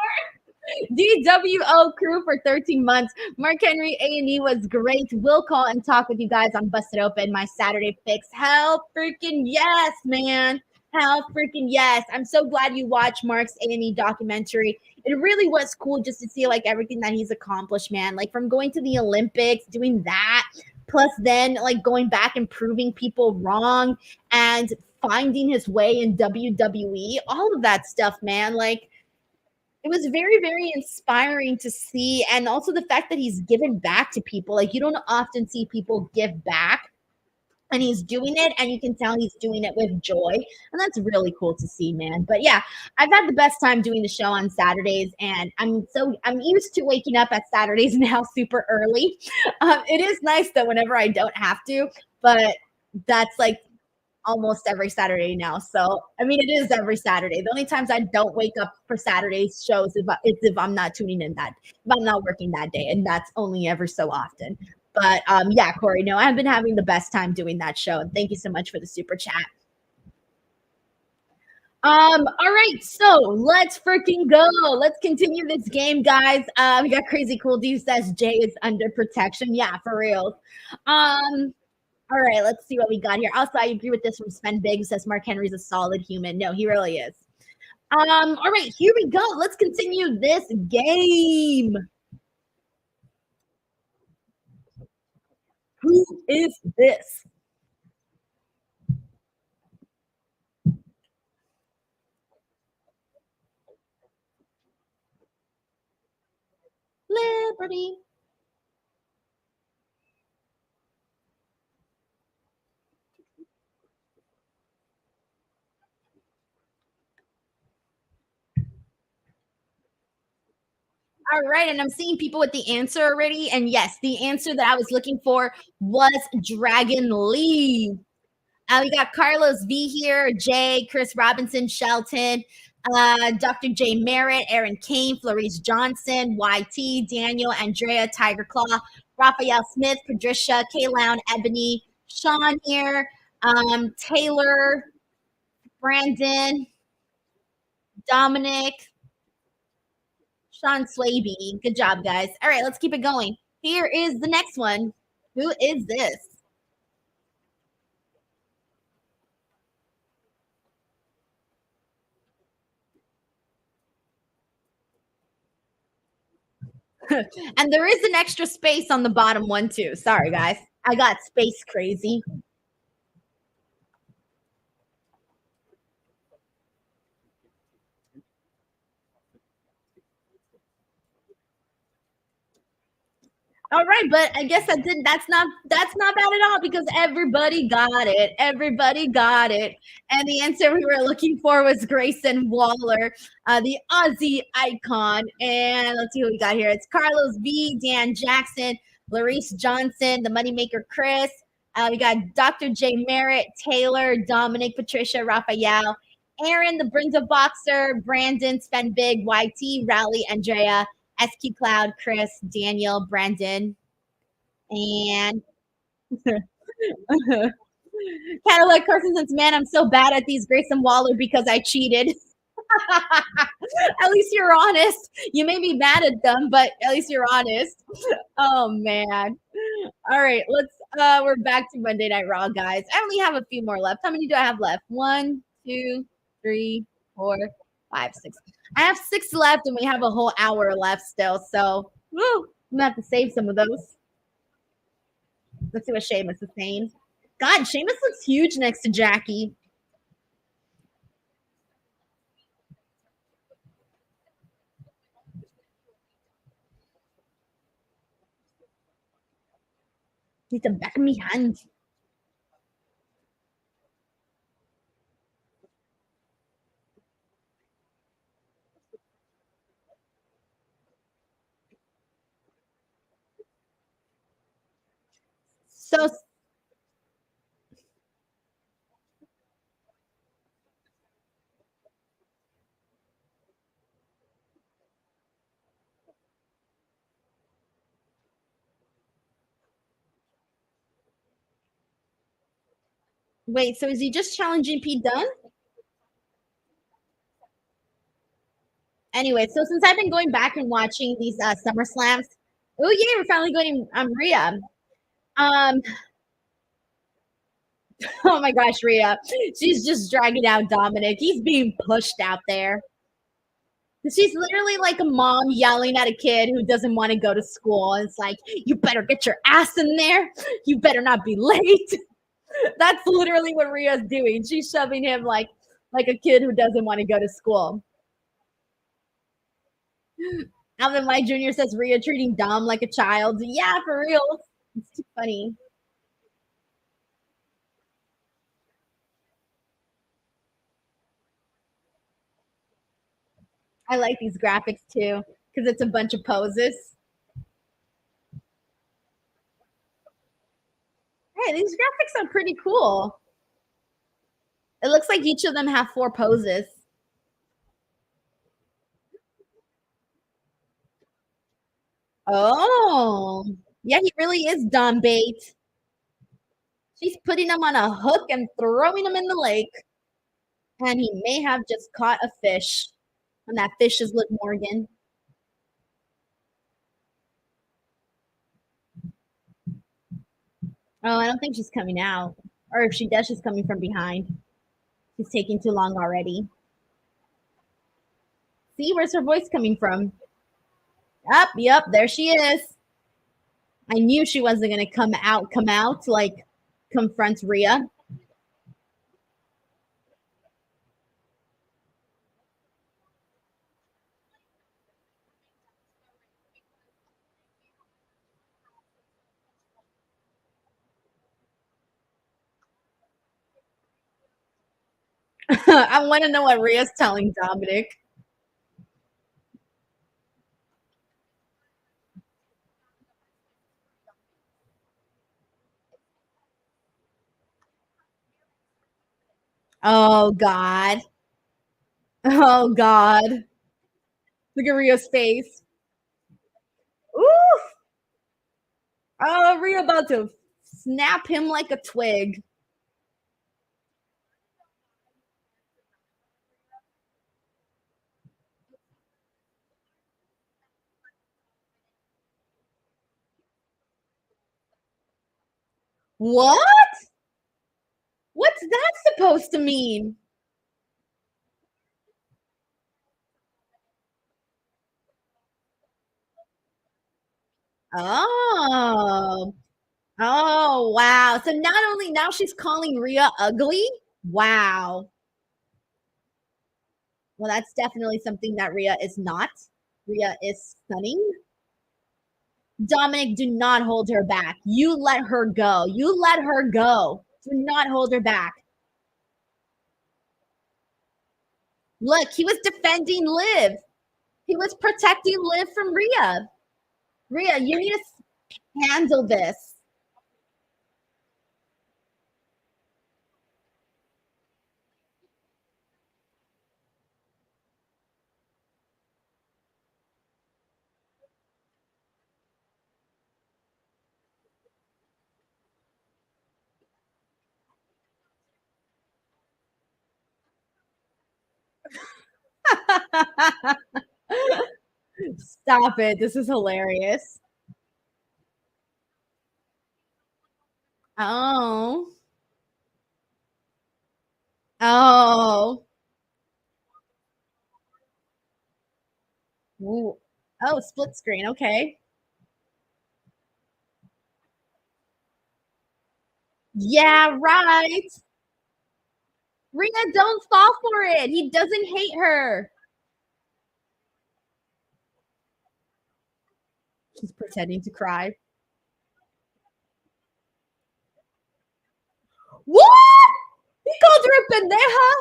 DWO crew for 13 months. Mark Henry A&E was great. We'll call and talk with you guys on Busted Open, my Saturday fix. Hell freaking yes, man. Hell freaking yes. I'm so glad you watched Mark's A&E documentary. It really was cool just to see like everything that he's accomplished, man. Like from going to the Olympics, doing that, plus then like going back and proving people wrong and finding his way in WWE, all of that stuff, man. Like it was very, very inspiring to see. And also the fact that he's given back to people. Like you don't often see people give back. And he's doing it, and you can tell he's doing it with joy. And that's really cool to see, man. But yeah, I've had the best time doing the show on Saturdays, and I'm used to waking up at Saturdays now super early. It is nice though whenever I don't have to, but that's like almost every Saturday now. So, I mean, it is every Saturday. The only times I don't wake up for Saturday's shows is if I'm not tuning in if I'm not working that day, and that's only ever so often. But yeah, Corey, no, I've been having the best time doing that show, and thank you so much for the super chat. All right, so let's freaking go. Let's continue this game, guys. We got Crazy Cool D says Jay is under protection. Yeah, for real. All right, let's see what we got here. Also, I agree with this from Sven Big, who says Mark Henry's a solid human. No, he really is. All right, here we go. Let's continue this game. Who is this? Liberty. All right, and I'm seeing people with the answer already. And yes, the answer that I was looking for was Dragon Lee. We got Carlos V here, Jay, Chris Robinson, Shelton, Dr. J. Merritt, Aaron Kane, Florice Johnson, YT, Daniel, Andrea, Tiger Claw, Raphael Smith, Patricia, Kaylown, Ebony, Sean here, Taylor, Brandon, Dominic, Sean Swaby. Good job, guys. All right, let's keep it going. Here is the next one. Who is this? And there is an extra space on the bottom one, too. Sorry, guys. I got space crazy. All right, but I guess that's not bad at all because everybody got it. Everybody got it. And the answer we were looking for was Grayson Waller, the Aussie icon. And let's see what we got here. It's Carlos V, Dan Jackson, Larice Johnson, the Moneymaker Chris. We got Dr. J. Merritt, Taylor, Dominic, Patricia, Raphael, Aaron, the Brenda Boxer, Brandon, Sven Big, YT, Rally, Andrea, SQ Cloud, Chris, Daniel, Brandon, and Cadillac Carson says, man, I'm so bad at these Grayson Waller because I cheated. At least you're honest. You may be mad at them, but at least you're honest. Oh man. All right, we're back to Monday Night Raw, guys. I only have a few more left. How many do I have left? 1, 2, 3, 4, 5, 6. I have 6 left, and we have a whole hour left still. So, woo, I'm gonna have to save some of those. Let's see what Sheamus is saying. God, Sheamus looks huge next to Jackie. He's the back of me hand. So wait, so is he just challenging Pete Dunne? Anyway, so since I've been going back and watching these Summerslams, oh yeah, we're finally going Rhea. Oh my gosh, Rhea. She's just dragging out Dominic. He's being pushed out there. She's literally like a mom yelling at a kid who doesn't want to go to school. It's like, you better get your ass in there. You better not be late. That's literally what Rhea's doing. She's shoving him like a kid who doesn't want to go to school. Alvin White Jr. says Rhea treating Dom like a child. Yeah, for real. It's too funny. I like these graphics too because it's a bunch of poses. Hey, these graphics are pretty cool. It looks like each of them have 4 poses. Oh, yeah, he really is Dom bait. She's putting him on a hook and throwing him in the lake. And he may have just caught a fish. And that fish is Liv Morgan. Oh, I don't think she's coming out. Or if she does, she's coming from behind. She's taking too long already. See, where's her voice coming from? Up, yep, there she is. I knew she wasn't going to come out, like confront Rhea. I want to know what Rhea's telling Dominic. Oh, God. Oh, God. Look at Rhea's face. Ooh. Oh, Rhea about to snap him like a twig. What? What's that supposed to mean? Oh. Oh, wow. So not only now she's calling Rhea ugly. Wow. Well, that's definitely something that Rhea is not. Rhea is stunning. Dominic, do not hold her back. You let her go. You let her go. Do not hold her back. Look, he was defending Liv. He was protecting Liv from Rhea. Rhea, you need to handle this. Stop it. This is hilarious. Oh. Oh. Ooh. Oh, split screen. Okay. Yeah, right. Rhea, don't fall for it. He doesn't hate her. She's pretending to cry. What? He called her a pendeja?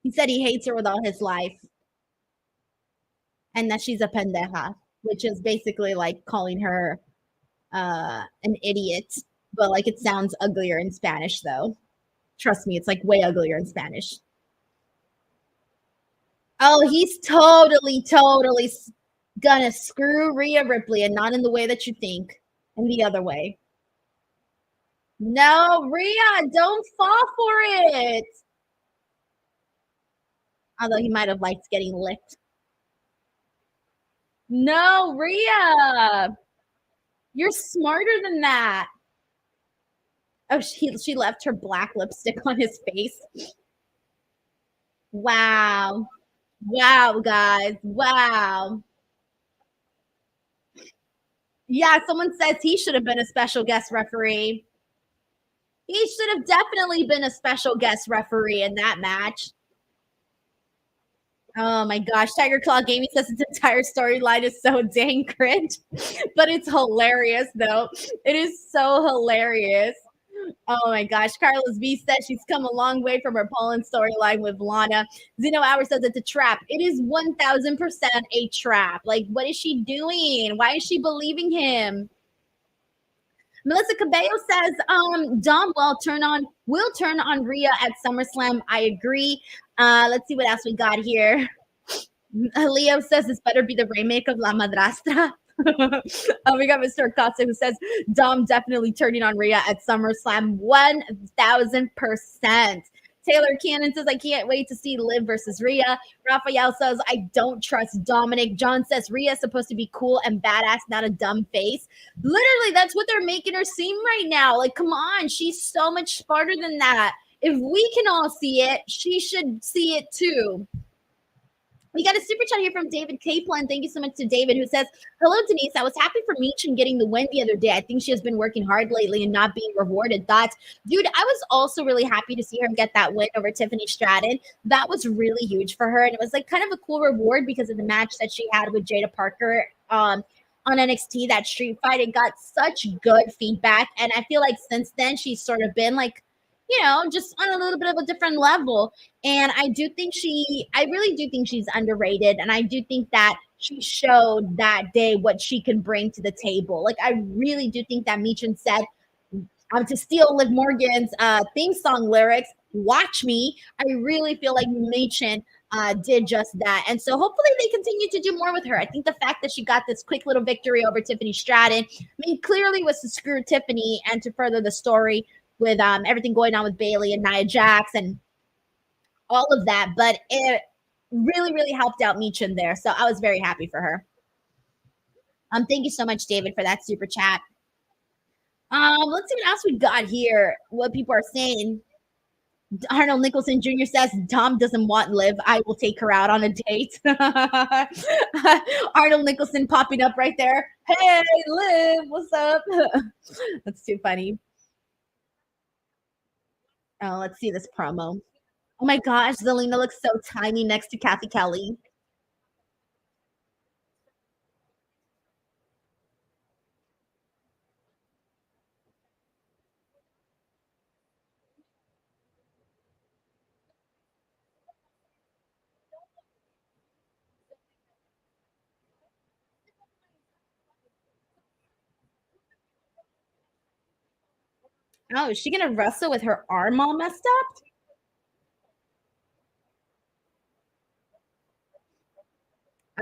He said he hates her with all his life and that she's a pendeja, which is basically like calling her an idiot. But like it sounds uglier in Spanish, though. Trust me, it's like way uglier in Spanish. Oh, he's totally gonna screw Rhea Ripley and not in the way that you think. and the other way. No, Rhea, don't fall for it. Although he might have liked getting licked. No, Rhea. You're smarter than that. Oh, she left her black lipstick on his face. Wow. Wow, guys. Wow. Yeah, someone says he should have been a special guest referee. He should have definitely been a special guest referee in that match. Oh my gosh. Tiger Claw Gaming says its entire storyline is so dang cringe, but it's hilarious though. It is so hilarious. Oh my gosh. Carlos B says she's come a long way from her Poland storyline with Lana. Zeno Hour says it's a trap. It is 1000% a trap. Like, what is she doing? Why is she believing him? Melissa Cabello says, Dom will turn on Rhea at SummerSlam. I agree. Let's see what else we got here. Leo says this better be the remake of La Madrastra. We got Mr. Acosta who says Dom definitely turning on Rhea at SummerSlam 1000%. Taylor Cannon says, I can't wait to see Liv versus Rhea. Raphael says, I don't trust Dominic. John says, Rhea's supposed to be cool and badass, not a dumb face. Literally, that's what they're making her seem right now. Like, come on. She's so much smarter than that. If we can all see it, she should see it too. We got a super chat here from David Kaplan. Thank you so much to David, who says, hello, Denise. I was happy for Meechin getting the win the other day. I think she has been working hard lately and not being rewarded. Thoughts? Dude, I was also really happy to see her get that win over Tiffany Stratton. That was really huge for her. And it was like kind of a cool reward because of the match that she had with Jada Parker on NXT, that street fight. It got such good feedback. And I feel like since then, she's sort of been like, you know, just on a little bit of a different level. And I really do think she's underrated. And I do think that she showed that day what she can bring to the table. Like, I really do think that Meechin said, to steal Liv Morgan's theme song lyrics, watch me. I really feel like Meechin did just that. And so hopefully they continue to do more with her. I think the fact that she got this quick little victory over Tiffany Stratton, I mean, clearly was to screw Tiffany and to further the story with everything going on with Bayley and Nia Jax and all of that. But it really, really helped out Meechin there. So I was very happy for her. Thank you so much, David, for that super chat. Let's see what else we got here. What people are saying. Arnold Nicholson Jr. says, Tom doesn't want Liv. I will take her out on a date. Arnold Nicholson popping up right there. Hey, Liv, what's up? That's too funny. Oh, let's see this promo. Oh my gosh, Zelina looks so tiny next to Kathy Kelly. Oh, is she gonna wrestle with her arm all messed up?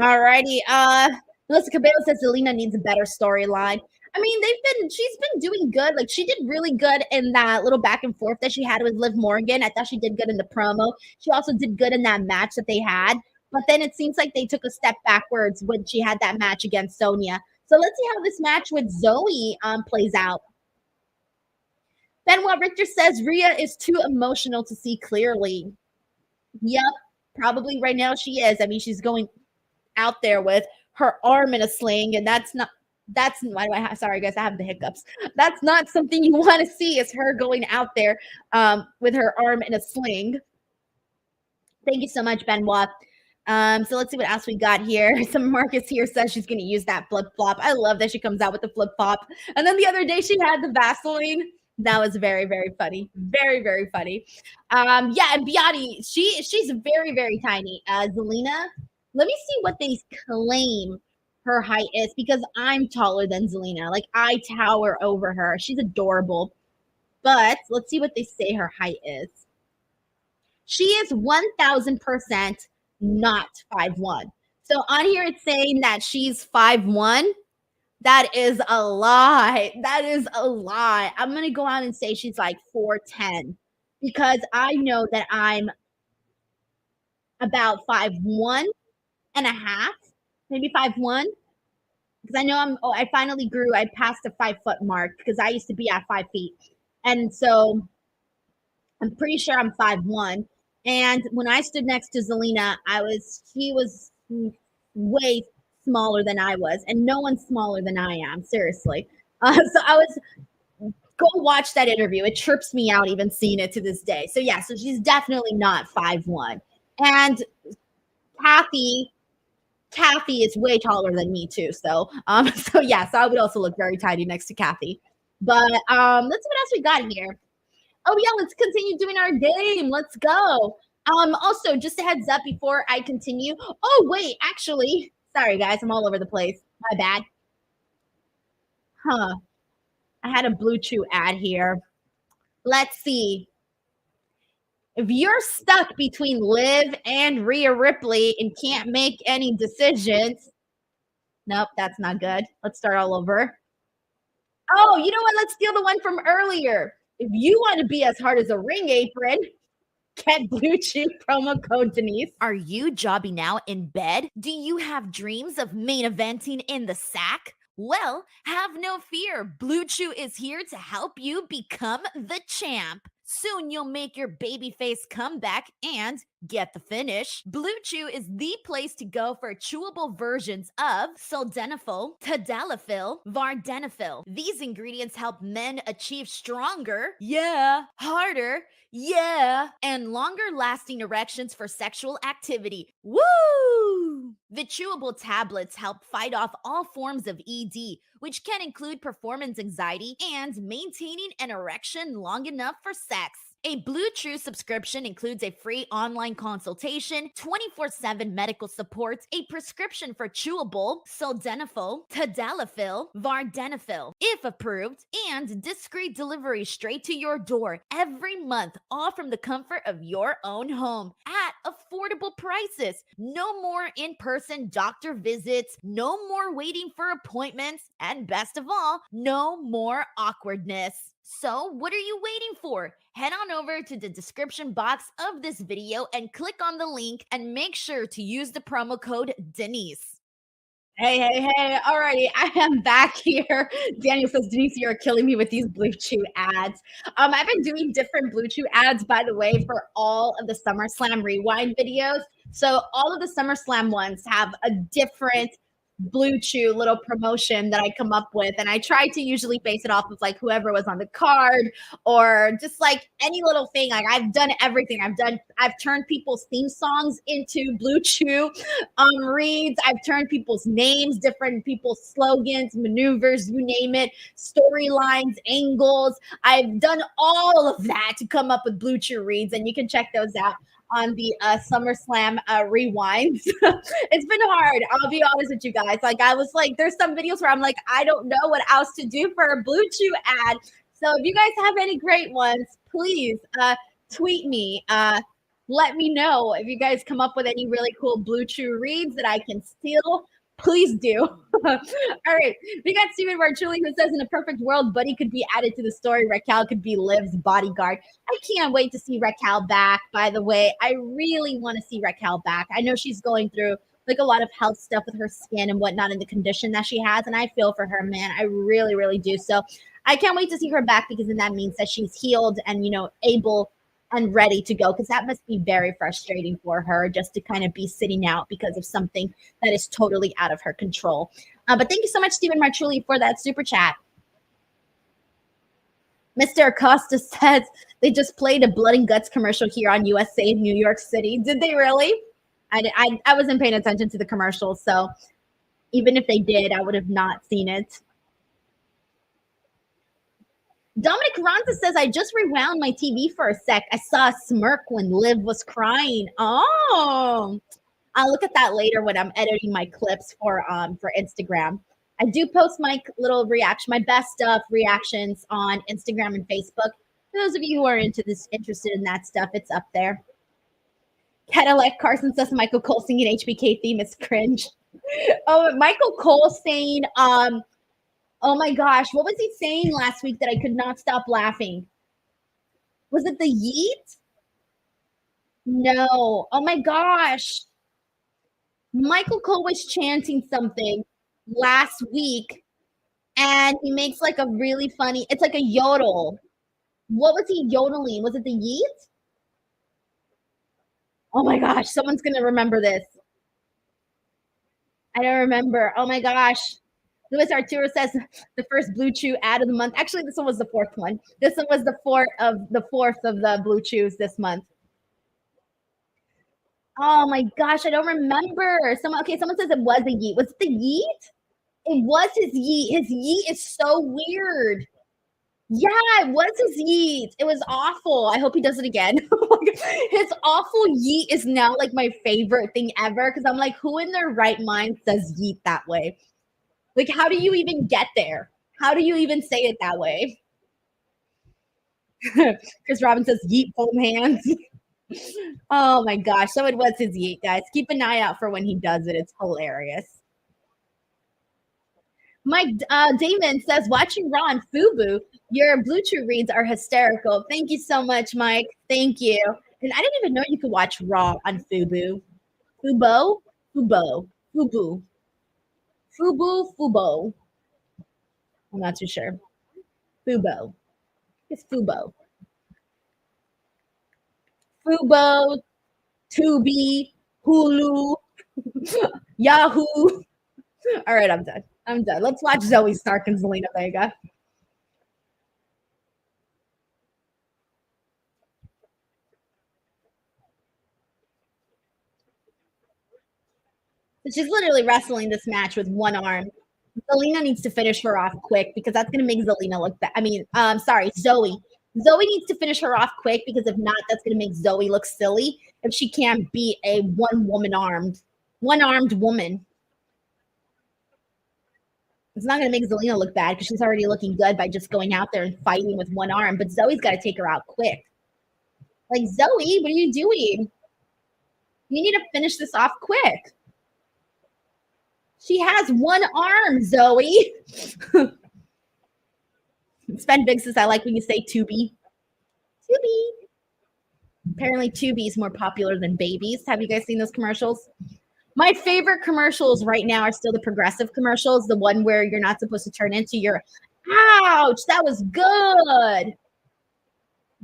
Alrighty. Melissa Cabello says Zelina needs a better storyline. I mean, she's been doing good. Like, she did really good in that little back and forth that she had with Liv Morgan. I thought she did good in the promo. She also did good in that match that they had. But then it seems like they took a step backwards when she had that match against Sonya. So let's see how this match with Zoey plays out. Benoit Richter says Rhea is too emotional to see clearly. Yep, probably right now she is. I mean, she's going out there with her arm in a sling, and why do I have, sorry guys, I have the hiccups. That's not something you want to see, is her going out there with her arm in a sling. Thank you so much, Benoit. So let's see what else we got here. Some Marcus here says she's going to use that flip flop. I love that she comes out with the flip flop. And then the other day she had the Vaseline. That was very, very funny. Very, very funny. Yeah, and Beati, she's very, very tiny. Zelina, let me see what they claim her height is, because I'm taller than Zelina. Like, I tower over her. She's adorable. But let's see what they say her height is. She is 1000% not 5'1". So on here it's saying that she's 5'1", That is a lie. That is a lie. I'm going to go out and say she's like 4'10", because I know that I'm about 5'1" and a half, maybe 5'1", because I know I finally grew. I passed the 5 foot mark because I used to be at 5 feet. And so I'm pretty sure I'm 5'1". And when I stood next to Zelina, she was way smaller than I was, and no one's smaller than I am, seriously. So I was go watch that interview. It trips me out even seeing it to this day. So yeah, so she's definitely not 5'1". And Kathy is way taller than me too. So so yeah, so I would also look very tiny next to Kathy. But let's see what else we got here. Oh yeah, let's continue doing our game. Let's go. Also, just a heads up before I continue. Oh wait, actually, sorry guys, I'm all over the place. My bad. Huh. I had a Blue Chew ad here. Let's see. If you're stuck between Liv and Rhea Ripley and can't make any decisions, nope, that's not good. Let's start all over. Oh, you know what? Let's steal the one from earlier. If you want to be as hard as a ring apron, get Blue Chew promo code Denise. Are you jobbing out in bed? Do you have dreams of main eventing in the sack? Well, have no fear. Blue Chew is here to help you become the champ. Soon you'll make your babyface comeback and get the finish. Blue Chew is the place to go for chewable versions of sildenafil, tadalafil, vardenafil. These ingredients help men achieve stronger, harder, and longer lasting erections for sexual activity. Woo! The chewable tablets help fight off all forms of ED, which can include performance anxiety and maintaining an erection long enough for sex. A Blue Chew subscription includes a free online consultation, 24/7 medical support, a prescription for chewable sildenafil, tadalafil, vardenafil, if approved, and discreet delivery straight to your door every month, all from the comfort of your own home at affordable prices. No more in-person doctor visits, no more waiting for appointments, and best of all, no more awkwardness. So, what are you waiting for? Head on over to the description box of this video and click on the link and make sure to use the promo code Denise. Hey. Alrighty, I am back here. Daniel says, Denise, you're killing me with these Blue Chew ads. I've been doing different Blue Chew ads, by the way, for all of the SummerSlam Rewind videos. So all of the SummerSlam ones have a different Blue Chew little promotion that I come up with, and I try to usually base it off of like whoever was on the card or just like any little thing. Like I've done everything. I've turned people's theme songs into Blue Chew reads. I've turned people's names, different people's slogans, maneuvers, you name it, storylines, angles. I've done all of that to come up with Blue Chew reads, and you can check those out on the SummerSlam rewinds. It's been hard. I'll be honest with you guys. Like I was like, there's some videos where I'm like, I don't know what else to do for a Blue Chew ad. So if you guys have any great ones, please tweet me. Let me know if you guys come up with any really cool Blue Chew reads that I can steal. Please do. All right. We got Steven Marchulli who says, in a perfect world, Buddy could be added to the story. Raquel could be Liv's bodyguard. I can't wait to see Raquel back, by the way. I really want to see Raquel back. I know she's going through like a lot of health stuff with her skin and whatnot in the condition that she has. And I feel for her, man. I really, really do. So I can't wait to see her back, because then that means that she's healed and, you know, able and ready to go, because that must be very frustrating for her just to kind of be sitting out because of something that is totally out of her control. But thank you so much, Steven Marchulli, for that super chat. Mr. Acosta says they just played a Blood and Guts commercial here on USA in New York City. Did they really? I wasn't paying attention to the commercials, so even if they did, I would have not seen it. Dominic Ronza says, I just rewound my TV for a sec. I saw a smirk when Liv was crying. Oh, I'll look at that later when I'm editing my clips for Instagram. I do post my little reaction, my best of reactions on Instagram and Facebook. For those of you who are interested in that stuff, it's up there. Cadillac Carson says Michael Cole singing HBK theme is cringe. Oh, Michael Cole saying Oh my gosh, what was he saying last week that I could not stop laughing? Was it the yeet? No. Oh my gosh. Michael Cole was chanting something last week and he makes like a really funny, it's like a yodel. What was he yodeling? Was it the yeet? Oh my gosh, someone's going to remember this. I don't remember. Oh my gosh. Luis Arturo says the first Blue Chew ad of the month. Actually, this one was the fourth one. This one was the fourth of the Blue Chews this month. Oh my gosh, I don't remember. Someone says it was a yeet. Was it the yeet? It was his yeet. His yeet is so weird. Yeah, it was his yeet. It was awful. I hope he does it again. His awful yeet is now like my favorite thing ever because I'm like, who in their right mind says yeet that way? Like, how do you even get there? How do you even say it that way? Chris Robin says yeet foam hands. Oh my gosh. So it was his yeet, guys. Keep an eye out for when he does it. It's hilarious. Mike Damon says, watching Raw and Fubu, your Blue Chew reads are hysterical. Thank you so much, Mike. Thank you. And I didn't even know you could watch Raw on Fubu. Fubo? Fubo. Fubu. Fubu, Fubo. I'm not too sure. Fubo. It's Fubo. Fubo, Tubi, Hulu, Yahoo. All right, I'm done. Let's watch Zoey Stark and Zelina Vega. She's literally wrestling this match with one arm. Zelina needs to finish her off quick because that's going to make Zelina look bad. Zoey. Zoey needs to finish her off quick because if not, that's going to make Zoey look silly if she can't beat a one-armed woman. It's not going to make Zelina look bad because she's already looking good by just going out there and fighting with one arm. But Zoey's got to take her out quick. Like, Zoey, what are you doing? You need to finish this off quick. She has one arm, Zoey. Sven Big says, I like when you say Tubi. Tubi. Apparently, Tubi is more popular than babies. Have you guys seen those commercials? My favorite commercials right now are still the progressive commercials, the one where you're not supposed to turn into your, ouch, that was good.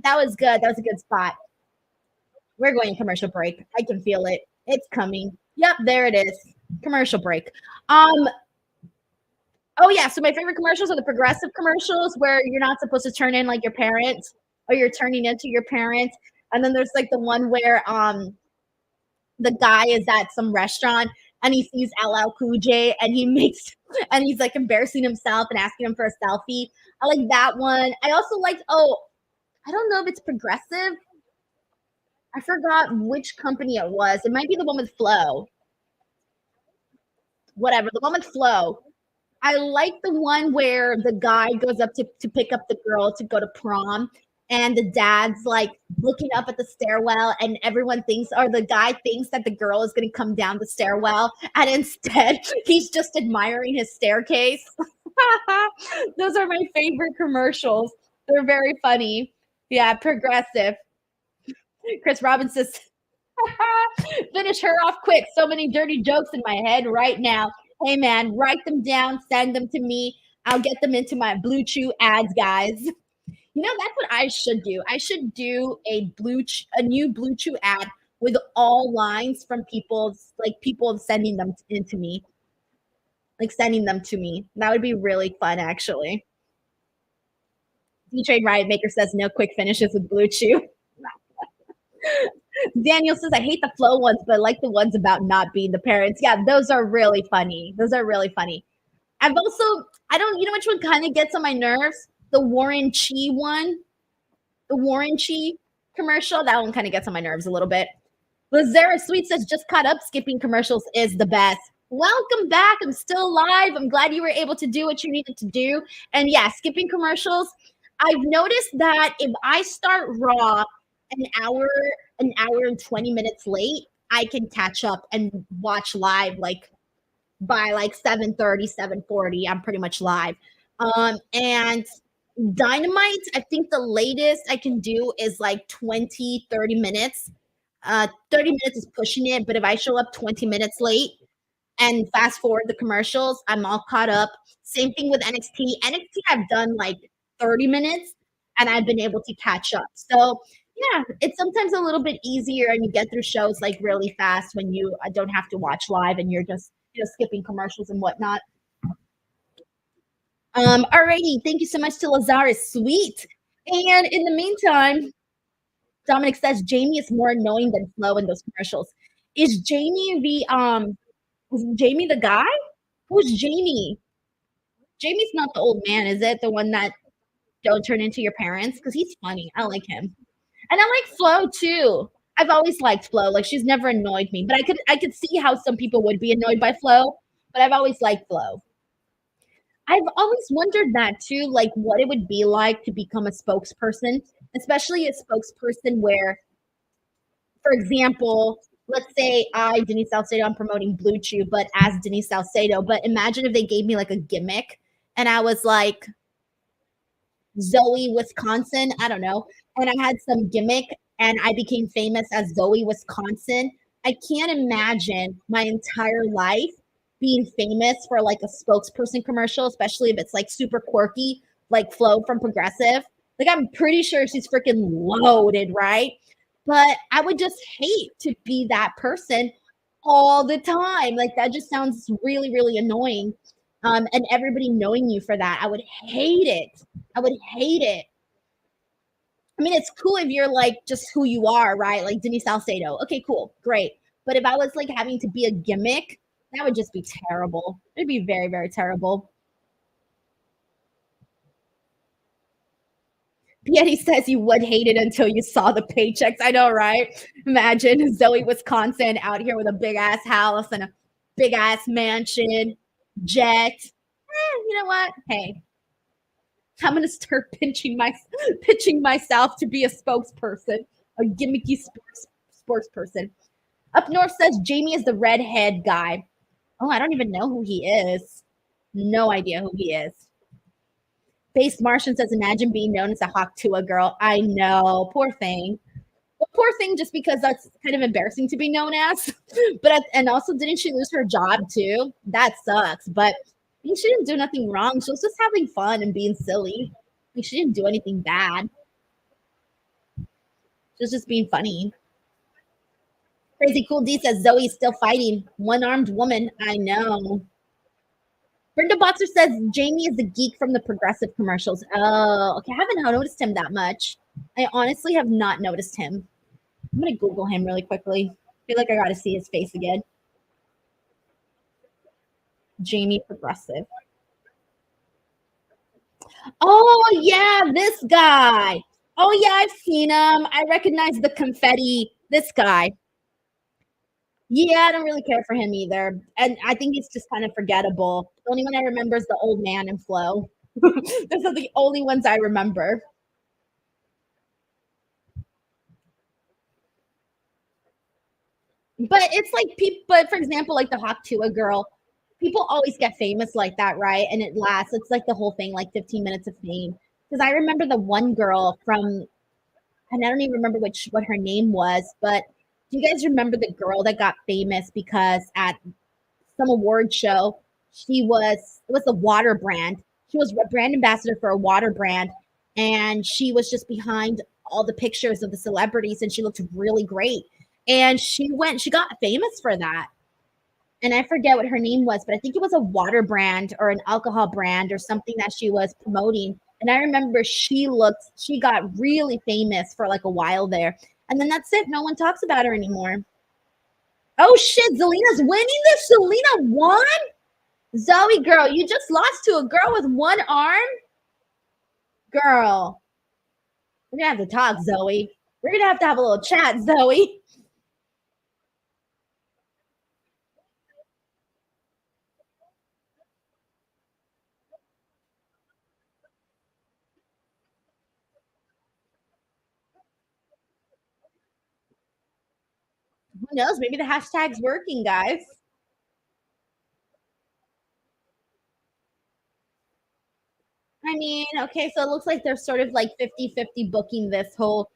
That was good. That was a good spot. We're going to commercial break. I can feel it. It's coming. Yep, there it is. Commercial break. Oh yeah, so my favorite commercials are the progressive commercials where you're not supposed to turn in like your parents or you're turning into your parents. And then there's like the one where the guy is at some restaurant and he sees LL Cool J and he's like embarrassing himself and asking him for a selfie. I like that one. I also liked, I don't know if it's progressive. I forgot which company it was. It might be the one with Flo. Whatever, the one with Flo. I like the one where the guy goes up to pick up the girl to go to prom and the dad's like looking up at the stairwell and everyone thinks, or the guy thinks that the girl is going to come down the stairwell and instead he's just admiring his staircase. Those are my favorite commercials. They're very funny. Yeah, progressive. Chris Robbins says, finish her off quick. So many dirty jokes in my head right now. Hey, man, write them down, send them to me. I'll get them into my Blue Chew ads, guys. You know, that's what I should do. I should do a new Blue Chew ad with all lines from people sending them into me. Like sending them to me. That would be really fun, actually. D-Trade Riot Maker says no quick finishes with Blue Chew. Daniel says, I hate the Flow ones, but I like the ones about not being the parents. Yeah, those are really funny. You know which one kind of gets on my nerves? The Warren Chi one. The Warren Chi commercial. That one kind of gets on my nerves a little bit. Lazara Sweet says, just caught up. Skipping commercials is the best. Welcome back. I'm still alive. I'm glad you were able to do what you needed to do. And yeah, skipping commercials. I've noticed that if I start Raw an hour and 20 minutes late, I can catch up and watch live like by like 7:30, 7:40. I'm pretty much live. And Dynamite, I think the latest I can do is like 20, 30 minutes. 30 minutes is pushing it, but if I show up 20 minutes late and fast forward the commercials, I'm all caught up. Same thing with NXT. NXT, I've done like 30 minutes and I've been able to catch up. So, yeah, it's sometimes a little bit easier and you get through shows like really fast when you don't have to watch live and you're just, skipping commercials and whatnot. Alrighty, thank you so much to Lazarus. Sweet. And in the meantime, Dominic says Jamie is more annoying than Flo in those commercials. Is Jamie the guy? Who's Jamie? Jamie's not the old man, is it? The one that don't turn into your parents? Because he's funny. I like him. And I like Flo too. I've always liked Flo. Like she's never annoyed me. But I could see how some people would be annoyed by Flo, but I've always liked Flo. I've always wondered that too, like what it would be like to become a spokesperson, especially a spokesperson where, for example, let's say Denise Salcedo, I'm promoting Blue Chew, but as Denise Salcedo. But imagine if they gave me like a gimmick and I was like Zoey, Wisconsin, I don't know, and I had some gimmick and I became famous as Zoey, Wisconsin. I can't imagine my entire life being famous for like a spokesperson commercial, especially if it's like super quirky, like Flo from Progressive. Like I'm pretty sure she's freaking loaded, right? But I would just hate to be that person all the time. Like that just sounds really, really annoying. And everybody knowing you for that, I would hate it. I would hate it. I mean, it's cool if you're like just who you are, right? Like Denise Salcedo. Okay, cool, great. But if I was like having to be a gimmick, that would just be terrible. It'd be very, very terrible. Piety says you would hate it until you saw the paychecks. I know, right? Imagine Zoey, Wisconsin out here with a big ass house and a big ass mansion, jet. You know what? Hey, I'm gonna start pitching myself to be a spokesperson, a gimmicky sports person. Up north says Jamie is the redhead guy. Oh, I don't even know who he is. No idea who he is. Base Martian says, imagine being known as a Hawk Tua girl. I know, poor thing. Well, poor thing, just because that's kind of embarrassing to be known as. But and also, didn't she lose her job too? That sucks. But I mean, she didn't do nothing wrong. She was just having fun and being silly. Like, she didn't do anything bad. She was just being funny. Crazy Cool D says Zoe's still fighting. One-armed woman. I know. Brenda Botzer says Jamie is the geek from the Progressive commercials. Oh, okay. I haven't noticed him that much. I honestly have not noticed him. I'm going to Google him really quickly. I feel like I got to see his face again. Jamie Progressive. Oh, yeah, this guy. Oh, yeah, I've seen him. I recognize the confetti. This guy. Yeah, I don't really care for him either. And I think he's just kind of forgettable. The only one I remember is the old man and Flo. Those are the only ones I remember. But it's like people, but for example, like the Hawk Tua girl, people always get famous like that, right? And it lasts. It's like the whole thing, like 15 minutes of fame. Because I remember the one girl from, and I don't even remember what her name was, but do you guys remember the girl that got famous because at some award show, it was a water brand. She was a brand ambassador for a water brand, and she was just behind all the pictures of the celebrities, and she looked really great. And she got famous for that. And I forget what her name was, but I think it was a water brand or an alcohol brand or something that she was promoting. And I remember she got really famous for like a while there. And then that's it. No one talks about her anymore. Oh shit, Zelina's winning this? Zelina won? Zoey, girl, you just lost to a girl with one arm? Girl, we're gonna have to talk, Zoey. We're gonna have to have a little chat, Zoey. Who knows? Maybe the hashtag's working, guys. I mean, okay, so it looks like they're sort of like 50-50 booking this whole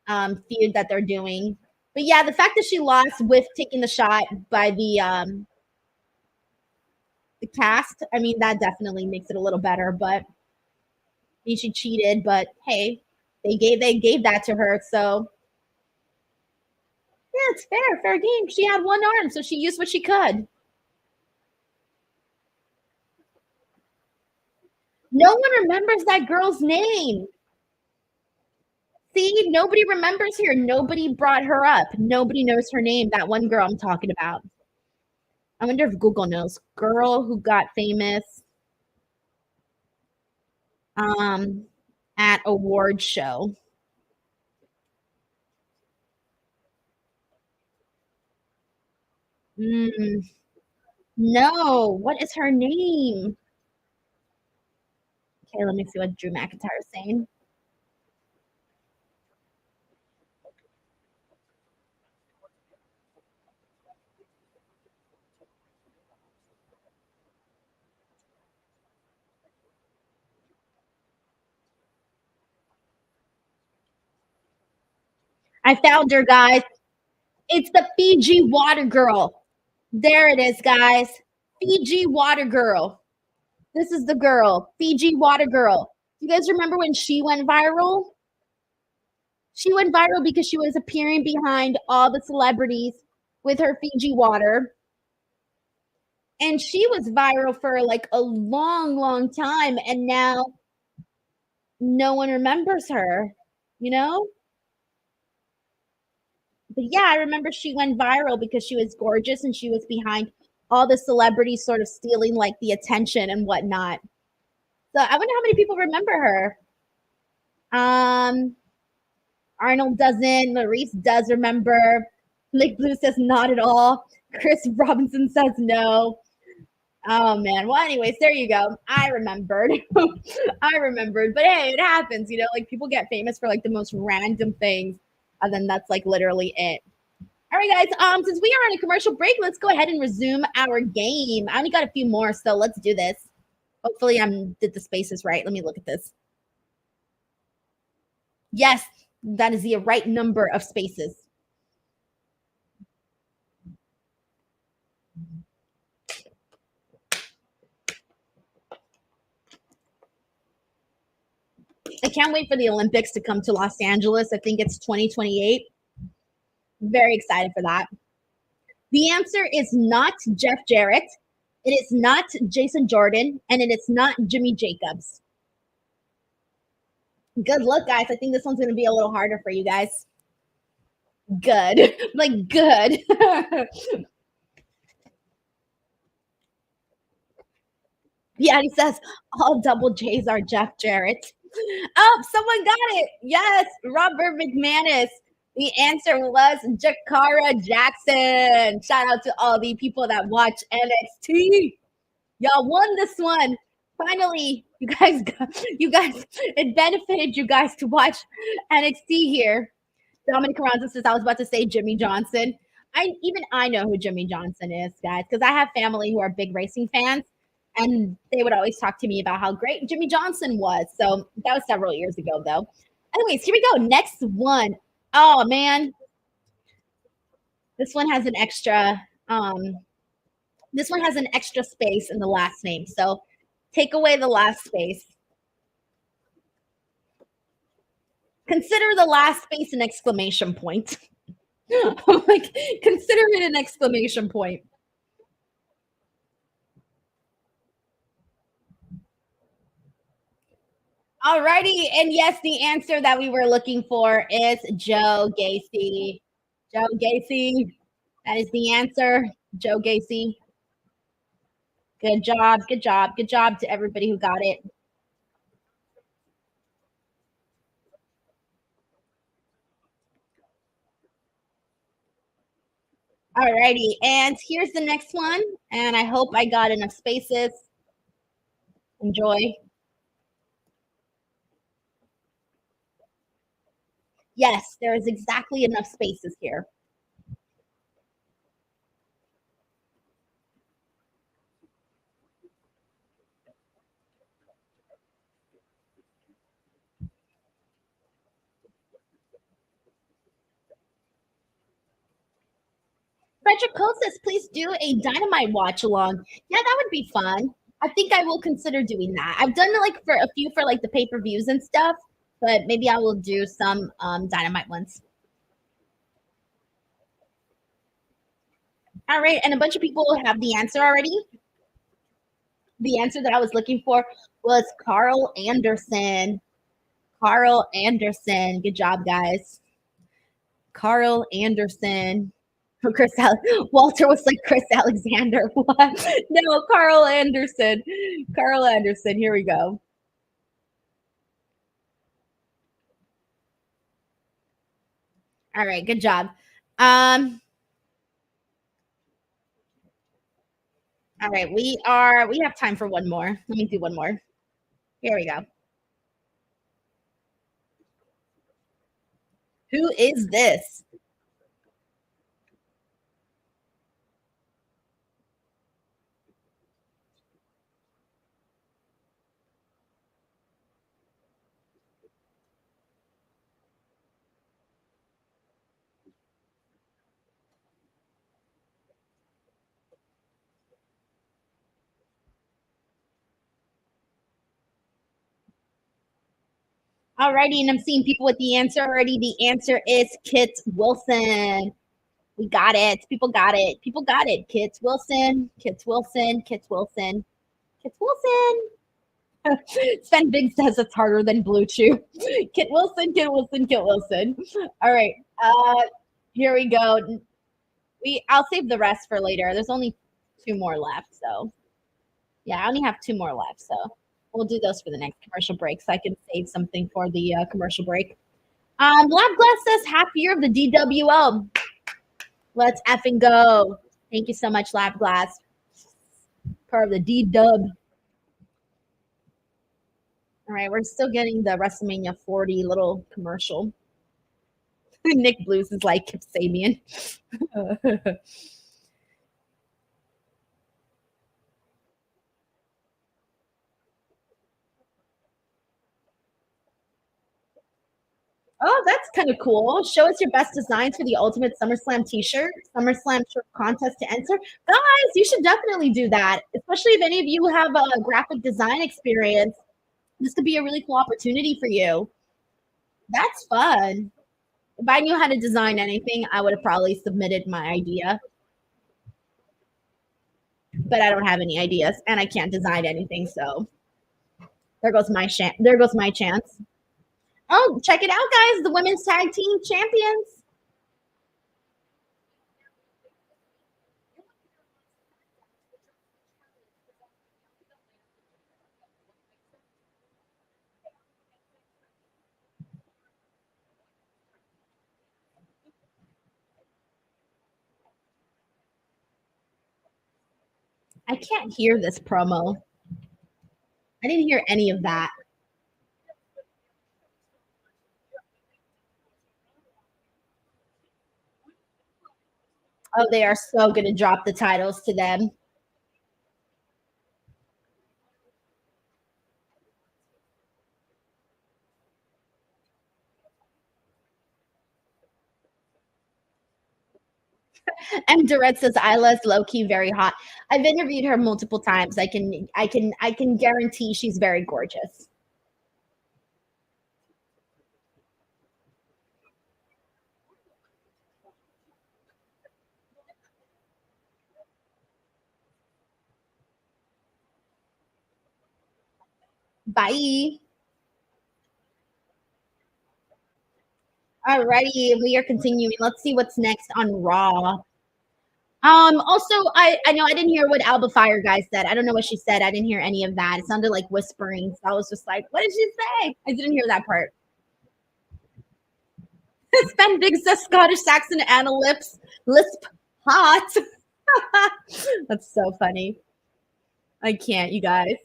feud that they're doing. But yeah, the fact that she lost with taking the shot by the cast, I mean, that definitely makes it a little better. But I mean, she cheated, but hey, they gave that to her, so yeah, it's fair game. She had one arm, so she used what she could. No one remembers that girl's name. See, nobody remembers her. Nobody brought her up. Nobody knows her name. That one girl I'm talking about. I wonder if Google knows. Girl who got famous um at award show. Mm, no, what is her name? Okay, let me see what Drew McIntyre is saying. I found her, guys. It's the Fiji Water Girl. There it is, guys. Fiji Water Girl. This is the girl, Fiji Water Girl. You guys remember when she went viral? She went viral because she was appearing behind all the celebrities with her Fiji water. And she was viral for like a long time. And now no one remembers her, you know? But yeah, I remember she went viral because she was gorgeous and she was behind all the celebrities sort of stealing like the attention and whatnot. So I wonder how many people remember her. Um, Arnold doesn't. Maurice does remember. Lake Blue says not at all. Chris Robinson says no. Oh man. Well, anyways, there you go. I remembered. I remembered. But hey, it happens, like people get famous for like the most random things, and then that's like literally it. All right, guys. Since we are on a commercial break, let's go ahead and resume our game. I only got a few more, so let's do this. Hopefully, did the spaces right. Let me look at this. Yes, that is the right number of spaces. I can't wait for the Olympics to come to Los Angeles. I think it's 2028. Very excited for that. The answer is not Jeff Jarrett. It is not Jason Jordan, and it is not Jimmy Jacobs. Good luck, guys. I think this one's going to be a little harder for you guys. Good. Like, good. Yeah, he says all double J's are Jeff Jarrett. Oh, someone got it. Yes, Robert McManus. The answer was Jakara Jackson. Shout out to all the people that watch NXT. Y'all won this one. Finally, it benefited you guys to watch NXT here. Dominic Carranza says I was about to say Jimmy Johnson. I know who Jimmy Johnson is, guys, because I have family who are big racing fans, and they would always talk to me about how great Jimmy Johnson was. So that was several years ago, though. Anyways, here we go. Next one. Oh man, this one has an extra. This one has an extra space in the last name. So take away the last space. Consider the last space an exclamation point. Like, consider it an exclamation point. Alrighty, and yes, the answer that we were looking for is Joe Gacy. Joe Gacy. That is the answer. Joe Gacy. Good job. Good job. Good job to everybody who got it. Alrighty, and here's the next one. And I hope I got enough spaces. Enjoy. Yes, there is exactly enough spaces here. Sandra Cole says, please do a Dynamite watch along. Yeah, that would be fun. I think I will consider doing that. I've done it like for a few for like the pay-per-views and stuff, but maybe I will do some Dynamite ones. All right, and a bunch of people have the answer already. The answer that I was looking for was Carl Anderson. Carl Anderson. Good job, guys. Carl Anderson. Chris Walter was like Chris Alexander. What? No, Carl Anderson. Carl Anderson. Here we go. All right, good job. All right, we have time for one more. Let me do one more. Here we go. Who is this? Alrighty, and I'm seeing people with the answer already. The answer is Kit Wilson. We got it. People got it. People got it. Kit Wilson. Kit Wilson. Kit Wilson. Kit Wilson. Sven Big says it's harder than Blue Chew. Kit Wilson. Kit Wilson. Kit Wilson. All right. Here we go. I'll save the rest for later. There's only 2 more left, so yeah, I only have 2 more left, so we'll do those for the next commercial break, so I can save something for the commercial break. Lab Glass says happy year of the DWO. Let's effing go. Thank you so much, Lab Glass. Part of the D-Dub. All right, we're still getting the WrestleMania 40 little commercial. Nick Blues is like Kip Sabian. Oh, that's kind of cool. Show us your best designs for the Ultimate SummerSlam t-shirt, SummerSlam shirt contest to enter. Guys, you should definitely do that, especially if any of you have a graphic design experience. This could be a really cool opportunity for you. That's fun. If I knew how to design anything, I would have probably submitted my idea. But I don't have any ideas, and I can't design anything, so there goes my chance. Oh, check it out, guys. The women's tag team champions. I can't hear this promo. I didn't hear any of that. Oh, they are so going to drop the titles to them. And Durrett says Isla's low key very hot. I've interviewed her multiple times. I can guarantee she's very gorgeous. Bye. Alrighty, we are continuing. Let's see what's next on Raw. Also, I know I didn't hear what Alba Fire guy said. I don't know what she said. I didn't hear any of that. It sounded like whispering. So I was just like, what did she say? I didn't hear that part. Sven Big says Scottish Saxon Anna lisp hot. That's so funny. I can't, you guys.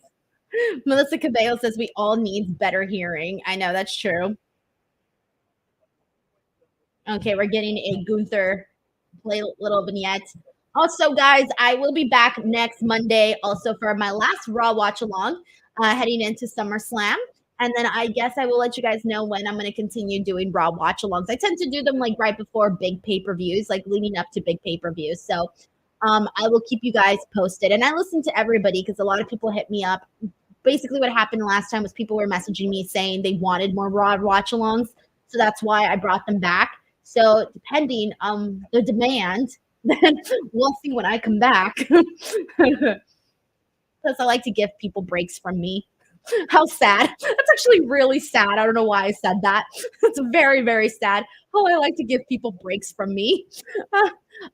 Melissa Cabello says we all need better hearing. I know that's true. Okay, we're getting a Gunther play little vignette. Also, guys, I will be back next Monday also for my last Raw watch along heading into SummerSlam. And then I guess I will let you guys know when I'm going to continue doing Raw watch-alongs. I tend to do them like right before big pay-per-views, like leading up to big pay-per-views. So I will keep you guys posted. And I listen to everybody because a lot of people hit me up. Basically what happened last time was people were messaging me saying they wanted more Raw watch-alongs. So that's why I brought them back. So depending on the demand, then we'll see when I come back. Because I like to give people breaks from me. How sad. That's actually really sad. I don't know why I said that. It's very, very sad. Oh, I like to give people breaks from me.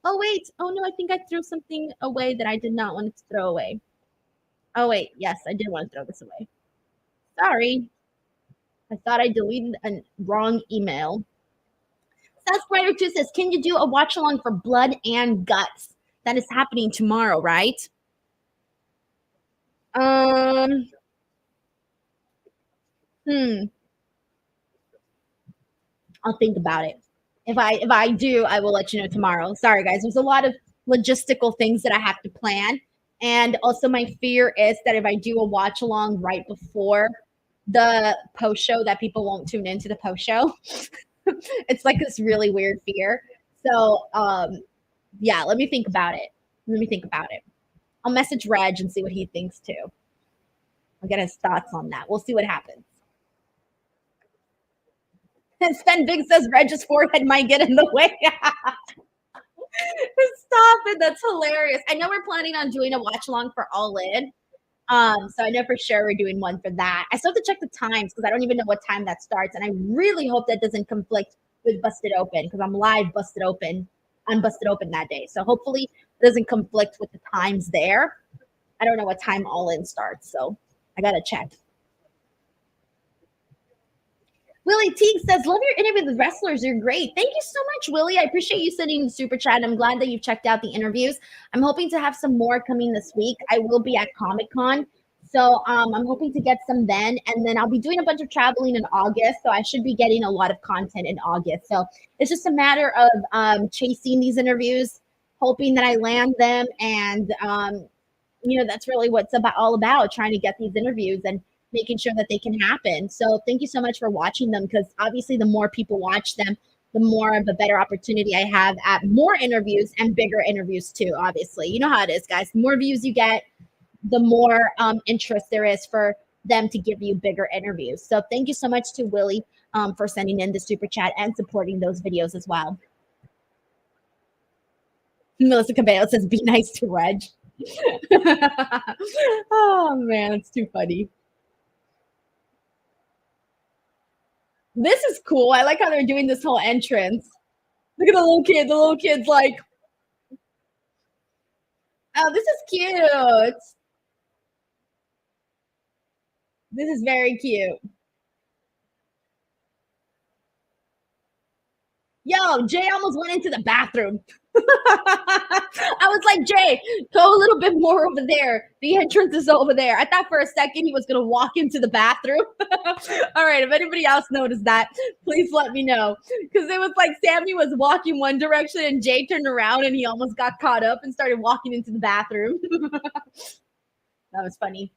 Oh, wait. Oh, no, I think I threw something away that I did not want to throw away. Oh, wait. Yes, I did want to throw this away. Sorry. I thought I deleted a wrong email. Seth Spider 2 says, can you do a watch along for Blood and Guts? That is happening tomorrow, right? I'll think about it. If I do, I will let you know tomorrow. Sorry, guys. There's a lot of logistical things that I have to plan. And also my fear is that if I do a watch along right before the post show, that people won't tune into the post show. It's like this really weird fear. So yeah, let me think about it. I'll message Reg and see what he thinks too. I'll get his thoughts on that. We'll see what happens. And Sven Big says Reg's forehead might get in the way. Stop it. That's hilarious. I know we're planning on doing a watch along for All In. So I know for sure we're doing one for that. I still have to check the times because I don't even know what time that starts. And I really hope that doesn't conflict with Busted Open because I'm live Busted Open. I'm Busted Open that day. So hopefully it doesn't conflict with the times there. I don't know what time All In starts. So I got to check. Willie Teague says, love your interview with wrestlers. You're great. Thank you so much, Willie. I appreciate you sending the super chat. I'm glad that you've checked out the interviews. I'm hoping to have some more coming this week. I will be at Comic-Con. So I'm hoping to get some then. And then I'll be doing a bunch of traveling in August. So I should be getting a lot of content in August. So it's just a matter of chasing these interviews, hoping that I land them. And, that's really what's all about, trying to get these interviews and making sure that they can happen. So thank you so much for watching them because obviously the more people watch them, the more of a better opportunity I have at more interviews and bigger interviews too, obviously. You know how it is, guys. The more views you get, the more interest there is for them to give you bigger interviews. So thank you so much to Willie for sending in the super chat and supporting those videos as well. Melissa Cabello says, be nice to Reg. Oh, man, it's too funny. This is cool. I like how they're doing this whole entrance. Look at the little kid. The little kid's like, oh, this is cute. This is very cute. Yo, Jay almost went into the bathroom. I was like, Jay, go a little bit more over there. The entrance is over there. I thought for a second he was going to walk into the bathroom. All right, if anybody else noticed that, please let me know. Because it was like Sammy was walking one direction and Jay turned around and he almost got caught up and started walking into the bathroom. That was funny.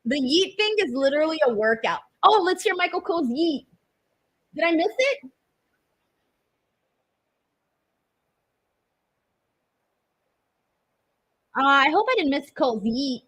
The yeet thing is literally a workout. Oh, let's hear Michael Cole's yeet. Did I miss it? I hope I didn't miss Cole's yeet.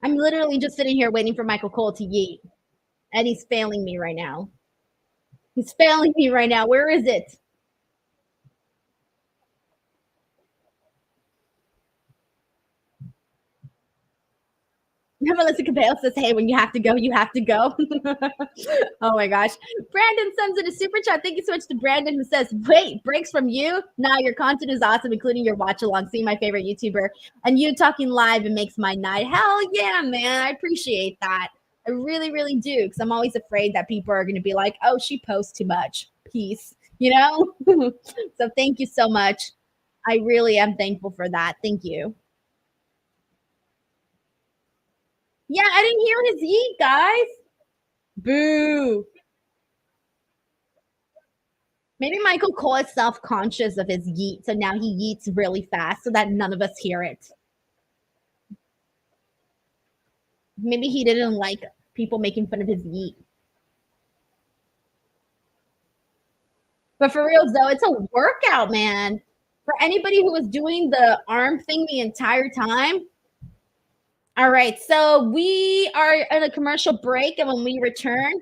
I'm literally just sitting here waiting for Michael Cole to yeet. And he's failing me right now. He's failing me right now. Where is it? Melissa Cabello says, hey, when you have to go, you have to go. Oh my gosh. Brandon sends in a super chat. Thank you so much to Brandon who says, wait, breaks from you? Nah, your content is awesome, including your watch along. See my favorite YouTuber. And you talking live, it makes my night. Hell yeah, man. I appreciate that. I really, really do. Because I'm always afraid that people are going to be like, oh, she posts too much. Peace. So thank you so much. I really am thankful for that. Thank you. Yeah, I didn't hear his yeet, guys. Boo. Maybe Michael Cole is self-conscious of his yeet, so now he yeets really fast so that none of us hear it. Maybe he didn't like people making fun of his yeet. But for real, though, it's a workout, man. For anybody who was doing the arm thing the entire time. All right, so we are at a commercial break, and when we return,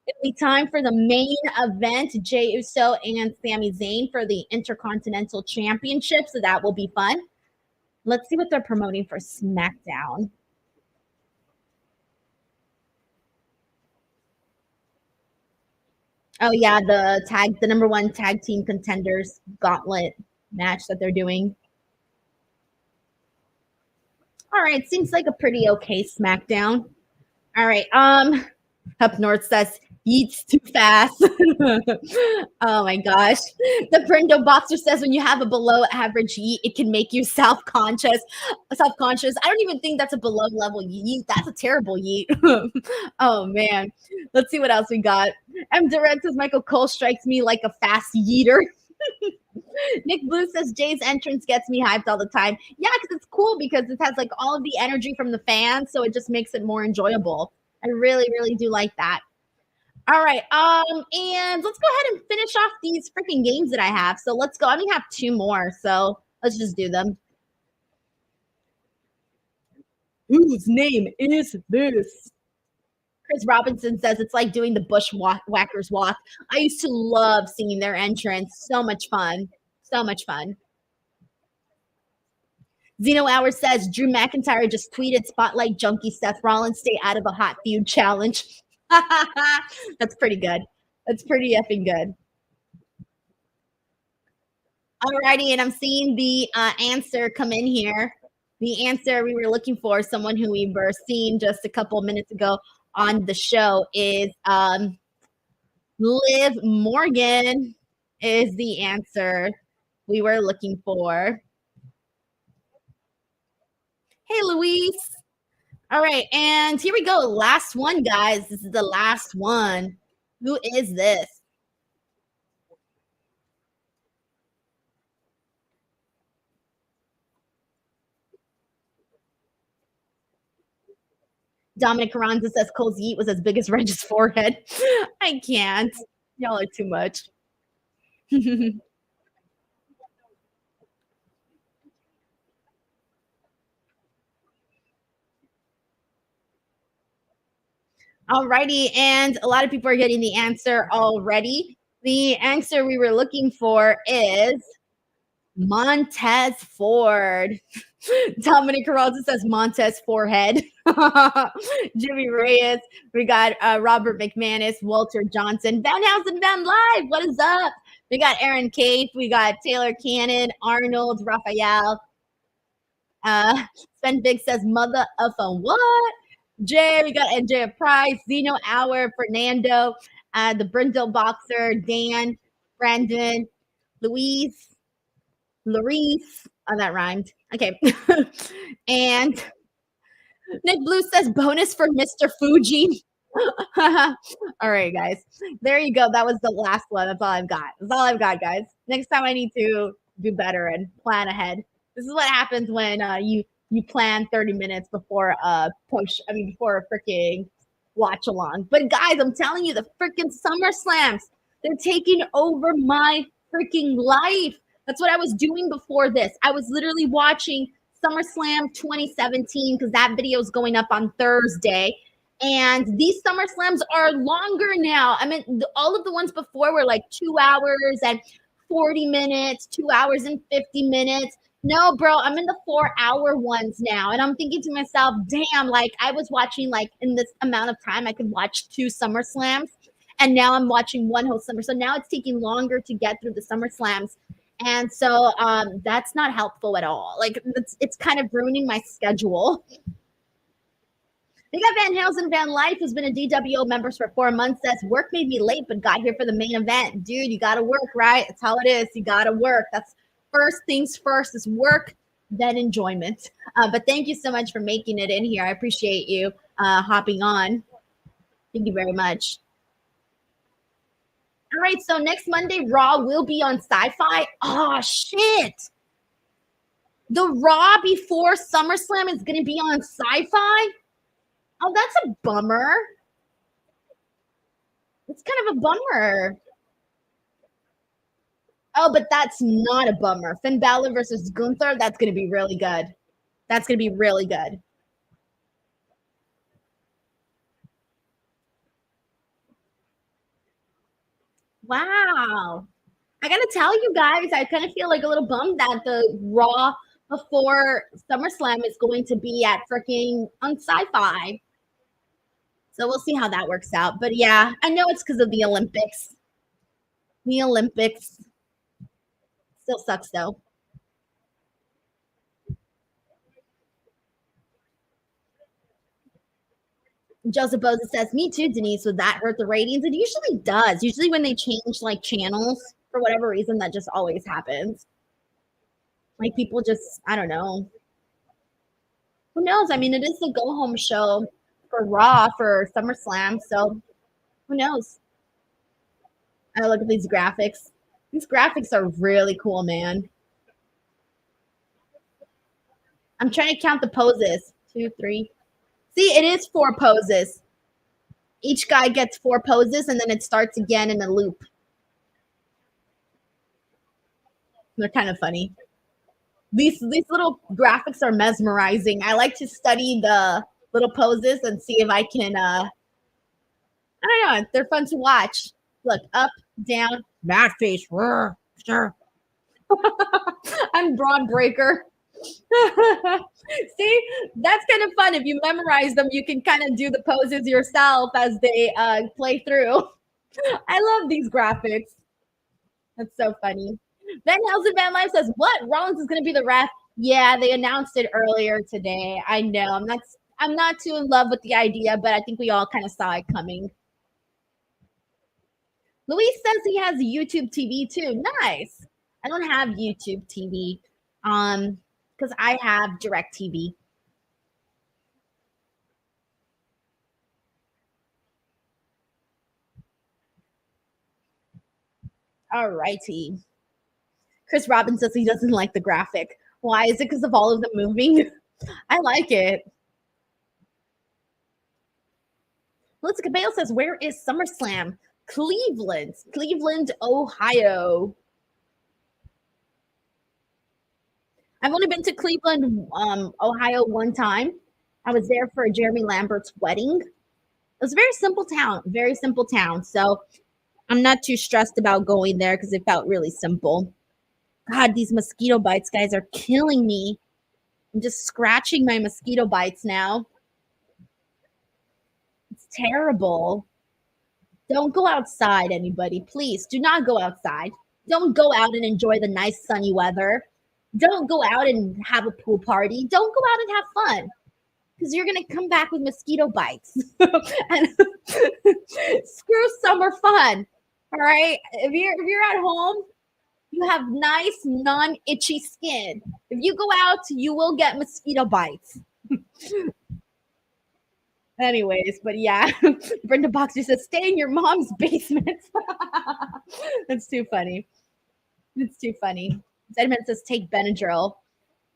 it'll be time for the main event, Jey Uso and Sami Zayn for the Intercontinental Championship, so that will be fun. Let's see what they're promoting for SmackDown. Oh yeah, the number one tag team contenders gauntlet match that they're doing. All right, seems like a pretty okay SmackDown. All right, Up North says eats too fast. Oh my gosh. The Brendo Boxer says when you have a below average yeet, it can make you self-conscious. Self-conscious. I don't even think that's a below level yeet. That's a terrible yeet. Oh man. Let's see what else we got. M. Durant says Michael Cole strikes me like a fast yeeter. Nick Blue says Jay's entrance gets me hyped all the time. Yeah, because it's cool because it has like all of the energy from the fans, so it just makes it more enjoyable. I really, really do like that. All right. And let's go ahead and finish off these freaking games that I have. So let's go. I only have 2 more, so let's just do them. Whose name is this? Chris Robinson says it's like doing the Bushwhackers walk. I used to love seeing their entrance. So much fun. So much fun. Zeno Hour says Drew McIntyre just tweeted Spotlight Junkie Seth Rollins stay out of a hot feud challenge. That's pretty good. That's pretty effing good. Alrighty, and I'm seeing the answer come in here. The answer we were looking for, someone who we were seeing just a couple of minutes ago on the show, is Liv Morgan is the answer we were looking for. Hey, Louise. All right, and here we go. Last one, guys. This is the last one. Who is this? Dominic Carranza says Cole's yeet was as big as Reg's forehead. I can't. Y'all are too much. Alrighty, and a lot of people are getting the answer already. The answer we were looking for is Montez Ford. Dominic Carranza says Montez forehead. Jimmy Reyes. We got Robert McManus, Walter Johnson, Van Housen Van Live. What is up? We got Aaron Cave. We got Taylor Cannon, Arnold, Raphael. Sven Big says mother of a what? Jay, we got Andrea Price, Zeno Hour, Fernando, the Brindle Boxer, Dan, Brandon, Louise, Larice. Oh, that rhymed. Okay. And Nick Blue says bonus for Mr. Fuji. All right, guys. There you go. That was the last one. That's all I've got. That's all I've got, guys. Next time I need to do better and plan ahead. This is what happens when you plan 30 minutes before before a freaking watch along. But guys, I'm telling you, the freaking SummerSlams, they're taking over my freaking life. That's what I was doing before this. I was literally watching SummerSlam 2017 because that video is going up on Thursday. And these SummerSlams are longer now. I mean, all of the ones before were like 2 hours and 40 minutes, 2 hours and 50 minutes. No, bro, I'm in the 4-hour ones now. And I'm thinking to myself, damn, like I was watching like in this amount of time, I could watch 2 SummerSlams. And now I'm watching one whole summer. So now it's taking longer to get through the SummerSlams. And so that's not helpful at all. Like it's kind of ruining my schedule. We got Van Housen Van Life, who's been a DWO member for 4 months, says, work made me late, but got here for the main event. Dude, you got to work, right? That's how it is. You got to work. That's first things first is work, then enjoyment. But thank you so much for making it in here. I appreciate you. hopping on. Thank you very much. All right, so next Monday, Raw will be on Sci-Fi. Oh, shit. The Raw before SummerSlam is going to be on Sci-Fi? Oh, that's a bummer. It's kind of a bummer. Oh, but that's not a bummer. Finn Balor versus Gunther, that's going to be really good. That's going to be really good. Wow. I got to tell you guys, I kind of feel like a little bummed that the Raw before SummerSlam is going to be at freaking on Sci-Fi. So we'll see how that works out. But yeah, I know it's because of the Olympics. The Olympics still sucks though. Joseph Boza says, me too, Denise. Would that hurt the ratings? It usually does. Usually when they change like channels for whatever reason, that just always happens. Like people just, I don't know. Who knows? I mean, it is the go home show for Raw for SummerSlam. So who knows? I look at these graphics. These graphics are really cool, man. I'm trying to count the poses. 2, 3. See, it is 4 poses. Each guy gets 4 poses, and then it starts again in a loop. They're kind of funny. These little graphics are mesmerizing. I like to study the little poses and see if I can, I don't know. They're fun to watch. Look, up, down, mad face. Sure. I'm Braun Breaker. See, that's kind of fun. If you memorize them, you can kind of do the poses yourself as they play through. I love these graphics. That's so funny. Van Helsing Van Life says, what? Rollins is going to be the ref? Yeah, they announced it earlier today. I know. I'm not too in love with the idea, but I think we all kind of saw it coming. Luis says he has YouTube TV too. Nice. I don't have YouTube TV. Because I have DirecTV. All righty. Chris Robbins says he doesn't like the graphic. Why? Is it because of all of them moving? I like it. Melissa Cabello says, where is SummerSlam? Cleveland, Ohio. I've only been to Cleveland, Ohio one time. I was there for Jeremy Lambert's wedding. It was a very simple town. So I'm not too stressed about going there because it felt really simple. God, these mosquito bites, guys, are killing me. I'm just scratching my mosquito bites now. It's terrible. Don't go outside, anybody. Please do not go outside. Don't go out and enjoy the nice sunny weather. Don't go out and have a pool party. Don't go out and have fun because you're going to come back with mosquito bites. And screw summer fun. All right. If you're at home, you have nice, non-itchy skin. If you go out, you will get mosquito bites. Anyways, but yeah, Brenda Boxer says, stay in your mom's basement. That's too funny. It's too funny. Zedman says, take Benadryl.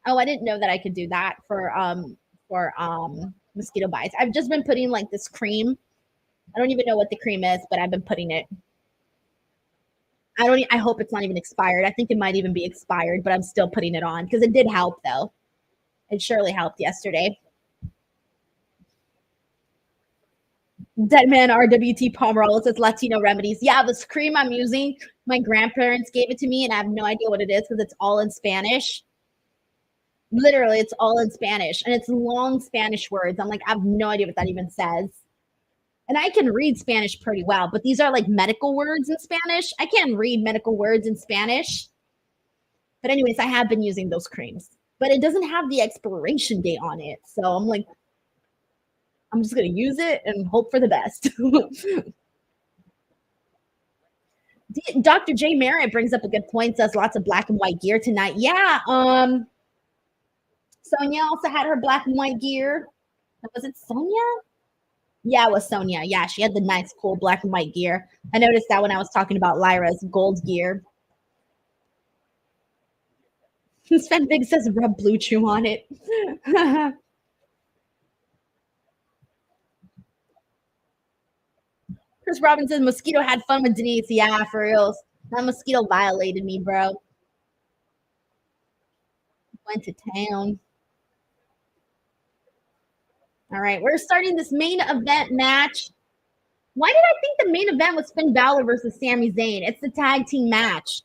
Oh, I didn't know that I could do that for mosquito bites. I've just been putting like this cream. I don't even know what the cream is, but I've been putting it. I hope it's not even expired. I think it might even be expired, but I'm still putting it on because it did help though. It surely helped yesterday. Deadman RWT Pomerol says Latino remedies. Yeah, this cream I'm using, my grandparents gave it to me, and I have no idea what it is because it's all in Spanish. Literally, it's all in Spanish, and it's long Spanish words. I'm like, I have no idea what that even says. And I can read Spanish pretty well, but these are like medical words in Spanish. I can't read medical words in Spanish. But anyways, I have been using those creams, but it doesn't have the expiration date on it. So I'm like, I'm just going to use it and hope for the best. Dr. J. Merritt brings up a good point, says lots of black and white gear tonight. Yeah. Sonya also had her black and white gear. Was it Sonya? Yeah, it was Sonya. Yeah, she had the nice, cool black and white gear. I noticed that when I was talking about Lyra's gold gear. Sven Big says rub Blue Chew on it. Chris Robinson, Mosquito had fun with Denise. Yeah, for reals. That Mosquito violated me, bro. Went to town. All right, we're starting this main event match. Why did I think the main event was Finn Balor versus Sami Zayn? It's the tag team match.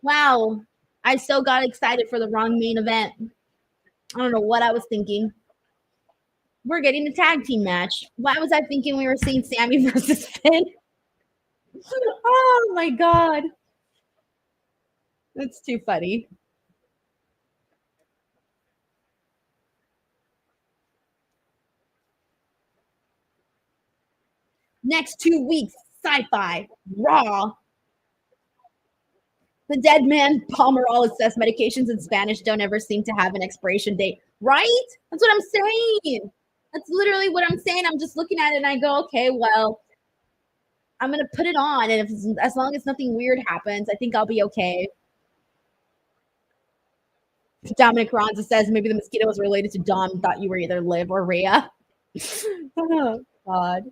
Wow. I so got excited for the wrong main event. I don't know what I was thinking. We're getting a tag team match. Why was I thinking we were seeing Sami versus Finn? Oh my God. That's too funny. Next 2 weeks, sci-fi, raw. The dead man Pomerol says medications in Spanish don't ever seem to have an expiration date. Right? That's what I'm saying. That's literally what I'm saying. I'm just looking at it and I go, okay, well, I'm going to put it on. And as long as nothing weird happens, I think I'll be okay. Dominic Ronza says maybe the mosquito was related to Dom, thought you were either Liv or Rhea. Oh, God.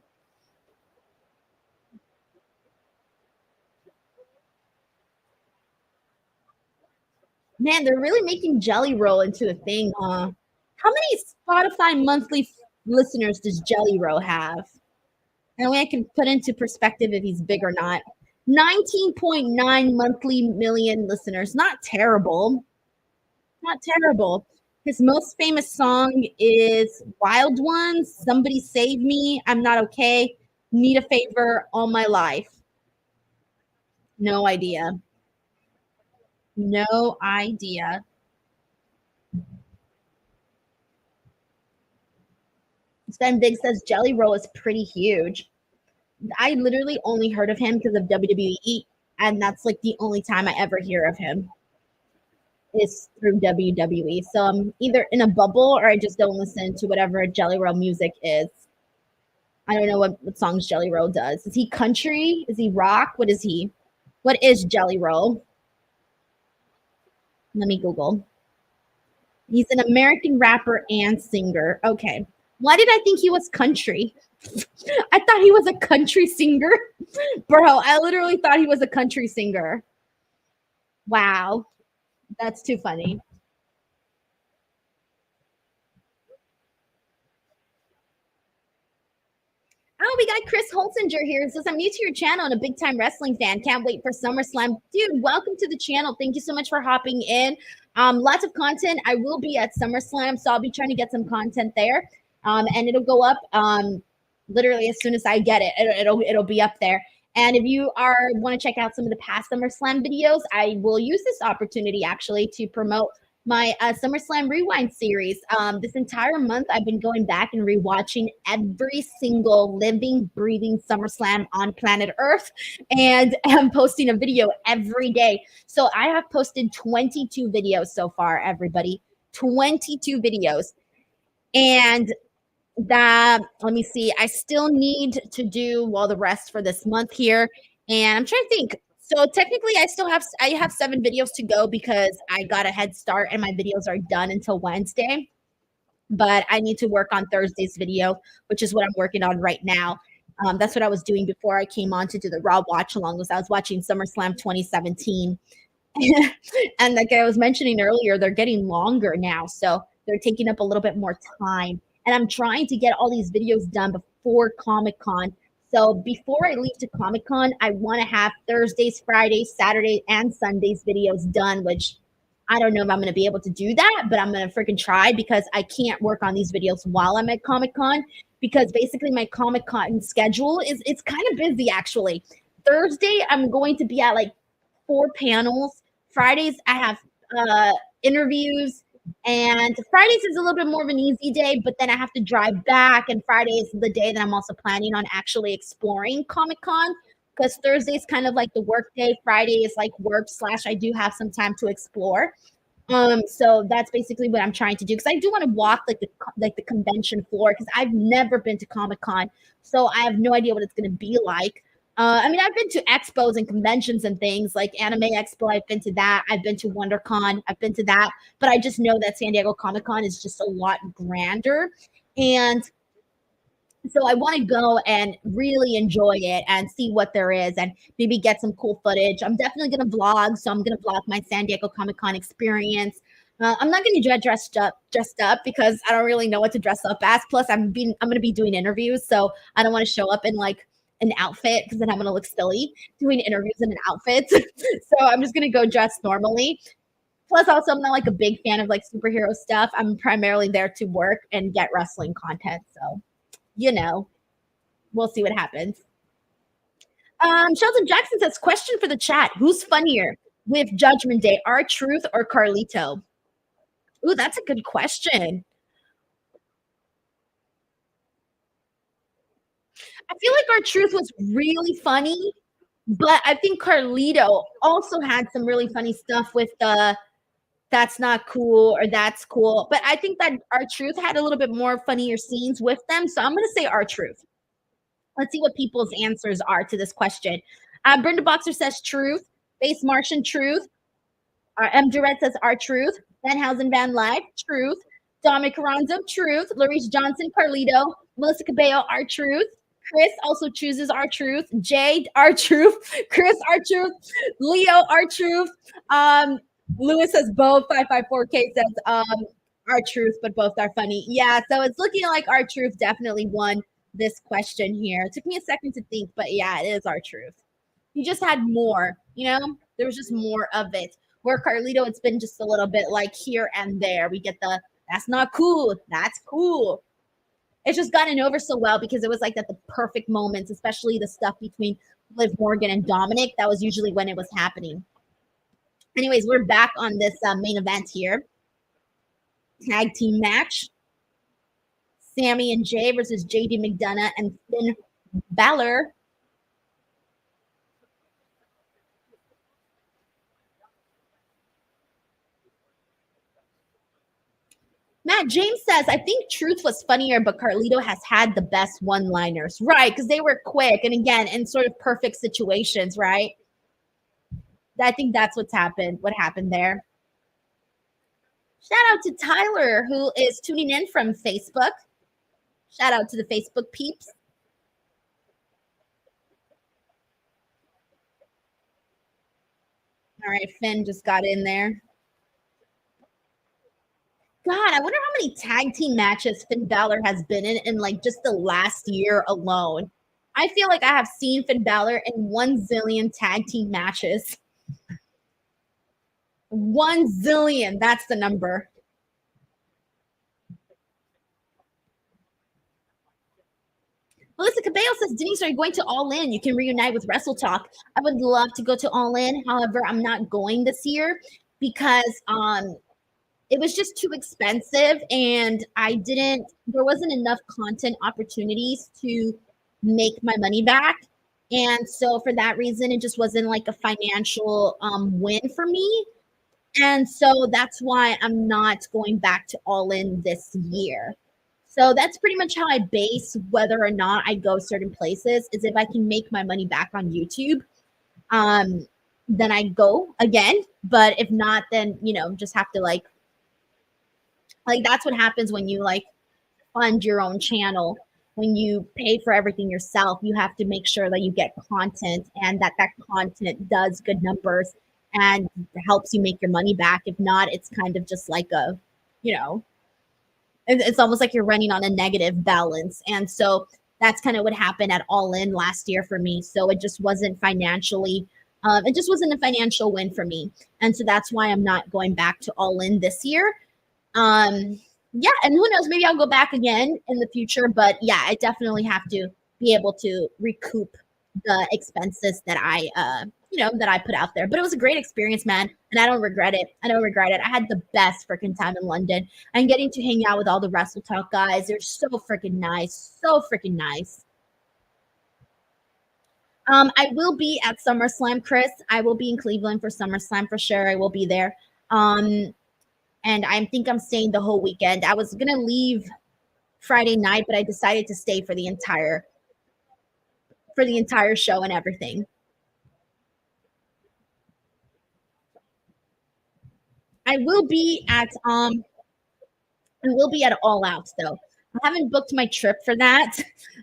Man, they're really making Jelly Roll into a thing, huh? How many Spotify monthly listeners does Jelly Roll have? And way I can put into perspective if he's big or not. 19.9 monthly million listeners. Not terrible. Not terrible. His most famous song is Wild Ones, Somebody Save Me, I'm Not Okay, Need a Favor, All My Life. No idea. No idea. Sven Big says Jelly Roll is pretty huge. I literally only heard of him because of WWE, and that's like the only time I ever hear of him is through WWE. So I'm either in a bubble or I just don't listen to whatever Jelly Roll music is. I don't know what songs Jelly Roll does. Is he country? Is he rock? What is he? What is Jelly Roll? Let me Google. He's an American rapper and singer. Okay. Why did I think he was country? I thought he was a country singer. Bro, I literally thought he was a country singer. Wow. That's too funny. Oh, we got Chris Holsinger here. He says, I'm new to your channel and a big time wrestling fan. Can't wait for SummerSlam. Dude, welcome to the channel. Thank you so much for hopping in. Lots of content. I will be at SummerSlam, so I'll be trying to get some content there. And it'll go up literally as soon as I get it. It'll be up there. And if you want to check out some of the past SummerSlam videos, I will use this opportunity actually to promote my SummerSlam Rewind series. This entire month, I've been going back and rewatching every single living, breathing SummerSlam on planet Earth, and I'm posting a video every day. So I have posted 22 videos so far, everybody. 22 videos. And that, let me see, I still need to do the rest for this month here. And I'm trying to think. So technically I have 7 videos to go because I got a head start and my videos are done until Wednesday. But I need to work on Thursday's video, which is what I'm working on right now. That's what I was doing before I came on to do the Raw Watch Along. I was watching SummerSlam 2017. And like I was mentioning earlier, they're getting longer now. So they're taking up a little bit more time. And I'm trying to get all these videos done before Comic-Con. So before I leave to Comic-Con, I want to have Thursdays, Fridays, Saturdays, and Sundays videos done, which I don't know if I'm going to be able to do that, but I'm going to freaking try because I can't work on these videos while I'm at Comic-Con because basically my Comic-Con schedule it's kind of busy actually. Thursday, I'm going to be at like 4 panels. Fridays, I have interviews. And Fridays is a little bit more of an easy day, but then I have to drive back. And Friday is the day that I'm also planning on actually exploring Comic-Con because Thursday is kind of like the work day. Friday is like work / I do have some time to explore. So that's basically what I'm trying to do because I do want to walk like the convention floor because I've never been to Comic Con, so I have no idea what it's gonna be like. I mean, I've been to expos and conventions and things like Anime Expo. I've been to that. I've been to WonderCon. I've been to that. But I just know that San Diego Comic Con is just a lot grander, and so I want to go and really enjoy it and see what there is and maybe get some cool footage. I'm definitely going to vlog, so I'm going to vlog my San Diego Comic Con experience. I'm not going to get dressed up because I don't really know what to dress up as. Plus, I'm going to be doing interviews, so I don't want to show up in like an outfit because then I'm going to look silly doing interviews in an outfit. So I'm just going to go dressed normally. Plus, also, I'm not like a big fan of like superhero stuff. I'm primarily there to work and get wrestling content. So we'll see what happens. Sheldon Jackson says, question for the chat. Who's funnier with Judgment Day, R-Truth or Carlito? Ooh, that's a good question. I feel like R-Truth was really funny, but I think Carlito also had some really funny stuff with the that's not cool or that's cool. But I think that R-Truth had a little bit more funnier scenes with them. So I'm going to say R-Truth. Let's see what people's answers are to this question. Brenda Boxer says truth. Base Martian, truth. M. Durrett says R-Truth. Vanhausen Van Life, truth. Dominic Carranzo, truth. Larice Johnson, Carlito. Melissa Cabello, R-Truth. Chris also chooses R-Truth. Jade, R-Truth. Chris, R-Truth. Leo, R-Truth. Lewis says both. 554K says R-Truth, but both are funny. Yeah, so it's looking like R-Truth definitely won this question here. It took me a second to think, but yeah, it is R-Truth. You just had more, there was just more of it. Where Carlito, it's been just a little bit like here and there. We get the that's not cool, that's cool. It's just gotten over so well because it was like at the perfect moments, especially the stuff between Liv Morgan and Dominic. That was usually when it was happening. Anyways, we're back on this main event here. Tag team match. Sammy and Jay versus JD McDonough and Finn Balor. Matt James says, I think Truth was funnier, but Carlito has had the best one-liners. Right, because they were quick. And again, in sort of perfect situations, right? I think that's what happened there. Shout out to Tyler, who is tuning in from Facebook. Shout out to the Facebook peeps. All right, Finn just got in there. God, I wonder how many tag team matches Finn Balor has been in like just the last year alone. I feel like I have seen Finn Balor in 1 zillion tag team matches. 1 zillion, that's the number. Melissa Cabello says, Denise, are you going to All In? You can reunite with Wrestle Talk. I would love to go to All In. However, I'm not going this year because it was just too expensive and there wasn't enough content opportunities to make my money back. And so for that reason, it just wasn't like a financial win for me. And so that's why I'm not going back to All In this year. So that's pretty much how I base whether or not I go certain places is if I can make my money back on YouTube, then I go again. But if not, then, just have to like that's what happens when you like fund your own channel. When you pay for everything yourself, you have to make sure that you get content and that content does good numbers and helps you make your money back. If not, it's kind of just like it's almost like you're running on a negative balance. And so that's kind of what happened at All In last year for me. So it just wasn't financially, it just wasn't a financial win for me. And so that's why I'm not going back to All In this year. Yeah, and who knows, maybe I'll go back again in the future, but yeah, I definitely have to be able to recoup the expenses that I put out there. But it was a great experience, man, and I don't regret it. I had the best freaking time in London and getting to hang out with all the Wrestle Talk guys. They're so freaking nice. I will be at SummerSlam, Chris. I will be in Cleveland for SummerSlam for sure. I will be there. and I think I'm staying the whole weekend. I was gonna leave Friday night, but I decided to stay for the entire show and everything. I will be at All Out though. I haven't booked my trip for that.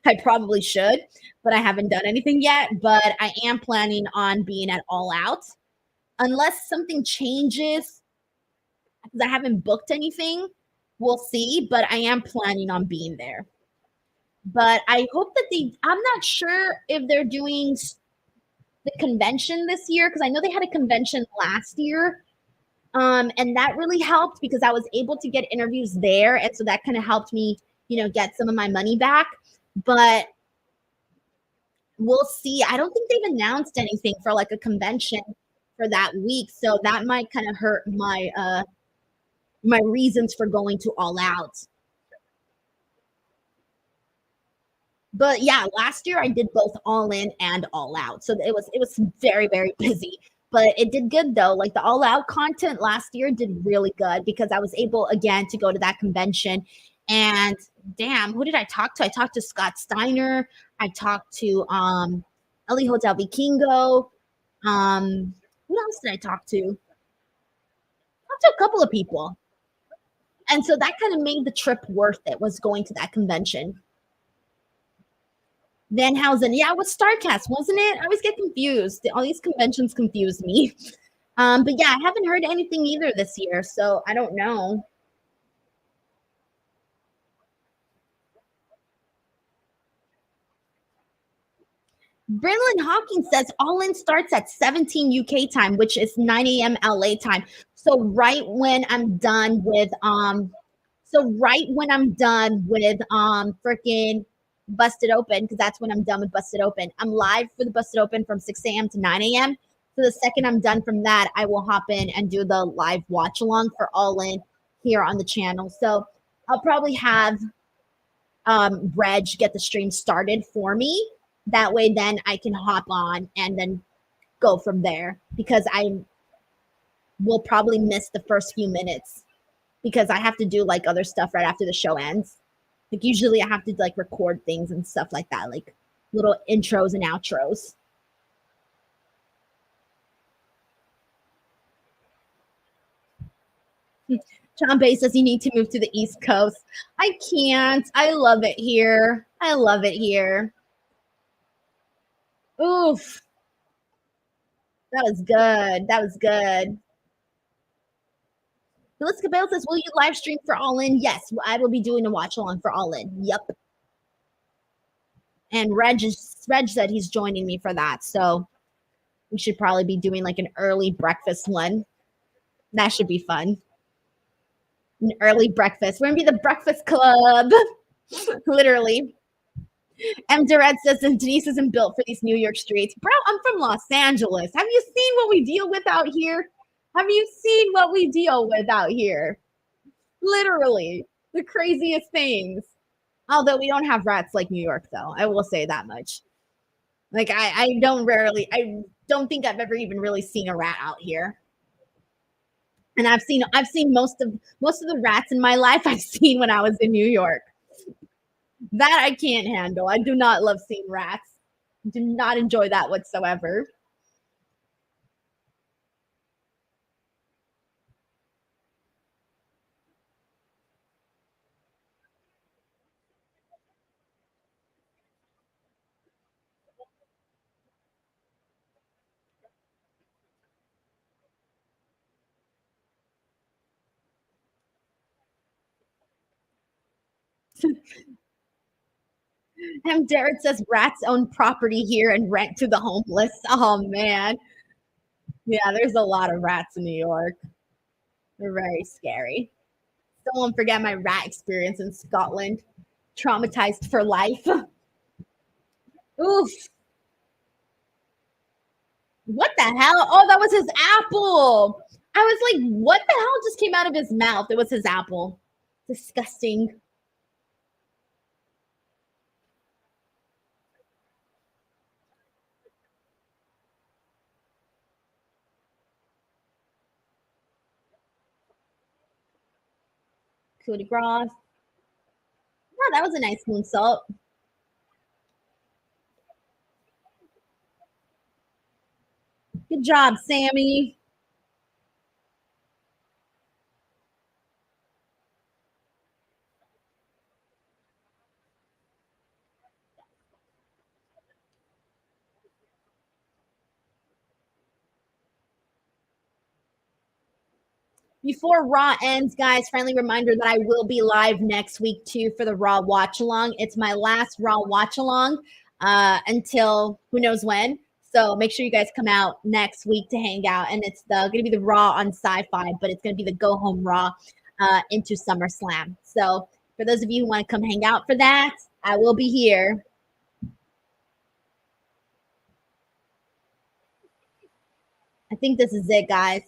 I probably should, but I haven't done anything yet. But I am planning on being at All Out unless something changes because I haven't booked anything. We'll see, but I am planning on being there. But I hope that I'm not sure if they're doing the convention this year because I know they had a convention last year. And that really helped because I was able to get interviews there. And so that kind of helped me, get some of my money back. But we'll see. I don't think they've announced anything for like a convention for that week. So that might kind of hurt my reasons for going to All Out. But yeah, last year I did both All In and All Out. So it was very, very busy. But it did good though. Like the All Out content last year did really good because I was able again to go to that convention. And damn, who did I talk to? I talked to Scott Steiner. I talked to Eli Hotel Vikingo. Who else did I talk to? Talked to a couple of people. And so that kind of made the trip worth it, was going to that convention. Danhausen, yeah, it was Starcast, wasn't it? I always get confused. All these conventions confuse me. But yeah, I haven't heard anything either this year, so I don't know. Brenlin Hawkins says All In starts at 17 UK time, which is 9 a.m. LA time. So right when I'm done with freaking Busted Open, because that's when I'm done with Busted Open. I'm live for the Busted Open from 6 a.m. to 9 a.m. So the second I'm done from that, I will hop in and do the live watch along for All In here on the channel. So I'll probably have Reg get the stream started for me. That way, then I can hop on and then go from there because I will probably miss the first few minutes because I have to do like other stuff right after the show ends. Like usually I have to like record things and stuff like that, like little intros and outros. John Bay says you need to move to the East Coast. I can't. I love it here. I love it here. Oof. That was good. That was good. Melissa Cabell says, will you live stream for All In? Yes, I will be doing a watch along for All In. Yep. And Reg said he's joining me for that. So we should probably be doing like an early breakfast one. That should be fun. An early breakfast. We're going to be the breakfast club. Literally. M. Durant says, Denise isn't built for these New York streets. Bro, I'm from Los Angeles. Have you seen what we deal with out here? Have you seen what we deal with out here? Literally. The craziest things. Although we don't have rats like New York, though. I will say that much. Like I don't think I've ever even really seen a rat out here. And I've seen most of the rats in my life I've seen when I was in New York. That I can't handle. I do not love seeing rats. Do not enjoy that whatsoever. And Derek says rats own property here and rent to the homeless. Oh man. Yeah, there's a lot of rats in New York. They're very scary. Don't want to forget my rat experience in Scotland. Traumatized for life. Oof. What the hell? Oh, that was his apple. I was like, what the hell just came out of his mouth? It was his apple. Disgusting. Coup de grace. Oh, that was a nice moonsault. Good job, Sammy. Before Raw ends, guys, friendly reminder that I will be live next week too for the Raw Watch Along. It's my last Raw Watch Along until who knows when. So make sure you guys come out next week to hang out. And it's going to be the Raw on Sci-Fi, but it's going to be the Go Home Raw into SummerSlam. So for those of you who want to come hang out for that, I will be here. I think this is it, guys.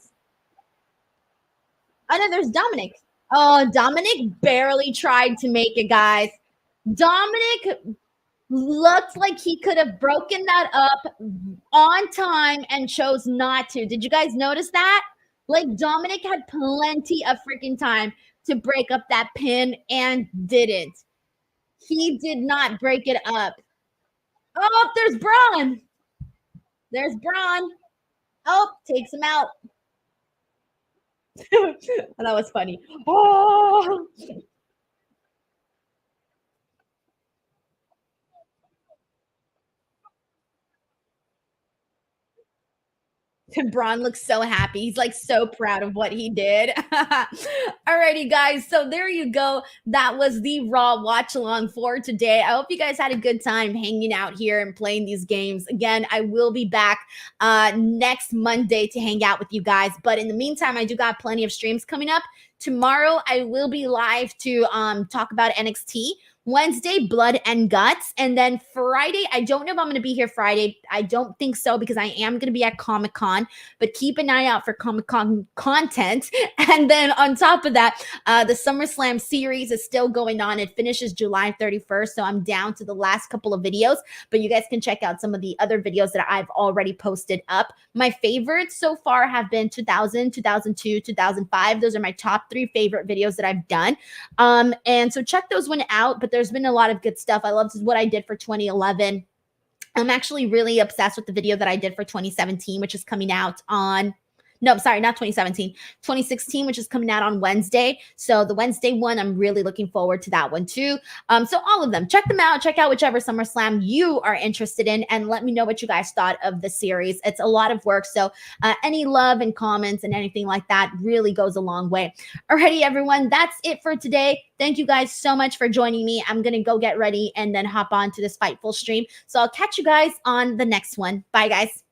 Oh, no, there's Dominic. Oh, Dominic barely tried to make it, guys. Dominic looked like he could have broken that up on time and chose not to. Did you guys notice that? Like, Dominic had plenty of freaking time to break up that pin and didn't. He did not break it up. Oh, there's Bron. There's Bron. Oh, takes him out. That was funny. Oh, Bron looks so happy. He's like so proud of what he did. Alrighty, guys. So there you go. That was the Raw watch along for today. I hope you guys had a good time hanging out here and playing these games. Again, I will be back next Monday to hang out with you guys. But in the meantime, I do got plenty of streams coming up. Tomorrow, I will be live to talk about NXT. Wednesday, Blood and Guts. And then Friday, I don't know if I'm going to be here Friday. I don't think so because I am going to be at Comic-Con, but keep an eye out for Comic-Con content. And then on top of that, the SummerSlam series is still going on. It finishes July 31st. So I'm down to the last couple of videos, but you guys can check out some of the other videos that I've already posted up. My favorites so far have been 2000, 2002, 2005. Those are my top 3 favorite videos that I've done. And so check those one out, but there's been a lot of good stuff. I loved what I did for 2011. I'm actually really obsessed with the video that I did for 2017, which is coming out on no, sorry, not 2017, 2016, which is coming out on Wednesday. So the Wednesday one, I'm really looking forward to that one too. So all of them, check them out. Check out whichever SummerSlam you are interested in and let me know what you guys thought of the series. It's a lot of work. So any love and comments and anything like that really goes a long way. Alrighty, everyone, that's it for today. Thank you guys so much for joining me. I'm going to go get ready and then hop on to this Fightful stream. So I'll catch you guys on the next one. Bye, guys.